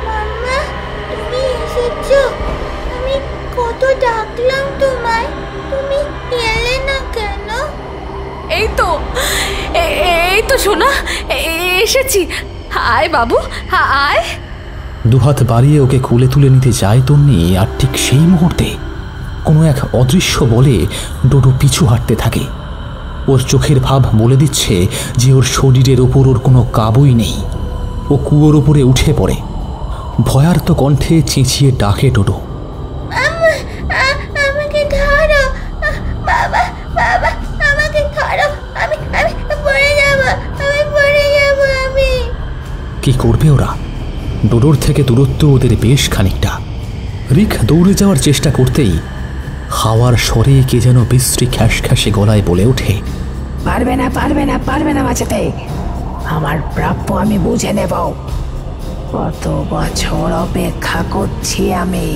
মাম্মা, তুমি এসেছো? আমি কত ডাকলাম তোমায়, তুমি এলে না কেন? এই তো সোনা, এসেছি। আয় বাবু, আয়। দুহাত বাড়িয়ে ওকে কোলে তুলে নিতে যায় তন্নি, আর ঠিক সেই মুহূর্তে কোনো এক অদৃশ্য বলে ডোডো পিছু হাঁটতে থাকে। ওর চোখের ভাব বলে দিচ্ছে যে ওর শরীরের ওপর ওর কোনো কাবুই নেই। ও কুয়োর ওপরে উঠে পড়ে। ভয়ার্ত কণ্ঠে চেঁচিয়ে ডাকে ডোডো, আমাকে ধরো বাবা, বাবা আমাকে ধরো, আমি পড়ে যাব, আমি। কি করবে ওরা? ডোডোর থেকে দূরত্ব ওদের বেশ খানিকটা। রিক দৌড়ে যাওয়ার চেষ্টা করতেই হাওয়ার স্বরে কে যেন বিশ্রী খ্যাস খ্যাসে গলায় বলে ওঠে, পারবে না, পারবে না, পারবে না বাঁচাতে। আমার প্রাপ্য আমি বুঝে নেব। কত বছর অপেক্ষা করছি আমি।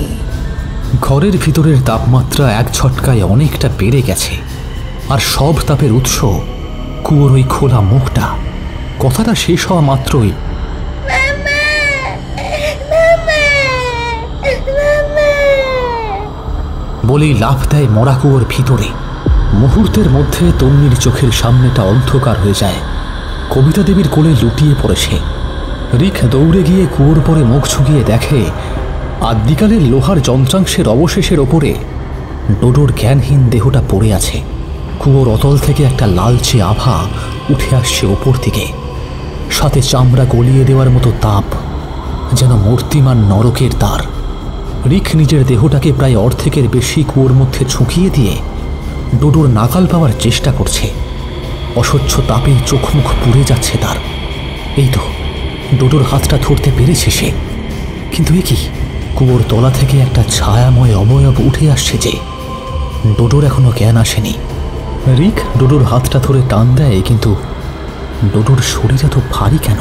ঘরের ভিতরের তাপমাত্রা এক ঝটকায় অনেকটা বেড়ে গেছে, আর সব তাপের উৎস কুয়োর ওই খোলা মুখটা। কথাটা শেষ হওয়া মাত্রই বলেই লাফ দেয় মরা কুয়োর ভিতরে। মুহূর্তের মধ্যে তন্নির চোখের সামনেটা অন্ধকার হয়ে যায়। কবিতা দেবীর কোলে লুটিয়ে পড়েছে। রিক দৌড়ে গিয়ে কুয়োর পরে মুখ ঝুঁকিয়ে দেখে আদ্যিকালের লোহার যন্ত্রাংশের অবশেষের ওপরে ডোডোর জ্ঞানহীন দেহটা পড়ে আছে। কুয়োর অতল থেকে একটা লালচে আভা উঠে আসছে ওপর দিকে, সাথে চামড়া গলিয়ে দেওয়ার মতো তাপ, যেন মূর্তিমান নরকের দ্বার। রিক নিজের দেহটাকে প্রায় অর্ধেকের বেশি কুয়োর মধ্যে ঝুঁকিয়ে দিয়ে ডোডোর নাগাল পাওয়ার চেষ্টা করছে। অসহ্য তাপে চোখ মুখ পুড়ে যাচ্ছে তার। এই তো ডোডোর হাতটা ধরতে পেরেছে সে, কিন্তু এ কি? কুয়োর তলা থেকে একটা ছায়াময় অবয়ব উঠে আসছে যে। ডোডোর এখনো জ্ঞান আসেনি। রিক ডোডোর হাতটা ধরে টান দেয়, কিন্তু ডোডোর শরীর এত ভারী কেন?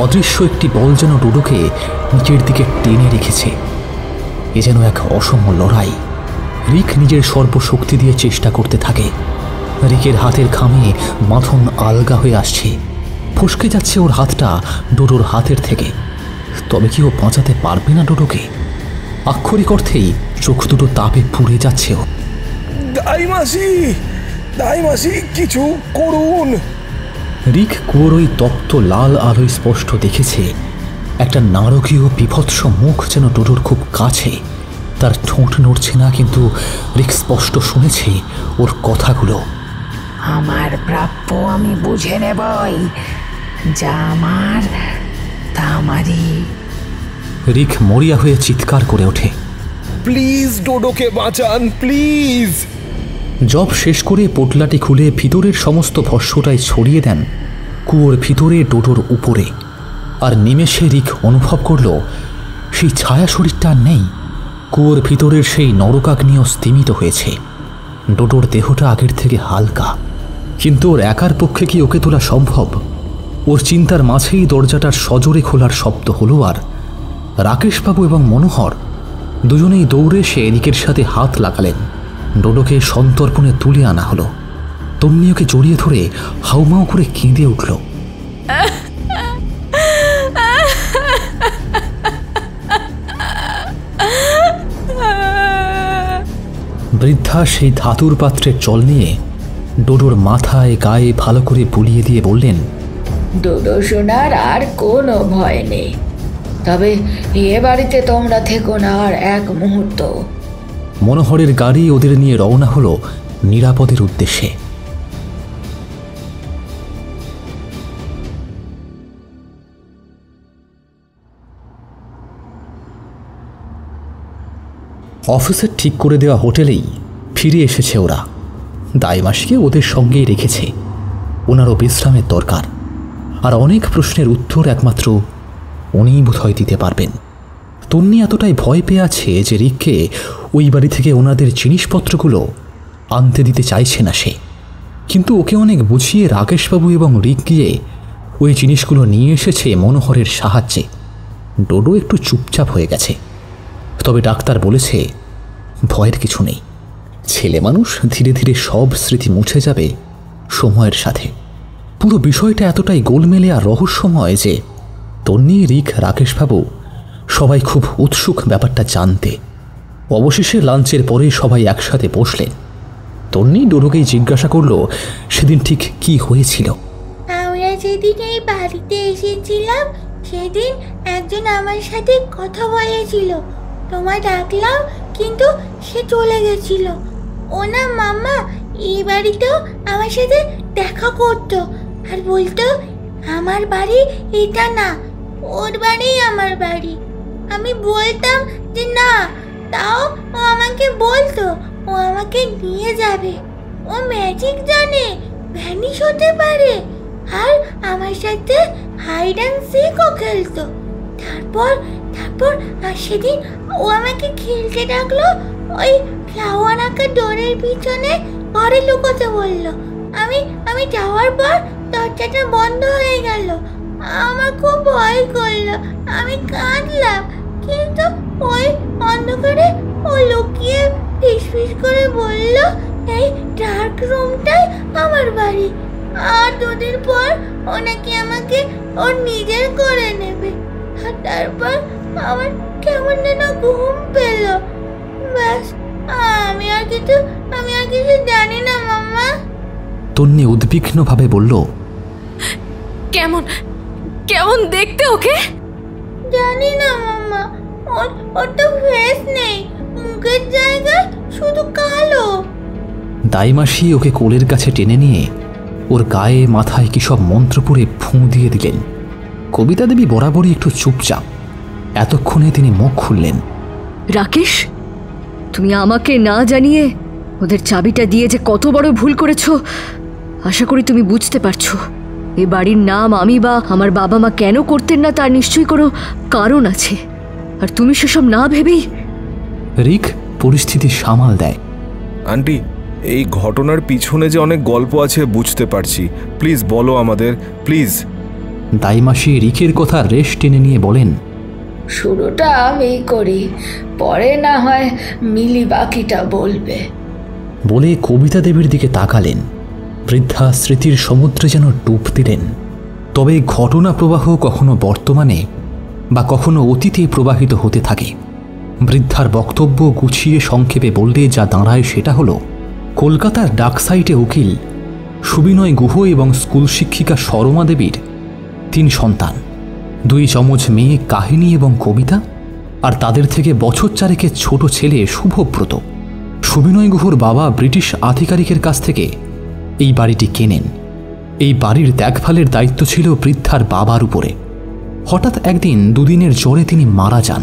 অদৃশ্য একটি বল যেন ডোডোকে নিচের দিকে টেনে রেখেছে। এ যেন এক অসম লড়াই। রিক নিজের সর্বশক্তি দিয়ে চেষ্টা করতে থাকে। রিকের হাতের ঘামে মাথন আলগা হয়ে আসছে। ফসকে যাচ্ছে ওর হাতটা ডোডোর হাতের থেকে। তবে কি ও বাঁচাতে পারবে না ডোডোকে? আক্ষরিক অর্থেই চোখ দুটো তাপে পুড়ে যাচ্ছে ও। দাইমাসি কিছু করুন। রিক কুয়োর ওই তপ্ত লাল আলোয় স্পষ্ট দেখেছে একটা নারকীয় বিভৎস মুখ যেন ডোডোর খুব কাছে। তার ঠোঁট নড়ছে না, কিন্তু রিক স্পষ্ট শুনেছে ওর কথাগুলো। আমার প্রাপ্য আমি বুঝে নেবই, যা আমার তা আমারই। রিক মরিয়া হয়ে চিৎকার করে ওঠে, প্লিজ ডোডোকে বাঁচান, প্লিজ। জব শেষ করে পোটলাটি খুলে ভিতরের সমস্ত ভস্যটাই ছড়িয়ে দেন কুয়োর ভিতরে ডোডোর উপরে। আর নিমেষে রিক অনুভব করল সেই ছায়া শরীরটা নেই। কুয়োর ভিতরের সেই নরকাগ্নিও স্তিমিত হয়েছে। ডোডোর দেহটা আগের থেকে হালকা, কিন্তু ওর একার পক্ষে কি ওকে তোলা সম্ভব? ওর চিন্তার মাঝেই দরজাটার সজোরে খোলার শব্দ হলো। আর রাকেশবাবু এবং মনোহর দুজনেই দৌড়ে এসে রিকের সাথে হাত লাগালেন। ডোডোকে সন্তর্পণে তুলে আনা হলো। তন্নি ওকে জড়িয়ে ধরে হাউমাউ করে কেঁদে উঠল। বৃদ্ধা সেই ধাতুর পাত্রের জল নিয়ে ডোডোর মাথায় গায়ে ভালো করে বুলিয়ে দিয়ে বললেন, ডোডো সোনার আর কোনো ভয় নেই, তবে এ বাড়িতে তোমরা থেকো না আর এক মুহূর্ত। মনোহরের গাড়ি ওদের নিয়ে রওনা হলো নিরাপদের উদ্দেশ্যে। অফিসের ঠিক করে দেওয়া হোটেলেই ফিরে এসেছে ওরা। দাইমাসিকে ওদের সঙ্গেই রেখেছে। ওনারও বিশ্রামের দরকার, আর অনেক প্রশ্নের উত্তর একমাত্র উনিই বোধহয় দিতে পারবেন। তন্নি এতটাই ভয় পেয়ে আছে যে রিককে ওই বাড়ি থেকে ওনাদের জিনিসপত্রগুলো আনতে দিতে চাইছে না সে। কিন্তু ওকে অনেক বুঝিয়ে রাকেশবাবু এবং রিক গিয়ে ওই জিনিসগুলো নিয়ে এসেছে মনোহরের সাহায্যে। ডোডো একটু চুপচাপ হয়ে গেছে, তবে ডাক্তার বলেছে ভয়ের কিছু নেই। ছেলে মানুষ, ধীরে ধীরে সব স্মৃতি মুছে যাবে সময়ের সাথে। পুরো বিষয়টা এতটাই গোলমেলে আর রহস্যময় যে তন্নি, রিক, রাকেশবাবু সবাই খুব উৎসুক ব্যাপারটা জানতে। অবশেষে লাঞ্চের পরে সবাই একসাথে বসলেন। তন্নি ডোডোকেই জিজ্ঞাসা করলো সেদিন ঠিক কি হয়েছিল। আমরা যেদিন এই বাড়িতে এসেছিলাম সেদিন একজন আমার সাথে কথা বলেছিল। তোমায় ডাকলাম কিন্তু সে চলে গেছিল। ও না মামা এই বাড়িতেও আমার সাথে দেখা করতো আর বলতো আমার বাড়ি এটা না, ওর বাড়ি আমার বাড়ি। আমি বলতাম যে না, তাও ও আমাকে বলতো ও আমাকে নিয়ে যাবে। ও ম্যাজিক জানে, ভ্যানিশ হতে পারে, আর আমার সাথে হাইড অ্যান্ড সিকও খেলতো। তারপর আর সেদিন ও আমাকে খেলতে ডাকলো, ওই ফ্লাওয়ার আঁকা ডোরের পিছনে ঘরে লুকোতে বললো। আমি যাওয়ার পর দরজাটা বন্ধ হয়ে গেল। আমার খুব ভয় করলো, আমি কাঁদলাম, কিন্তু ওই অন্ধকারে ও লুকিয়ে ফিসফিস করে বলল এই ডার্ক রুমটাই আমার বাড়ি। আর দুদিন পর ও নাকি আমাকে ওর নিজের করে নেবে। আর তারপর আমার কেমন যেন ঘুম পেল। ব্যাস, আমি আর কিছু জানি না মাম্মা। তন্নি উদ্বিগ্নভাবে বলল, কেমন কেমন দেখতে ওকে? জানি না মাম্মা, ওর তো ফেস নেই, মুখের জায়গায় শুধু কালো। দাইমাসি ওকে কোলের কাছে টেনে নিয়ে ওর গায়ে মাথায় কি সব মন্ত্র পড়ে ফুঁ দিয়ে দিলেন। কবিতা দেবী বরাবরই একটু চুপচাপ। এতক্ষণে তিনি মুখ খুললেন। রাকেশ, তুমি আমাকে না জানিয়ে ওদের চাবিটা দিয়ে যে কত বড় ভুল করেছো আশা করি তুমি বুঝতে পারছো। এ বাড়ির নাম আমি বা আমার বাবা মা কেন করতেন না তার নিশ্চয়ই কোনো কারণ আছে, আর তুমি সেসব না ভেবেই। রিক পরিস্থিতি সামাল দেয়। আন্টি, এই ঘটনার পিছনে যে অনেক গল্প আছে বুঝতে পারছি, প্লিজ বলো আমাদের, প্লিজ। দাইমাসি রিকের কথা রেশ টেনে নিয়ে বলেন, শুরুটা আমি করি, পরে না হয় মিলি বাকিটা বলবে। বলে কবিতা দেবীর দিকে তাকালেন। বৃদ্ধা স্মৃতির সমুদ্রে যেন ডুব দিলেন। তবে ঘটনা প্রবাহ কখনো বর্তমানে বা কখনো অতীতে প্রবাহিত হতে থাকে। বৃদ্ধার বক্তব্য গুছিয়ে সংক্ষেপে বললে যা দাঁড়ায় সেটা হলো, কলকাতার ডাকসাইটে উকিল সুবিনয় গুহ এবং স্কুল শিক্ষিকা সরমা দেবীর 3 সন্তান, 2 যমজ মেয়ে কাহিনী এবং কবিতা, আর তাদের থেকে বছর 4 ছোট ছেলে শুভব্রত। সুবিনয় গুহর বাবা ব্রিটিশ আধিকারিকের কাছ থেকে এই বাড়িটি কেনেন। এই বাড়ির দেখভালের দায়িত্ব ছিল বৃদ্ধার বাবার উপরে। হঠাৎ একদিন 2 দিনের জ্বরে তিনি মারা যান।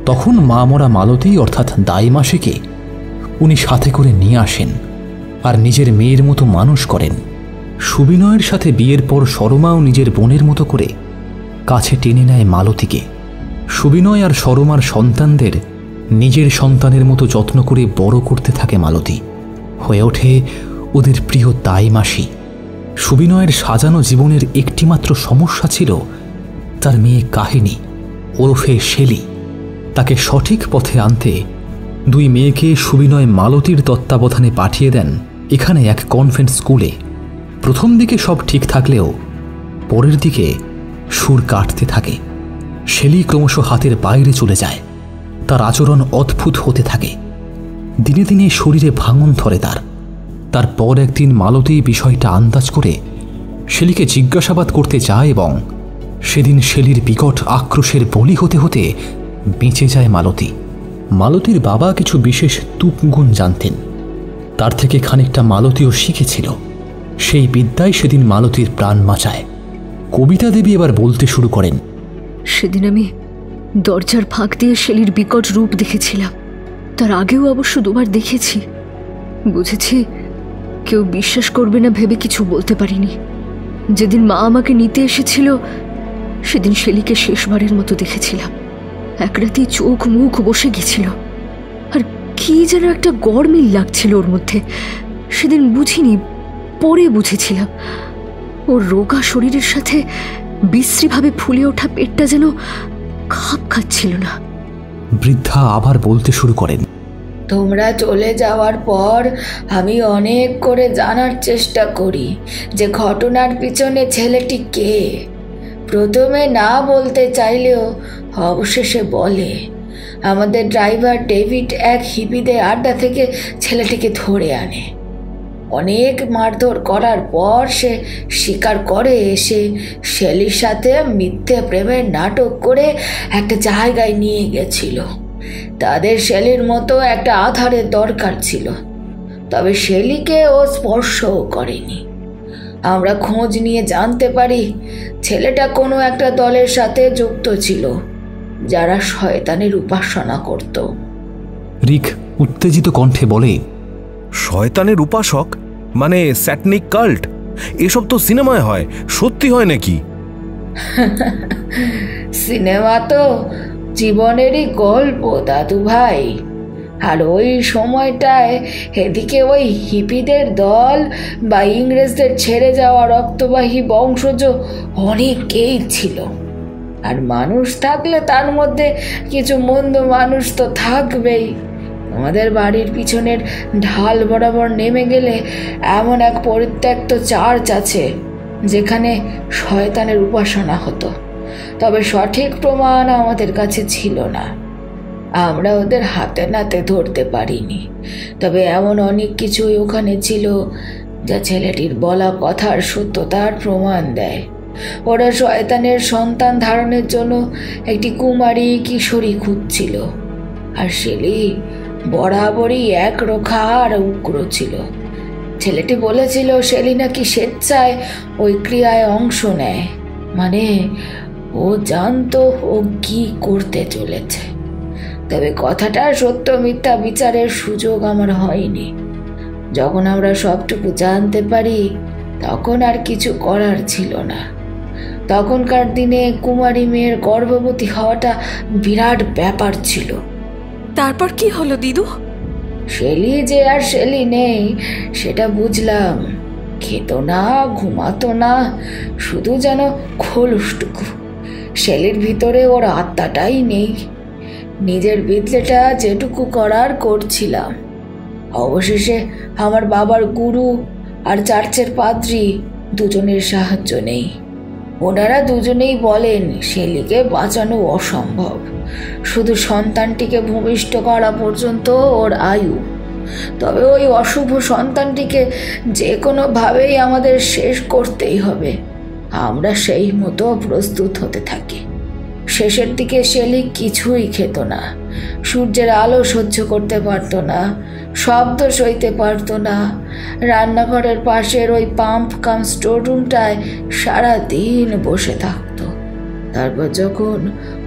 তখন মা মরা মালতী অর্থাৎ দাইমাসিকে উনি সাথে করে নিয়ে আসেন আর নিজের মেয়ের মতো মানুষ করেন। সুবিনয়ের সাথে বিয়ের পর সরমাও নিজের বোনের মতো করে কাছে টেনে নেয় মালতীকে। সুবিনয় আর সরমার সন্তানদের নিজের সন্তানের মতো যত্ন করে বড় করতে থাকে মালতী। হয়ে ওঠে ওদের প্রিয় দাইমাসি। সুবিনয়ের সাজানো জীবনের একটিমাত্র সমস্যা ছিল তার মেয়ে কাহিনী ওরফে শেলি। তাকে সঠিক পথে আনতে 2 মেয়েকে সুবিনয় মালতীর তত্ত্বাবধানে পাঠিয়ে দেন এখানে এক কনভেন্ট স্কুলে। প্রথম দিকে সব ঠিক থাকলেও পরের দিকে সুর কাটতে থাকে। শেলি ক্রমশ হাতের বাইরে চলে যায়। তার আচরণ অদ্ভুত হতে থাকে। দিনে দিনে শরীরে ভাঙন ধরে তারপর একদিন মালতী বিষয়টা আন্দাজ করে শেলিকে জিজ্ঞাসাবাদ করতে যায় এবং সেদিন শেলির বিকট আক্রোশের বলি হতে হতে বেঁচে যায় মালতী। মালতীর বাবা কিছু বিশেষ তুপগুণ জানতেন, তার থেকে খানিকটা মালতীও শিখেছিল। সেই বিদ্যায় সেদিন মালতীর প্রাণ বাঁচায়। কবিতা দেবী এবার বলতে শুরু করেন, সেদিন আমি দরজার ফাঁক দিয়ে শেলির বিকট রূপ দেখেছিলাম। তার আগেও অবশ্য 2 বার দেখেছি। বুঝেছি কেউ বিশ্বাস করবে না ভেবে কিছু বলতে পারিনি। যেদিন মা আমাকে নিতে এসেছিল সেদিন শেলিকে শেষবারের মতো দেখেছিলাম। এক রাতে চোখ মুখ বসে গেছিল, আর কি যেন একটা গরমিল লাগছিল ওর মধ্যে। সেদিন বুঝিনি, পরে বুঝেছিলাম। ওর রোগা শরীরের সাথে বিশ্রীভাবে ফুলে ওঠা পেটটা যেন খাপ খাচ্ছিল না। বৃদ্ধা আবার বলতে শুরু করেন, তোমরা চলে যাওয়ার পর আমি অনেক করে জানার চেষ্টা করি যে ঘটনার পিছনে ছেলেটি কে। প্রথমে না বলতে চাইলেও অবশেষে বলে। আমাদের ড্রাইভার ডেভিড এক হিপিদের আড্ডা থেকে ছেলেটিকে ধরে আনে। অনেক মারধর করার পর সে স্বীকার করে সে শেলির সাথে মিথ্যে প্রেমের নাটক করে একটা জায়গায় নিয়ে গেছিল। তাদের শেলির মতো একটা আধারের দরকার ছিল, তবে শেলিকে ও স্পর্শও করেনি। আমরা খোঁজ নিয়ে জানতে পারি ছেলেটা কোনো একটা দলের সাথে যুক্ত ছিল যারা শয়তানের উপাসনা করত। রিক উত্তেজিত কণ্ঠে বলে, শয়তানের উপাসক মানে স্যাটনিক কাল্ট? এসব তো সিনেমায় হয়, সত্যি হয় নাকি? সিনেমা তো জীবনেরই গল্প দাদু ভাই। আর ওই সময়টায় এদিকে ওই হিপিদের দল বা ইংরেজদের ছেড়ে যাওয়া রক্তবাহী বংশজ অনেকেই ছিল। আর মানুষ থাকলে তার মধ্যে কিছু মন্দ মানুষ তো থাকবেই। আমাদের বাড়ির পিছনের ঢাল বরাবর নেমে গেলে এমন এক পরিত্যক্ত চার্চ আছে যেখানে শয়তানের উপাসনা হতো, তবে সঠিক প্রমাণ আমাদের কাছে ছিল না। আমরা ওদের হাতে নাতে ধরতে পারিনি, তবে এমন অনেক কিছুই ওখানে ছিল যা ছেলেটির বলা কথার সত্যতার প্রমাণ দেয়। ওরা শয়তানের সন্তান ধারণের জন্য একটি কুমারী কিশোরী খুঁজছিল, আর শেলি বরাবরই একরোখা আর উগ্র ছিল। ছেলেটি বলেছিল শেলি নাকি স্বেচ্ছায় ওই ক্রিয়ায় অংশ নেয়, মানে ও জানতো ও কি করতে চলেছে। তবে কথাটা সত্য মিথ্যা বিচারের সুযোগ আমার হয়নি। যখন আমরা সবটুকু জানতে পারি তখন আর কিছু করার ছিল না। তখনকার দিনে কুমারী মেয়ের গর্ভবতী হওয়াটা বিরাট ব্যাপার ছিল। তারপর কি হলো দিদু? শেলি যে আর শেলি নেই সেটা বুঝলাম। খেত না, ঘুমাতো না, শুধু যেন খোলসটুকু। শেলির ভিতরে ওর আত্মাটাই নেই। নিজের বিদ্যেটা যেটুকু করার করছিলাম। অবশেষে আমার বাবার গুরু আর চার্চের পাদ্রী দুজনের সাহায্য নেই। ওনারা দুজনেই বলেন শেলিকে বাঁচানো অসম্ভব, শুধু সন্তানটিকে ভূমিষ্ঠ করা পর্যন্ত ওর আয়ু। তবে ওই অশুভ সন্তানটিকে যে কোনোভাবেই আমাদের শেষ করতেই হবে। আমরা সেই মতো প্রস্তুত হতে থাকি। শেষের দিকে শেলি কিছুই খেত না, সূর্যের আলো সহ্য করতে পারত না, শব্দ সইতে পারত না। রান্নাঘরের পাশের ওই পাম্প কাম স্টোর রুমটায় সারাদিন বসে থাকত। তারপর যখন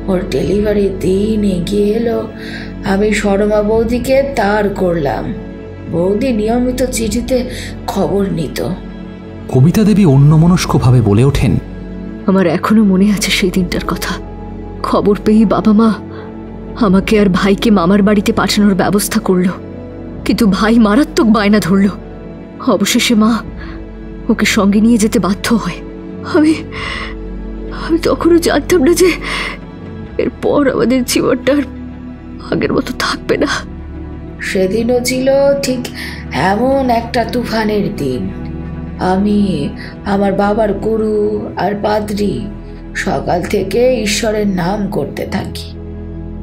ওর ডেলিভারির দিন এগিয়ে এলো, আমি সরমা বৌদিকে তার করলাম। বৌদি নিয়মিত চিঠিতে খবর নিত। কবিতা দেবী অন্যমনস্কভাবে বলে ওঠেন, আমার এখনো মনে আছে সেই দিনটার কথা। খবর পেয়ে বাবা মা আমাকে আর ভাইকে মামার বাড়িতে পাঠানোর ব্যবস্থা করলো, কিন্তু ভাই মারাত্মক বায়না ধরল। অবশেষে মা ওকে সঙ্গে নিয়ে যেতে বাধ্য হয়। আমি তখনও জানতাম না যে এরপর আমাদের জীবনটা আগের মতো থাকবে না। সেদিনও ছিল ঠিক এমন একটা তুফানের দিন। আমি, আমার বাবার গুরু আর পাদ্রী সকাল থেকে ঈশ্বরের নাম করতে থাকি,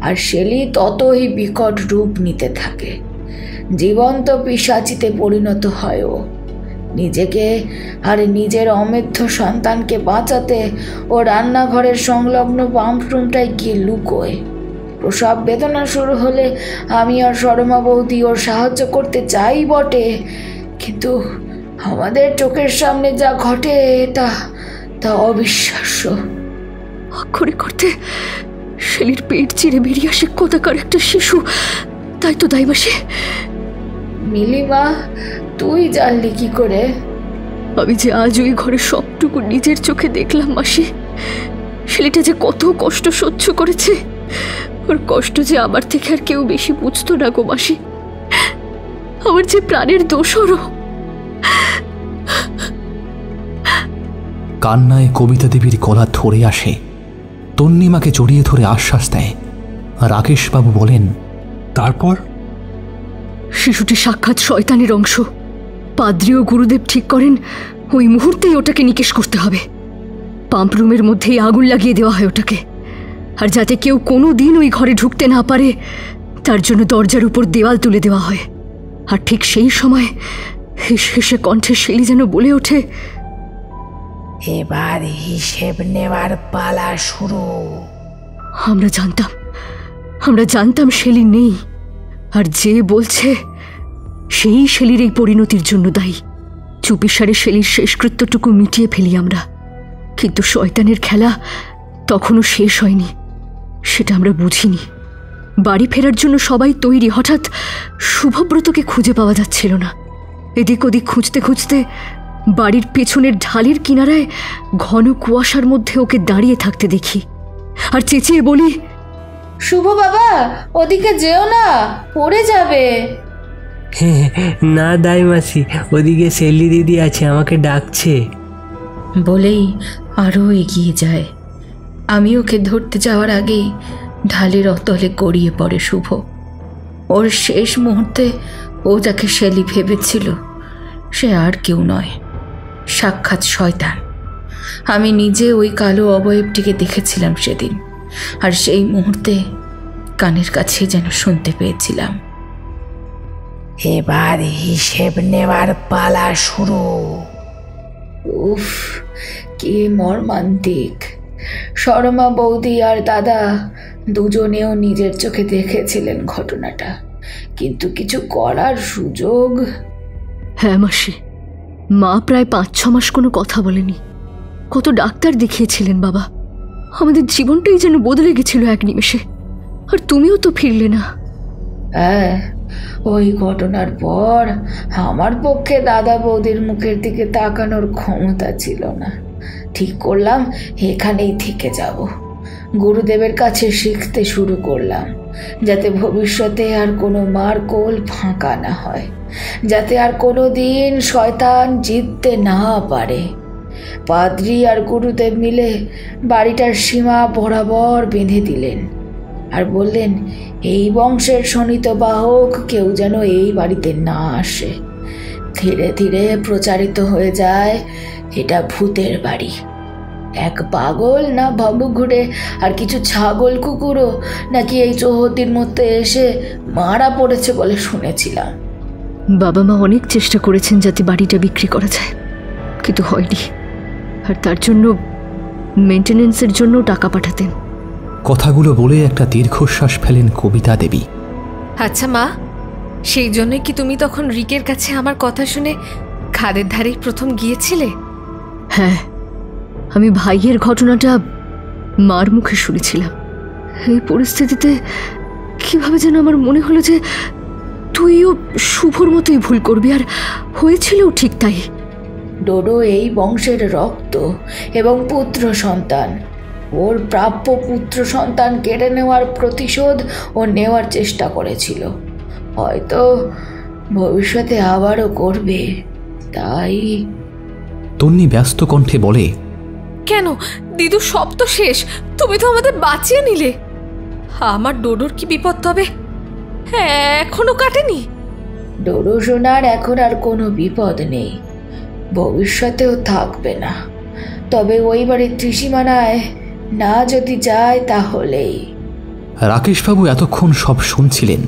আর শেলি ততই বিকট রূপ নিতে থাকে। জীবন্ত পিশাচিতে পরিণত হয় ও। নিজেকে আর নিজের অমেধ্য সন্তানকে বাঁচাতে ও রান্নাঘরের সংলগ্ন পাম্প রুমটায় গিয়ে লুকোয়। প্রসব বেদনা শুরু হলে আমি আর সরমা বৌদি ওর সাহায্য করতে চাই বটে, কিন্তু আমাদের চোখের সামনে যা ঘটে তা অবিশ্বাস্য। অক্ষরে করতে শেলির পেট চিরে বেরিয়ে আসে কোথাকার একটা শিশু। তাই তো দাইমাসে। মিলিমা, তুই জানলি কি করে? আমি যে আজ ওই ঘরে সবটুকু নিজের চোখে দেখলাম মাসি। ছেলেটা যে কত কষ্ট সহ্য করেছে, ওর কষ্ট যে আমার থেকে আর কেউ বেশি বুঝতো না গো মাসি। আমার যে প্রাণের দোষরও। কান্নায় কবিতা দেবীর গলা ধরে আসে। তন্নিমাকে জড়িয়ে ধরে আশ্বাস দেয়। রাকেশবাবু বলেন, তারপর? শিশুটি সাক্ষাৎ শয়তানের অংশ। পাদ্রী ও গুরুদেব ঠিক করেন ওই মুহূর্তেই ওটাকে নিকেশ করতে হবে। পাম্প রুমের মধ্যেই আগুন লাগিয়ে দেওয়া হয় ওটাকে, আর যাতে কেউ কোনো দিন ওই ঘরে ঢুকতে না পারে তার জন্য দরজার উপর দেওয়াল তুলে দেওয়া হয়। আর ঠিক সেই সময় হেসে কণ্ঠে শেলি যেন বলে ওঠে, এবার হিসেব নেওয়ার পালা শুরু। আমরা জানতাম শেলি নেই, আর যে বলছে সেই শেলির এই পরিণতির জন্য দায়ী। চুপিসারে শেলির শেষকৃত্যটুকু মিটিয়ে ফেলি আমরা, কিন্তু শয়তানের খেলা তখনও শেষ হয়নি, সেটা আমরা বুঝিনি। বাড়ি ফেরার জন্য সবাই তৈরি। হঠাৎ শুভব্রতকে খুঁজে পাওয়া যাচ্ছিল না। এদিক ওদিক খুঁজতে খুঁজতে বাড়ির পেছনের ঢালের কিনারায় ঘন কুয়াশার মধ্যে ওকে দাঁড়িয়ে থাকতে দেখি, আর চেঁচিয়ে বলি, শুভ বাবা, ওদিকে যেও না, পড়ে যাবে। না দাইমাসি, ওদিকে শেলি দিদি আছে, আমাকে ডাকছে। বলেই আরও এগিয়ে যায়। আমি ওকে ধরতে যাওয়ার আগেই ঢালের অতলে গড়িয়ে পড়ে শুভ। ওর শেষ মুহূর্তে ও যাকে শেলি ভেবেছিল সে আর কেউ নয়, সাক্ষাৎ শয়তান। আমি নিজে ওই কালো অবয়বটিকে দেখেছিলাম সেদিন, আর সেই মুহূর্তে কানের কাছে যেন শুনতে পেয়েছিলাম, এবার হিসেব নেওয়ার পালা শুরু। উফ, কি মর্মান্তিক। শর্মা বৌদি আর দাদা দুজনেও নিজের চোখে দেখেছিলেন ঘটনাটা, কিন্তু কিছু করার সুযোগ। হ্যাঁ মাসি, মা প্রায় 5-6 মাস কোনো কথা বলেনি। কত ডাক্তার দেখিয়েছিলেন বাবা, আমাদের জীবনটাই যেন বদলে গেছিল এক নিমেষে। আর তুমিও তো ফিরলে না। হ্যাঁ, ওই ঘটনার পর আমার পক্ষে দাদা বৌদির মুখের দিকে তাকানোর ক্ষমতা ছিল না। ঠিক করলাম এখানেই থেকে যাব। গুরুদেবের কাছে শিখতে শুরু করলাম, যাতে ভবিষ্যতে আর কোনো মার কোল ফাঁকা না হয়, যাতে আর কোনো দিন শয়তান জিততে না পারে। পাদ্রী আর গুরুদেব মিলে বাড়িটার সীমা বরাবর বেঁধে দিলেন আর বললেন এই বংশের শোণিত বাহক কেউ যেন এই বাড়িতে না আসে। ধীরে ধীরে প্রচারিত হয়ে যায় এটা ভূতের বাড়ি। এক পাগল না ভবু ঘুরে আর কিছু ছাগল কুকুরও নাকি এই চৌহদ্দির মধ্যে এসে মারা পড়েছে বলে শুনেছিলাম। বাবা মা অনেক চেষ্টা করেছেন যাতে বাড়িটা বিক্রি করা যায়, কিন্তু হয়নি। আর তার জন্য মেনটেনেন্সের জন্য টাকা পাঠাতেন। কথাগুলো বলে একটা দীর্ঘশ্বাস ফেলেন কবিতা দেবী। আচ্ছা মা, সেই জন্যই কি তুমি তখন রিকের কাছে আমার কথা শুনে খাদের ধারেই প্রথম গিয়েছিলে? হ্যাঁ, আমি ভাইয়ের ঘটনাটা মার মুখে শুনেছিলাম। এই পরিস্থিতিতে কিভাবে যেন আমার মনে হলো যে তুইও শুভর মতোই ভুল করবি, আর হয়েছিলও ঠিক তাই। ডোডো এই বংশের রক্ত এবং পুত্র সন্তান। ওর প্রাপ্য পুত্র সন্তান কেড়ে নেওয়ার প্রতিশোধ ও নেওয়ার চেষ্টা করেছিল, হয়তো ভবিষ্যতে আবারও করবে। তাই তন্নি ব্যস্ত কণ্ঠে বলে, কেন দিদু, সব তো শেষ, তুমি তো আমাদের বাঁচিয়ে নিলে। আমার ডোডোর কি বিপদ হবে? হ্যাঁ, এখনো কাটেনি। ডোডো সোনার এখন আর কোনো বিপদ নেই, ভবিষ্যতেও থাকবে না। তবে ওই বাড়ির ত্রিসীমানায় না যদি যায় তাহলেই। রাকেশবাবু এতক্ষণ সব শুনছিলেন,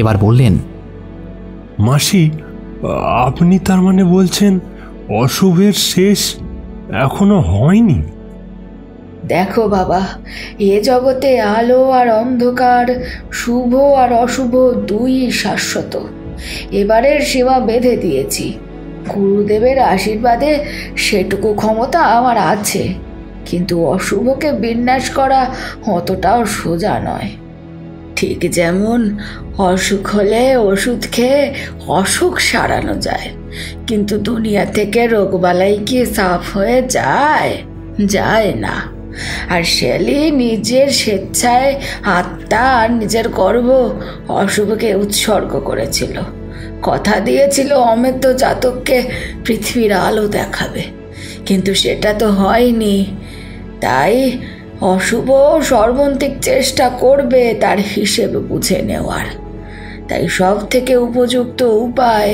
এবার বললেন, মাসি, আপনি তার মানে বলছেন অশুভের শেষ এখনো হয়নি? দেখো বাবা, এ জগতে আলো আর অন্ধকার, শুভ আর অশুভ দুই শাশ্বত। এবারের সীমা বেঁধে দিয়েছি। গুরুদেবের আশীর্বাদে সেটুকু ক্ষমতা আমার আছে, কিন্তু অশুভকে বিনাশ করা অতটাও সোজা নয়। ঠিক যেমন অসুখ হলে ওষুধ খেয়ে অসুখ সারানো যায়, কিন্তু দুনিয়া থেকে রোগবালাই কি সাফ হয়ে যায়? যায় না। আর শেলি নিজের স্বেচ্ছায় আত্মা আর নিজের গর্ব অশুভকে উৎসর্গ করেছিল। কথা দিয়েছিল অমেধ্য জাতককে পৃথিবীর আলো দেখাবে, কিন্তু সেটা তো হয়নি। তাই অশুভ সর্বন্তিক চেষ্টা করবে তার হিসেব বুঝে নেওয়ার। তাই সব থেকে উপযুক্ত উপায়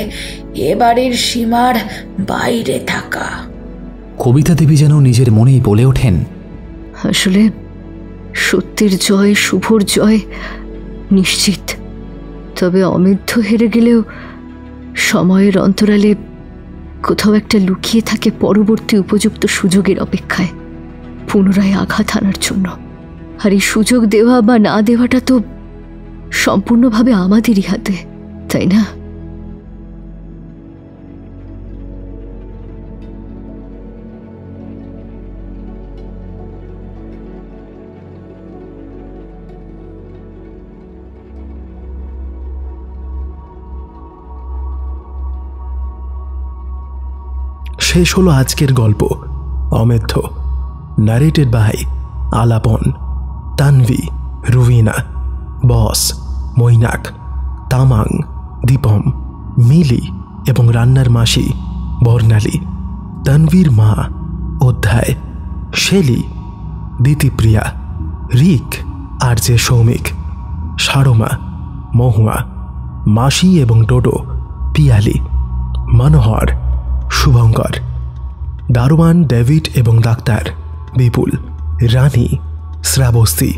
এ বাড়ির সীমার বাইরে থাকা। কবিতা দেবী যেন নিজের মনেই বলে ওঠেন, আসলে সত্যের জয়, শুভর জয় নিশ্চিত। তবে অমেধ্য হেরে গেলেও সময়ের অন্তরালে কোথাও একটা লুকিয়ে থাকে পরবর্তী উপযুক্ত সুযোগের অপেক্ষায় পুনরায় আঘাত আনার জন্য। আর এই সুযোগ দেওয়া বা না দেওয়াটা তো সম্পূর্ণভাবে আমাদেরই হাতে, তাই না? শেষ হলো আজকের গল্প Amedhya, narrated by Alapan, Tanvi, Rubina, Boss, Mainak, Tamang, Deepam, Mili এবং রান্নার মাসি বর্ণালী। তানভীর মা Adhyay, Shelly, Ditipriya, Rik R J Soumik, Sarma, Mahua, মাসি এবং ডোডো, পিয়ালি, মনোহর, শুভঙ্কর, দারোয়ান ডেভিড এবং ডাক্তার বিপুল, রানী, শ্রাবস্তি।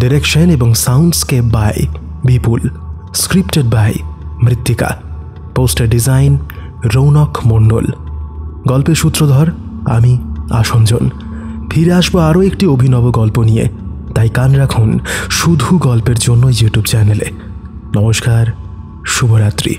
ডিরেকশন এবং soundscape by Bipul, scripted by Mrittika, poster design Raunak Mondal. গল্পের সূত্রধর আমি আসঞ্জন। ফিরে আসবো আরও একটি অভিনব গল্প নিয়ে, তাই কান রাখুন শুধু গল্পের জন্য ইউটিউব চ্যানেলে। নমস্কার, শুভরাত্রি।